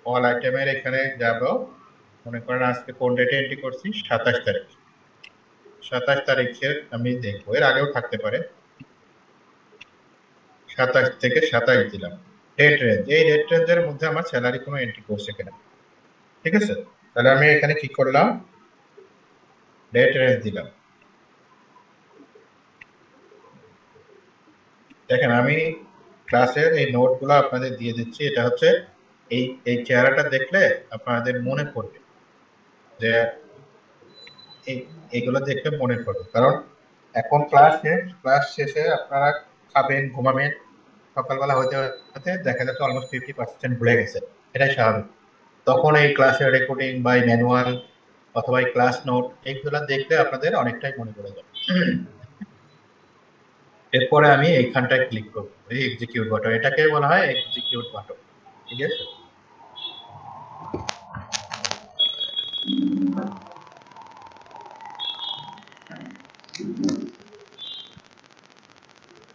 অল আইটেমের এখানে যাব, মনে করেন আজকে কোন ডেটে এন্ট্রি করছি, 27 তারিখ। 27 তারিখের আমি দেখবো, এর আগেও থাকতে পারে। 27 থেকে 27 দিলাম ডেট রেঞ্জ। এই ডেট রেঞ্জের মধ্যে আমার স্যালারি কোনো এন্ট্রি করছে কিনা। ঠিক আছে, তাহলে আমি এখানে কি করলাম, ডেট রেঞ্জ দিলাম। দেখেন আমি ক্লাসের এই নোটগুলো আপনাদের দিয়ে দিচ্ছি। এটা হচ্ছে এই চেহারাটা দেখলে আপনাদের মনে পড়বে, যে এইগুলো দেখলে মনে পড়বে, কারণ এখন ক্লাস শেষে আপনারা খাবেন, ঘুমাবেন, সকালবেলা হতে হতে দেখা যাচ্ছে অলমোস্ট 50% ভুলে গেছে। এটাই স্বাভাবিক। তখন এই ক্লাসের রেকর্ডিং বা ম্যানুয়াল অথবা এই ক্লাস নোট এইগুলো দেখলে আপনাদের অনেকটাই মনে পড়ে যাবে। এরপরে আমি এইখানটায় ক্লিক করবো, এই এক্সিকিউট বাটন, এটাকে বলা হয় এক্সিকিউট বাটন। ঠিক আছে,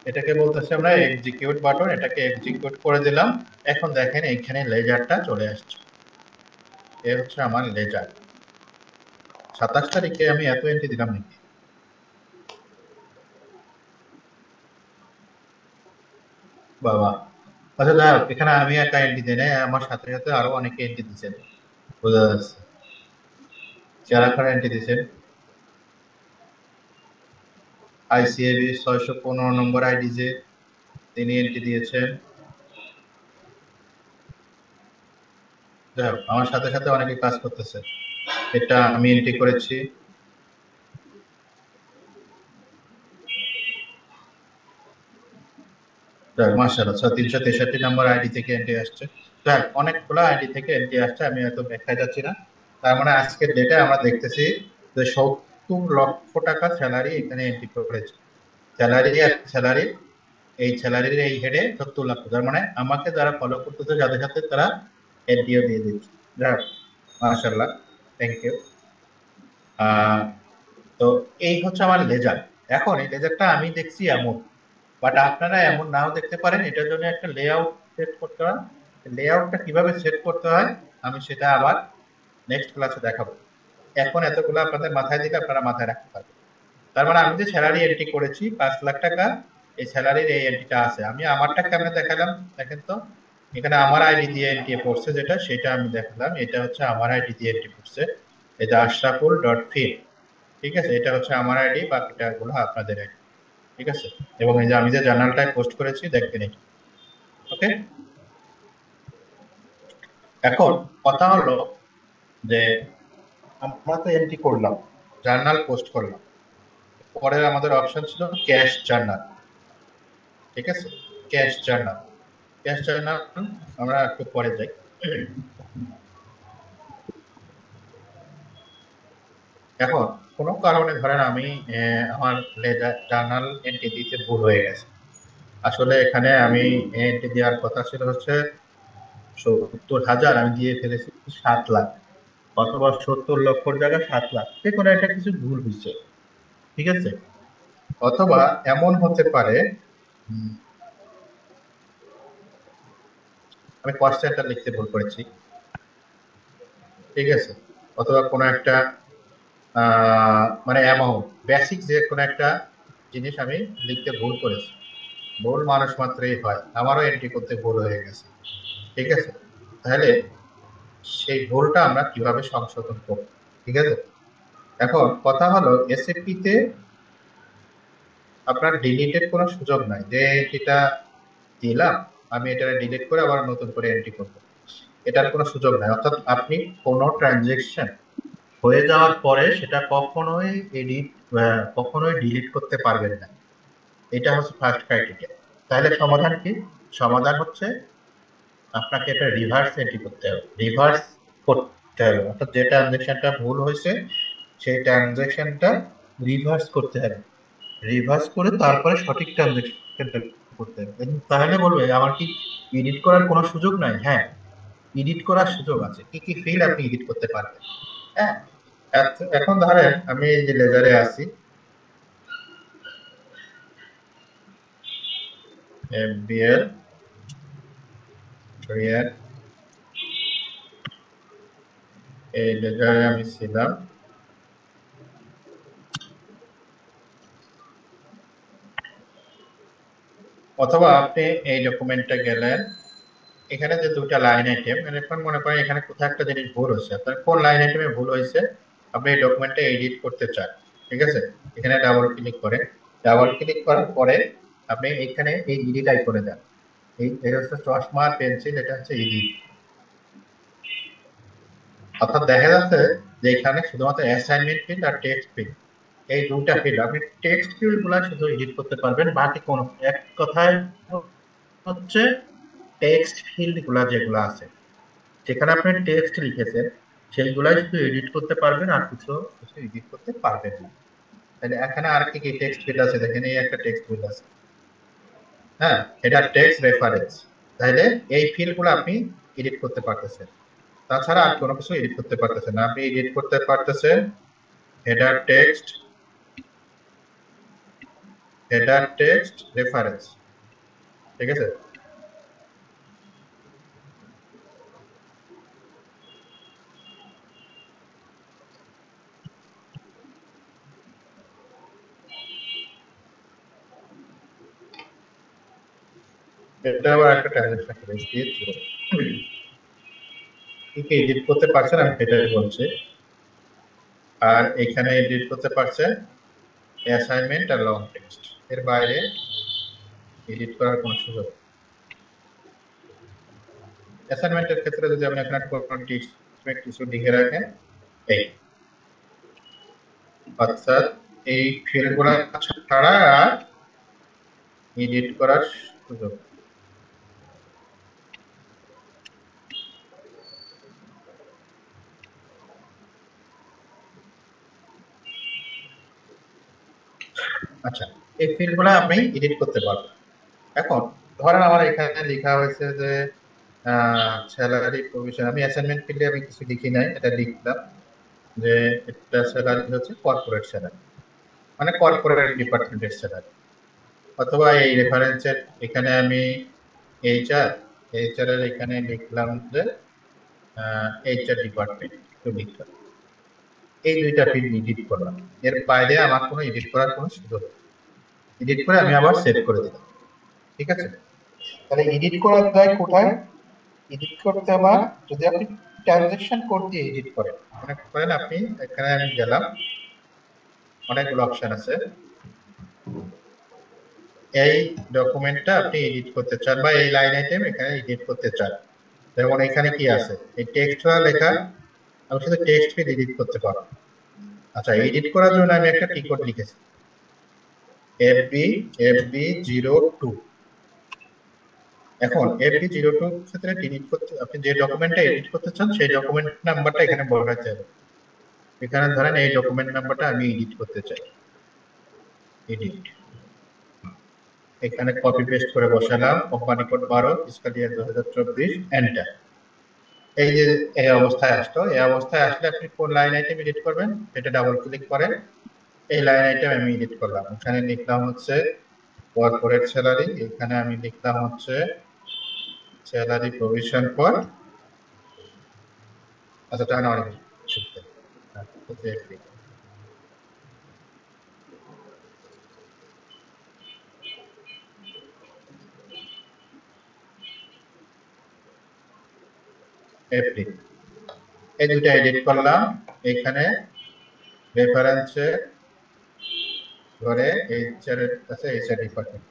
এটাকে বলতেছি আমরা এক্সিকিউট বাটন। এটাকে এক্সিকিউট করে দিলাম। এখন দেখেন এইখানে লেজারটা চলে আসছে। এ হচ্ছে আমার লেজার। 27 তারিখে আমি এত এন্ট্রি দিলাম নাকি? বাবা, আচ্ছা যাই হোক, এখানে আমি একা এন্ট্রি দিই নাই, আমার সাথে সাথে আরো অনেকে এন্ট্রি দিচ্ছেন, বোঝা যাচ্ছে। যারা কারা এন্ট্রি দিচ্ছেন, আইসিএবি 615 নম্বর আইডি যে তিনি এন্ট্রি দিয়েছেন। যাই হোক, আমার সাথে সাথে অনেকে কাজ করতেছে। এটা আমি এন্ট্রি করেছি। মাশাআল্লাহ, 363 নম্বর আইডি থেকে এন্ট্রি আসছে। যাক, অনেকগুলো আইডি থেকে এন্ট্রি আসছে, আমি এত ব্যাখ্যায় যাচ্ছি না। তার মানে আজকের ডেটে আমরা দেখতেছি যে 70 লক্ষ টাকা স্যালারি এখানে এন্ট্রি করেছে। স্যালারির এই স্যালারির এই হেডে 70 লক্ষ, তার মানে আমাকে যারা ফলো করতেছে যাদের সাথে, তারা এন্ট্রিও দিয়ে দিচ্ছে। যাক, মাশাআল্লাহ, থ্যাংক ইউ। তো এই হচ্ছে আমার লেজার। এখন এই লেজারটা আমি দেখছি এমন, বাট আপনারা এমন নাও দেখতে পারেন। এটার জন্য একটা লেআউট সেট করতে হয়। লেআউটটা কিভাবে সেট করতে হয় আমি সেটা আবার নেক্সট ক্লাসে দেখাবো। এখন এতগুলো আপনাদের মাথায় দিলে আপনারা মাথায় রাখতে পারবেন। তার মানে আমি যে স্যালারি এন্ট্রি করেছি 5 লাখ টাকা, এই স্যালারির এই এন্ট্রিটা আছে। আমি আমারটা কেমনে দেখালাম দেখেন তো, এখানে আমার আইডি দিয়ে এন্ট্রি পড়ছে যেটা, সেটা আমি দেখালাম। এটা হচ্ছে আমার আইডি দিয়ে এন্ট্রি পড়ছে, এটা ashraful.fin। ঠিক আছে, এটা হচ্ছে আমার আইডি, বাকিটা গুলো আপনাদের আইডি। ঠিক আছে, এবং এই যে আমি যে জার্নালটায় পোস্ট করেছি দেখবেন এটা। ওকে, এখন কথা হলো যে আমরা তো এন্ট্রি করলাম, জার্নাল পোস্ট করলাম, পরে আমাদের অপশন ছিল ক্যাশ জার্নাল। ঠিক আছে, ক্যাশ জার্নাল আমরা একটু পরে যাই। এখন কোনো কারণে ধরেন আমি আমার জার্নাল এন্ট্রি দিতে ভুল হয়ে গেছে। আসলে এখানে আমি এন্ট্রি দেওয়ার কথা ছিল হচ্ছে 70,000, আমি দিয়ে ফেলেছি 7 লাখ, অথবা 70 লক্ষর জায়গায় 7 লাখ, যে কোনো একটা কিছু ভুল হয়েছে। ঠিক আছে, অথবা এমন হতে পারে আমি কস্ট সেন্টার লিখতে ভুল করেছি। ঠিক আছে, অথবা কোনো একটা মানে অ্যামাউন্ট, বেসিক যে কোনো একটা জিনিস আমি লিখতে ভুল করেছি। ভুল মানুষ মাত্রই হয়, আমারও এন্ট্রি করতে ভুল হয়ে গেছে। ঠিক আছে, তাহলে সেই ভুলটা আমরা কিভাবে সংশোধন করব? ঠিক আছে, এখন কথা হলো এসএপি তে আপনার ডিলিটের কোনো সুযোগ নাই, যে এটা দিলাম আমি এটা ডিলিট করে আবার নতুন করে এন্ট্রি করব, এটার কোনো সুযোগ নাই। অর্থাৎ আপনি কোনো ট্রানজেকশন হয়ে যাওয়ার পরে সেটা কখনোই ডিলিট করতে পারবেন না। এটা হচ্ছে ফার্স্ট ক্রাইটেরিয়া। তাহলে সমাধান কি? সমাধান হচ্ছে আপনাকে এটা রিভার্স এন্ট্রি করতে হবে, রিভার্স করতে হবে, অর্থাৎ যে ট্রানজেকশনটা ভুল হয়েছে সেই ট্রানজেকশনটা রিভার্স করতে হবে, রিভার্স করে তারপরে সঠিক ট্রানজেকশনটা করতে হবে। তাহলে বলবে আমার কি এডিট করার কোনো সুযোগ নাই? হ্যাঁ, এডিট করার সুযোগ আছে। কি কি ফিল্ড আপনি এডিট করতে পারবেন? হ্যাঁ, এখন ধরেন আমি এই যে লেজারে আছি, FBL রিয়ার, এই লেজারে আমি ছিলাম, অথবা আপনি এই ডকুমেন্টে গেলেন, এখানে যে দুইটা লাইন আইটেম, এখন মনে করেন এখানে কোথাও একটা জিনিস ভুল হয়েছে, আপনার কোন লাইন আইটেমে ভুল হয়েছে আপনি এই ডকুমেন্টে এডিট করতে চান, ঠিক আছে? এখানে ডাবল ক্লিক করে, ডাবল ক্লিক করার পরে আপনি এখানে এই এডিট আইকনে দেন, এই হচ্ছে চশমা পেন্সিল, এটা হচ্ছে এডিট। অর্থাৎ দেখা যাচ্ছে যে এখানে শুধুমাত্র অ্যাসাইনমেন্ট ফিল্ড আর টেক্সট ফিল্ড, এই দুইটা ফিল্ড, আপনি টেক্সট ফিল্ড গুলা শুধু এডিট করতে পারবেন, বাকি কোনো, এক কথায় হচ্ছে টেক্সট ফিল্ড গুলা যেগুলো আছে, যেখানে আপনি টেক্সট লিখেছেন সেইগুলাই শুধু এডিট করতে পারবেন, আর কিছু কিছু এডিট করতে পারবেন না। তাহলে এখানে আর কি কি টেক্সট ফিল্ড আছে দেখেন, এই একটা টেক্সট ফিল্ড আছে, হ্যাঁ, এটা টেক্সট রেফারেন্স, তাহলে এই ফিল্ড গুলো আপনি এডিট করতে পারতেছেন, তাছাড়া আর কোনো কিছু এডিট করতে পারতেছেন না। আপনি এডিট করতে পারতেছেন হেডার টেক্সট রেফারেন্স, ঠিক আছে? এটা আবার একটা ট্রানজাকশন করে দিয়েছিল, কি কি এডিট করতে পারছেন আমি সেটাই বলছি। আর এখানে এডিট করতে পারছেন অ্যাসাইনমেন্ট আর লং টেক্সট, এর বাইরে এডিট করার কোনো সুযোগ। অ্যাসাইনমেন্টের ক্ষেত্রে যদি আপনি আপনার কোনো টেক্সট কিছু লিখে রাখেন, এই অর্থাৎ এই ফিল্ডগুলো ছাড়া আর এডিট করার সুযোগ। আচ্ছা, এই ফিল্ডগুলো আমি এডিট করতে পারবো। এখন ধরেন আমার এখানে লেখা হয়েছে যে স্যালারি প্রভিশন, আমি অ্যাসাইনমেন্ট ফিল্ডে আমি কিছু লিখি নাই, এটা লিখলাম যে এটা স্যালারি হচ্ছে কর্পোরেট স্যালারি, মানে কর্পোরেট ডিপার্টমেন্টের স্যালারি। অথবা এই রেফারেন্সের এখানে আমি এইচআর এর এখানে লিখলাম যে এইচআর ডিপার্টমেন্ট তো লিখলাম, এই দুইটা ফিল্ড এডিট করলাম, এর বাইরে আমার কোনো এডিট করার কোনো সুযোগ নেই। এডিট করে আমি আবার সেভ করে দিলাম, ঠিক আছে? তাহলে এডিট করা যায় কোথায়? এডিট করতে আবার যদি আপনি ট্রানজেকশন কোড দিয়ে এডিট করেন, মনে করেন আপনি এখানে আমি গেলাম, অনেকগুলো অপশন আছে, এই ডকুমেন্টটা আপনি এডিট করতে চান বা এই লাইন আইটেম এখানে এডিট করতে চান, যেমন এখানে কি আছে এই টেক্সটটা লেখা, আমি শুধু টেক্সট ফিল্ড এডিট করতে পারবো। আচ্ছা, এডিট করার জন্য আমি একটা কি কোড লিখেছি, FB02। এখন FB02 ক্ষেত্রে এডিট করতে, আপনি যে ডকুমেন্টটা এডিট করতে চান সেই ডকুমেন্ট নাম্বারটা এখানে বসাতে হবে। এখানে ধরেন এই ডকুমেন্ট নাম্বারটা আমি এডিট করতে চাই, এডিট, এখানে কপি পেস্ট করে বসালাম, কোম্পানি কোড 12 ফিস্কাল ইয়ার 2024, এন্টার। এই যে এই অবস্থায় আসলো, এই অবস্থায় আসলে আপনি কোন লাইন আইটেম এডিট করবেন এটা ডাবল ক্লিক করেন, এই লাইন আইটেম আমি এডিট করলাম, এখানে লিখলাম হচ্ছে কর্পোরেট স্যালারি, এখানে আমি লিখলাম হচ্ছে স্যালারি প্রভিশন ফর, আচ্ছা তাহলে অনেক এপ্রিল, এই দুটো এডিট করলাম, এখানে রেফারেন্সে ধরে এইচআর এর কাছে এইচআর ডিপার্টমেন্ট,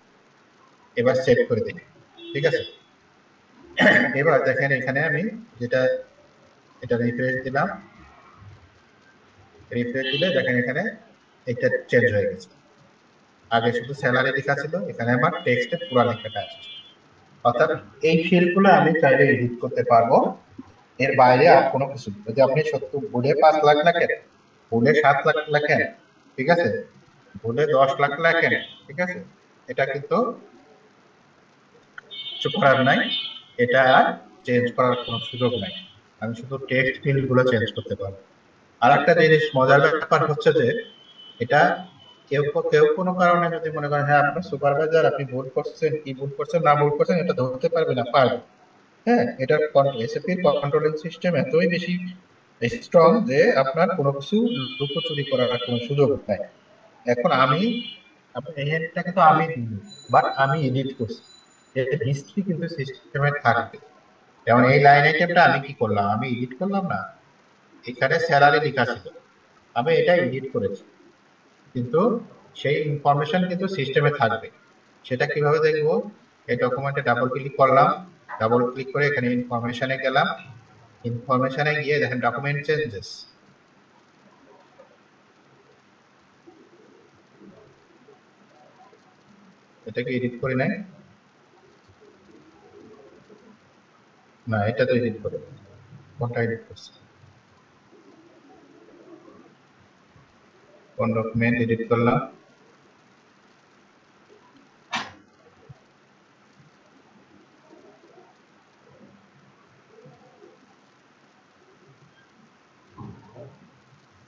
এবার সেভ করে দিই, ঠিক আছে? এবার দেখেন এখানে আমি যেটা, এটা রিফ্রেশ দিলাম, রিফ্রেশ দিলে দেখেন এখানে এটা চেঞ্জ হয়ে গেছে, আগে শুধু স্যালারি লেখা ছিল, এখানে আমার টেক্সটে পুরো লেখাটা আসছে। অর্থাৎ এই ফিল্ডগুলো আমি চাইলে এডিট করতে পারবো, এর বাইরে আর কোনো কিছু। যদি আপনি সত্য ভুলে 5 লাখ লেখেন, ভুলে 7 লাখ লেখেন, ঠিক আছে, ভুলে 10 লাখ লেখেন, ঠিক আছে, এটা কিন্তু কিছু করার নাই, এটা আর চেঞ্জ করার কোনো সুযোগ নাই। আমি শুধু টেক্সট ফিল্ড গুলো চেঞ্জ করতে পারবো। আর একটা জিনিস মজার ব্যাপার হচ্ছে যে এটা কেউ কেউ কোনো কারণে যদি মনে করেন হ্যাঁ আপনার সুপারভাইজার আপনি ভুল করছেন, কি ভুল করছেন না ভুল করছেন এটা ধরতে পারবে না, পারবে। হ্যাঁ, এটার এসএপি কন্ট্রোলিং সিস্টেম এতই বেশি স্ট্রং যে আপনার কোনো কিছু লুকোচুরি করার কোনো সুযোগ নাই। এখন আমি এই হেডটা কিন্তু আমি দিই, বাট আমি এডিট করছি, এর হিস্ট্রি কিন্তু সিস্টেমে থাকবে। যেমন এই লাইন আইটেমটা আমি কি করলাম, আমি এডিট করলাম না, এখানে স্যালারি লেখা ছিল, আমি এটা এডিট করেছি, কিন্তু সেই ইনফরমেশন কিন্তু সিস্টেমে থাকবে। সেটা কিভাবে দেখবো, এই ডকুমেন্টে ডাবল ক্লিক করলাম, ডাবল ক্লিক করে এখানে ইনফরমেশনে গেলাম, ইনফরমেশনে গিয়ে দেখেন ডকুমেন্ট চেঞ্জেস, এটাকে এডিট করে নেয় না, এটা তো এডিট করে, কোনটা এডিট করছে, কোন ডকুমেন্ট এডিট করলাম,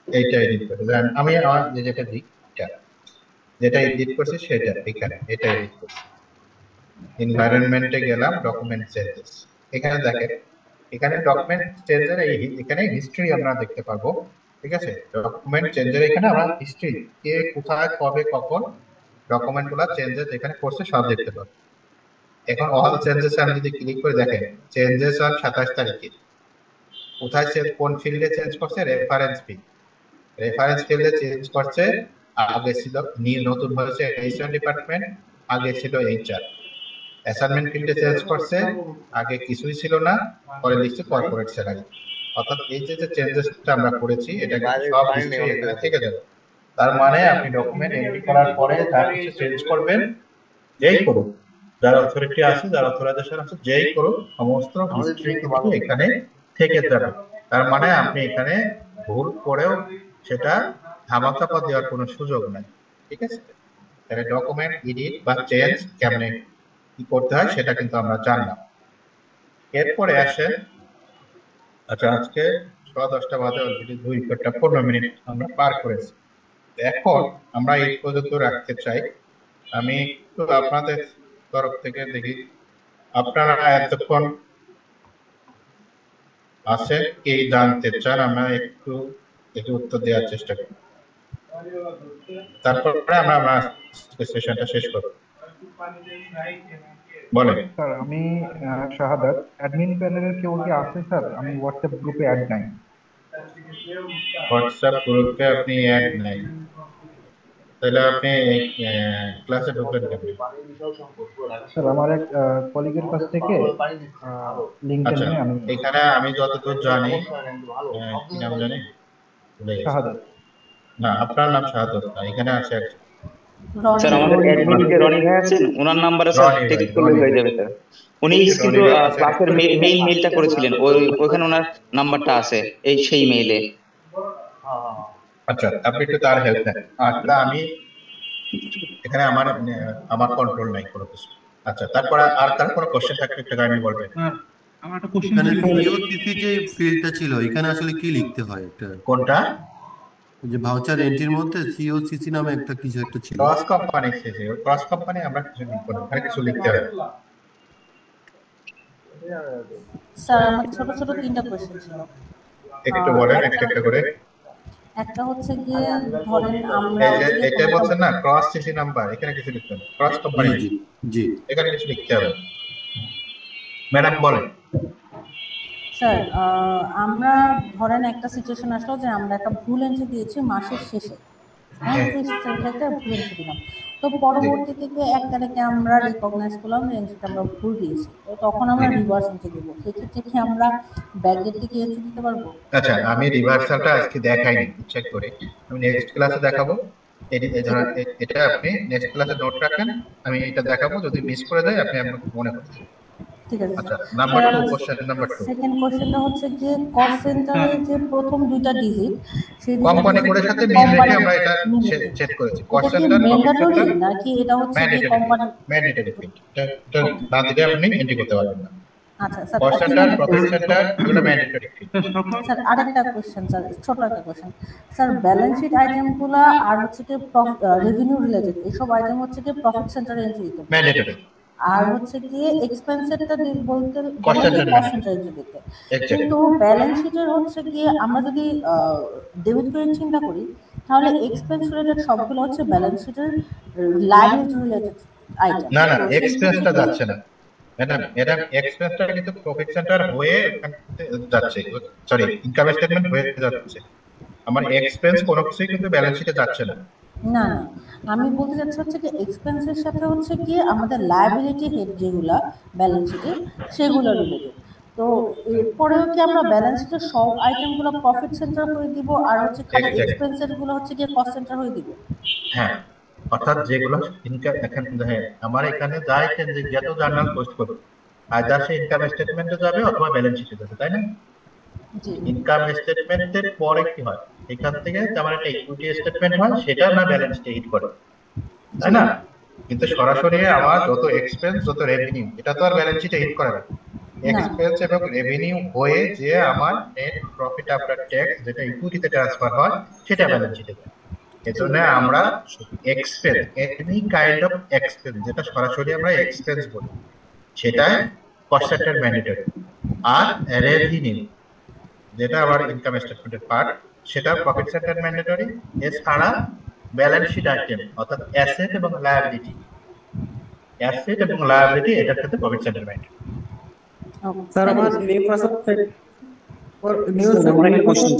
এইটা এডিট করে আমি আমার যেটা দিই, যেটা এডিট করছি সেটা এখানে এটা এডিট করছি। এনভায়রনমেন্টে গেলাম, ডকুমেন্ট চেঞ্জেস, এখানে দেখেন এখানে ডকুমেন্ট চেঞ্জের এখানে হিস্ট্রি আমরা দেখতে পারবো, ঠিক আছে। ডকুমেন্ট চেঞ্জের এখানে আমরা হিস্ট্রি কে কোথায় কবে কখন ডকুমেন্টগুলো চেঞ্জেস এখানে করছে সব দেখতে পাবো। এখন অল চেঞ্জেস আমি যদি ক্লিক করে দেখেন চেঞ্জেস অন 27 তারিখে কোথায় চেঞ্জ, কোন ফিল্ডে চেঞ্জ করছে, রেফারেন্স ফিল্ড, রেফারেন্স ফিল্ডে চেঞ্জ করছে, আগে ছিল নতুন হয়েছে এইচআর ডিপার্টমেন্ট, আগে ছিল এইচআর। অ্যাসাইনমেন্ট ফিল্ডে চেঞ্জ করছে, আগে কিছুই ছিল না, পরে লিখছে কর্পোরেট স্যালারি। অর্থাৎ এই যে চেঞ্জেসটা আমরা করেছি এটা সব হিস্ট্রি এখানে থেকে যাবে। তার মানে আপনি ডকুমেন্ট এন্ট্রি করার পরে যা কিছু চেঞ্জ করবেন, যেই করুন, যার অথরিটি আছে, যার অথরাইজেশন আছে, যেই করুন, সমস্ত হিস্ট্রি কিন্তু এখানে থেকে যাবে। তার মানে আপনি এখানে ভুল করেও সেটা ধামাচাপা দেওয়ার কোনো সুযোগ নাই, ঠিক আছে। তাহলে ডকুমেন্ট এডিট বা চেঞ্জ কেমনে কি করতে হয় সেটা কিন্তু আমরা জানলাম। এরপরে আসে, আচ্ছা আজকে 10:30 বাজে, অলরেডি 2 ঘন্টা 15 মিনিট আমরা পার করেছি। এখন আমরা এই পর্যন্ত রাখতে চাই। আমি একটু আপনাদের তরফ থেকে দেখি আপনারা এতক্ষণ আছে কি জানতে চান, আমরা একটু উত্তর দেওয়ার চেষ্টা করি, তারপরে আমরা সেশনটা শেষ করব। বলেন স্যার, আমি শাহাদাত, অ্যাডমিন প্যানেলের কেউ কি আছে স্যার? আমি হোয়াটসঅ্যাপ গ্রুপে অ্যাড নাই। হোয়াটসঅ্যাপ গ্রুপে আপনি অ্যাড নাই, তাহলে আপনি ক্লাসে ঢুকলেন কেমন? স্যার আমার এক কলিগের কাছ থেকে লিংকটা নিয়ে আমি এখানে আমি যতদূর জানি, কি নাম জানি, শাহাদাত। না আপনার নাম শাহাদাত না, এখানে আছে একজন স্যার আমাদের অ্যাডমিন যে রনি ভাই আছেন ওনার নাম্বারে স্যার টেক্সট করলে হয়ে যাবে স্যার। উনি কিন্তু ক্লাসের মেইন মেইলটা করেছিলেন, ওইখানে ওনার নাম্বারটা আছে, এই সেই মেইলে। আচ্ছা আপনি একটু তার হেল্প নেন। আচ্ছা আমি এখানে আমার কন্ট্রোল নাই কোনো কিছু। আচ্ছা তারপর আর কার কোনো কোশ্চেন থাকলে একটু গাইড বলবেন। আমার একটা কোশ্চেন ছিল, সিওসিসি যে ফিল্ডটা ছিল এখানে আসলে কি লিখতে হয়? এটা কোনটা? যে ভাউচার এন্ট্রির মধ্যে সিওসিসি নামে একটা কিছু একটা ছিল, ক্রস কোম্পানি শেষে, ওই ক্রস কোম্পানি আমরা কিছু লিখব না, ওখানে কিছু লিখতে হবে। স্যার আমার ছোট ছোট 3টা কোশ্চেন ছিল, একটু বলেন একটা করে। একটা হচ্ছে গিয়ে ধরেন আমরা এটা বলছেন না ক্রস সিসি নাম্বার, এখানে কিছু লিখতে হবে, ক্রস কোম্পানি জি এখানে কিছু লিখতে হবে। ম্যাডাম বলেন। স্যার আমরা ধরেন একটা সিচুয়েশন আসলো যে আমরা একটা ভুল এন্ট্রি দিয়েছি মাসের শেষে, হ্যাঁ একটা ভুল এন্ট্রি দিলাম, তো পরবর্তী থেকে 1 তারিখে আমরা রিকগনাইজ করলাম যে এন্ট্রিটা আমরা ভুল দিয়েছি, তো তখন আমরা রিভার্স এন্ট্রি দেবো, সেক্ষেত্রে কি আমরা ব্যাকডেট থেকে এন্ট্রি দিতে পারবো? আচ্ছা আমি রিভার্সালটা আজকে দেখাইনি, চেক করে আমি নেক্সট ক্লাসে দেখাবো। এটা আপনি নেক্সট ক্লাসে নোট রাখেন, আমি এটা দেখাবো, যদি মিস করে দেয় আপনি আমাকে মনে করবেন। ঠিক আছে আচ্ছা, স্যার। নাম্বার স্যার 2, আমার কোশ্চেন নাম্বার 2। সেকেন্ড কোশ্চেনটা হচ্ছে যে কস্ট সেন্টারে যে প্রথম দুইটা ডিজিট সেই দুইটা কোম্পানি কোডের সাথে মিল রেখে আমরা এটা সেট করেছি। কস্ট এটা কি সেন্টার, প্রফিট ম্যান্ডেটরি সেন্টার, নাকি এটা হচ্ছে যে ম্যান্ডেটরি কোম্পানি? Mandatory field. এটা না দিলে আপনি এন্ট্রি করতে পারবেন না। আচ্ছা sir, cost centre, profit centre এগুলো ম্যান্ডেটরি ফিল্ড। স্যার আরেকটা কোশ্চেন স্যার, ছোট একটা কোশ্চেন স্যার। ব্যালেন্স শিট আইটেমগুলো আর হচ্ছে কি রেভিনিউ রিলেটেড এইসব আইটেম হচ্ছে কি প্রফিট সেন্টারে এন্ট্রি দিতে হবে, ম্যান্ডেটরি। আর হচ্ছে কি এক্সপেন্সেরটা বলতে কস্ট সেন্টার কস্ট সেন্টারে এন্ট্রি দিতে। কিন্তু ব্যালেন্স শিটের হচ্ছে কি আমরা যদি ডেবিট ক্রেডিট চিন্তা করি তাহলে এক্সপেন্স রিলেটেড সবগুলো হচ্ছে ব্যালেন্স শিটের লায়াবিলিটি রিলেটেড আইটেম। না না, এক্সপেন্সটা যাচ্ছে না ম্যাডাম, এটা এক্সপেন্সটা কিন্তু প্রফিট সেন্টার হয়ে এখান থেকে যাচ্ছে, সরি ইনকাম স্টেটমেন্ট হয়ে যাচ্ছে। আমার এক্সপেন্স কোনো কিছুই কিন্তু ব্যালেন্স শিটে যাচ্ছে না। না না, আমি বলতে চাচ্ছি হচ্ছে কি এক্সপেন্সের সাথে হচ্ছে কি আমাদের লায়াবিলিটি হেড যেগুলা ব্যালেন্স শিটে সেগুলো রিলেটেড। তো এরপরেও কি আমরা ব্যালেন্স শিটের সব আইটেমগুলো প্রফিট সেন্টার হয়ে দিব আর হচ্ছে খালি এক্সপেন্সের গুলো হচ্ছে কি কস্ট সেন্টার হয়ে দিব? হ্যাঁ, অর্থাৎ যেগুলো ইনকাম এখানে দেখেন আমার এখানে যা আইটেম যত জার্নাল পোস্ট করব আইদার সে ইনকাম স্টেটমেন্টে যাবে অথবা ব্যালেন্স শিটে যাবে, তাই না? ইনকাম স্টেটমেন্টের পরে কি হয়, এখান থেকে যেমন একটা ইকুইটি স্টেটমেন্ট হয় সেটা না ব্যালেন্স শিটে হিট করে, তাই না? কিন্তু সরাসরি আমার যত এক্সপেন্স যত রেভিনিউ এটা তো আর ব্যালেন্স শিটে হিট করে না। এক্সপেন্স এবং রেভিনিউ হয়ে যে আমার নেট প্রফিট আফটার ট্যাক্স যেটা ইকুইটিতে ট্রান্সফার হয় সেটা ব্যালেন্স শিটে যায়। এজন্য আমরা expense, any kind of expense যেটা সরাসরি আমরা এক্সপেন্স বলি সেটা কস্ট সেন্টার ম্যান্ডেটরি, আর রেভিনিউ যেটা আবার ইনকাম স্টেটমেন্টের পার্ট সেটা প্রফিট সেন্টার ম্যান্ডেটরি। এছাড়া ব্যালেন্স শিট আইটেম অর্থাৎ অ্যাসেট এবং লায়াবিলিটি, অ্যাসেট এবং লায়াবিলিটি এটার সাথে প্রফিট সেন্টার ম্যান্ডেটরি। স্যার আমার নিউ পাসওয়ার্ড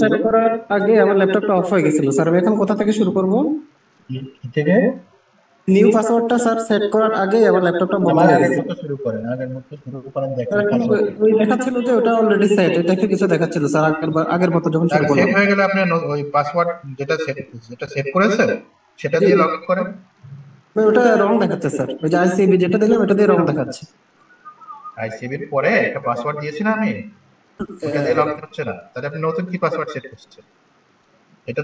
সেট করার আগে আমার ল্যাপটপটা অফ হয়ে গেছিল স্যার। আমি এখন কোথা থেকে শুরু করব? থেকে নিউ পাসওয়ার্ডটা স্যার সেট করার আগে আমার ল্যাপটপটা বন্ধ হয়ে গেছে। শুরু করেন, আগের মতো শুরু করেন। দেখেন ওই দেখাচ্ছিল যে ওটা অলরেডি সেট, এটা কিছু দেখাচ্ছিল স্যার আগের মতো যখন শুরু করলাম। সেট হয়ে গেলে আপনি ওই পাসওয়ার্ড যেটা সেট করেছেন সেটা দিয়ে লগইন করেন। ওটা রং দেখাচ্ছে স্যার, ওই যে আইসিবি যেটা দিলাম এটা দিয়ে রং দেখাচ্ছে। আইসিবির পরে একটা পাসওয়ার্ড দিয়েছি না আমি, ওটা দিয়ে লগইন হচ্ছে না, তাহলে আপনি নতুন কি পাসওয়ার্ড সেট করছেন এটা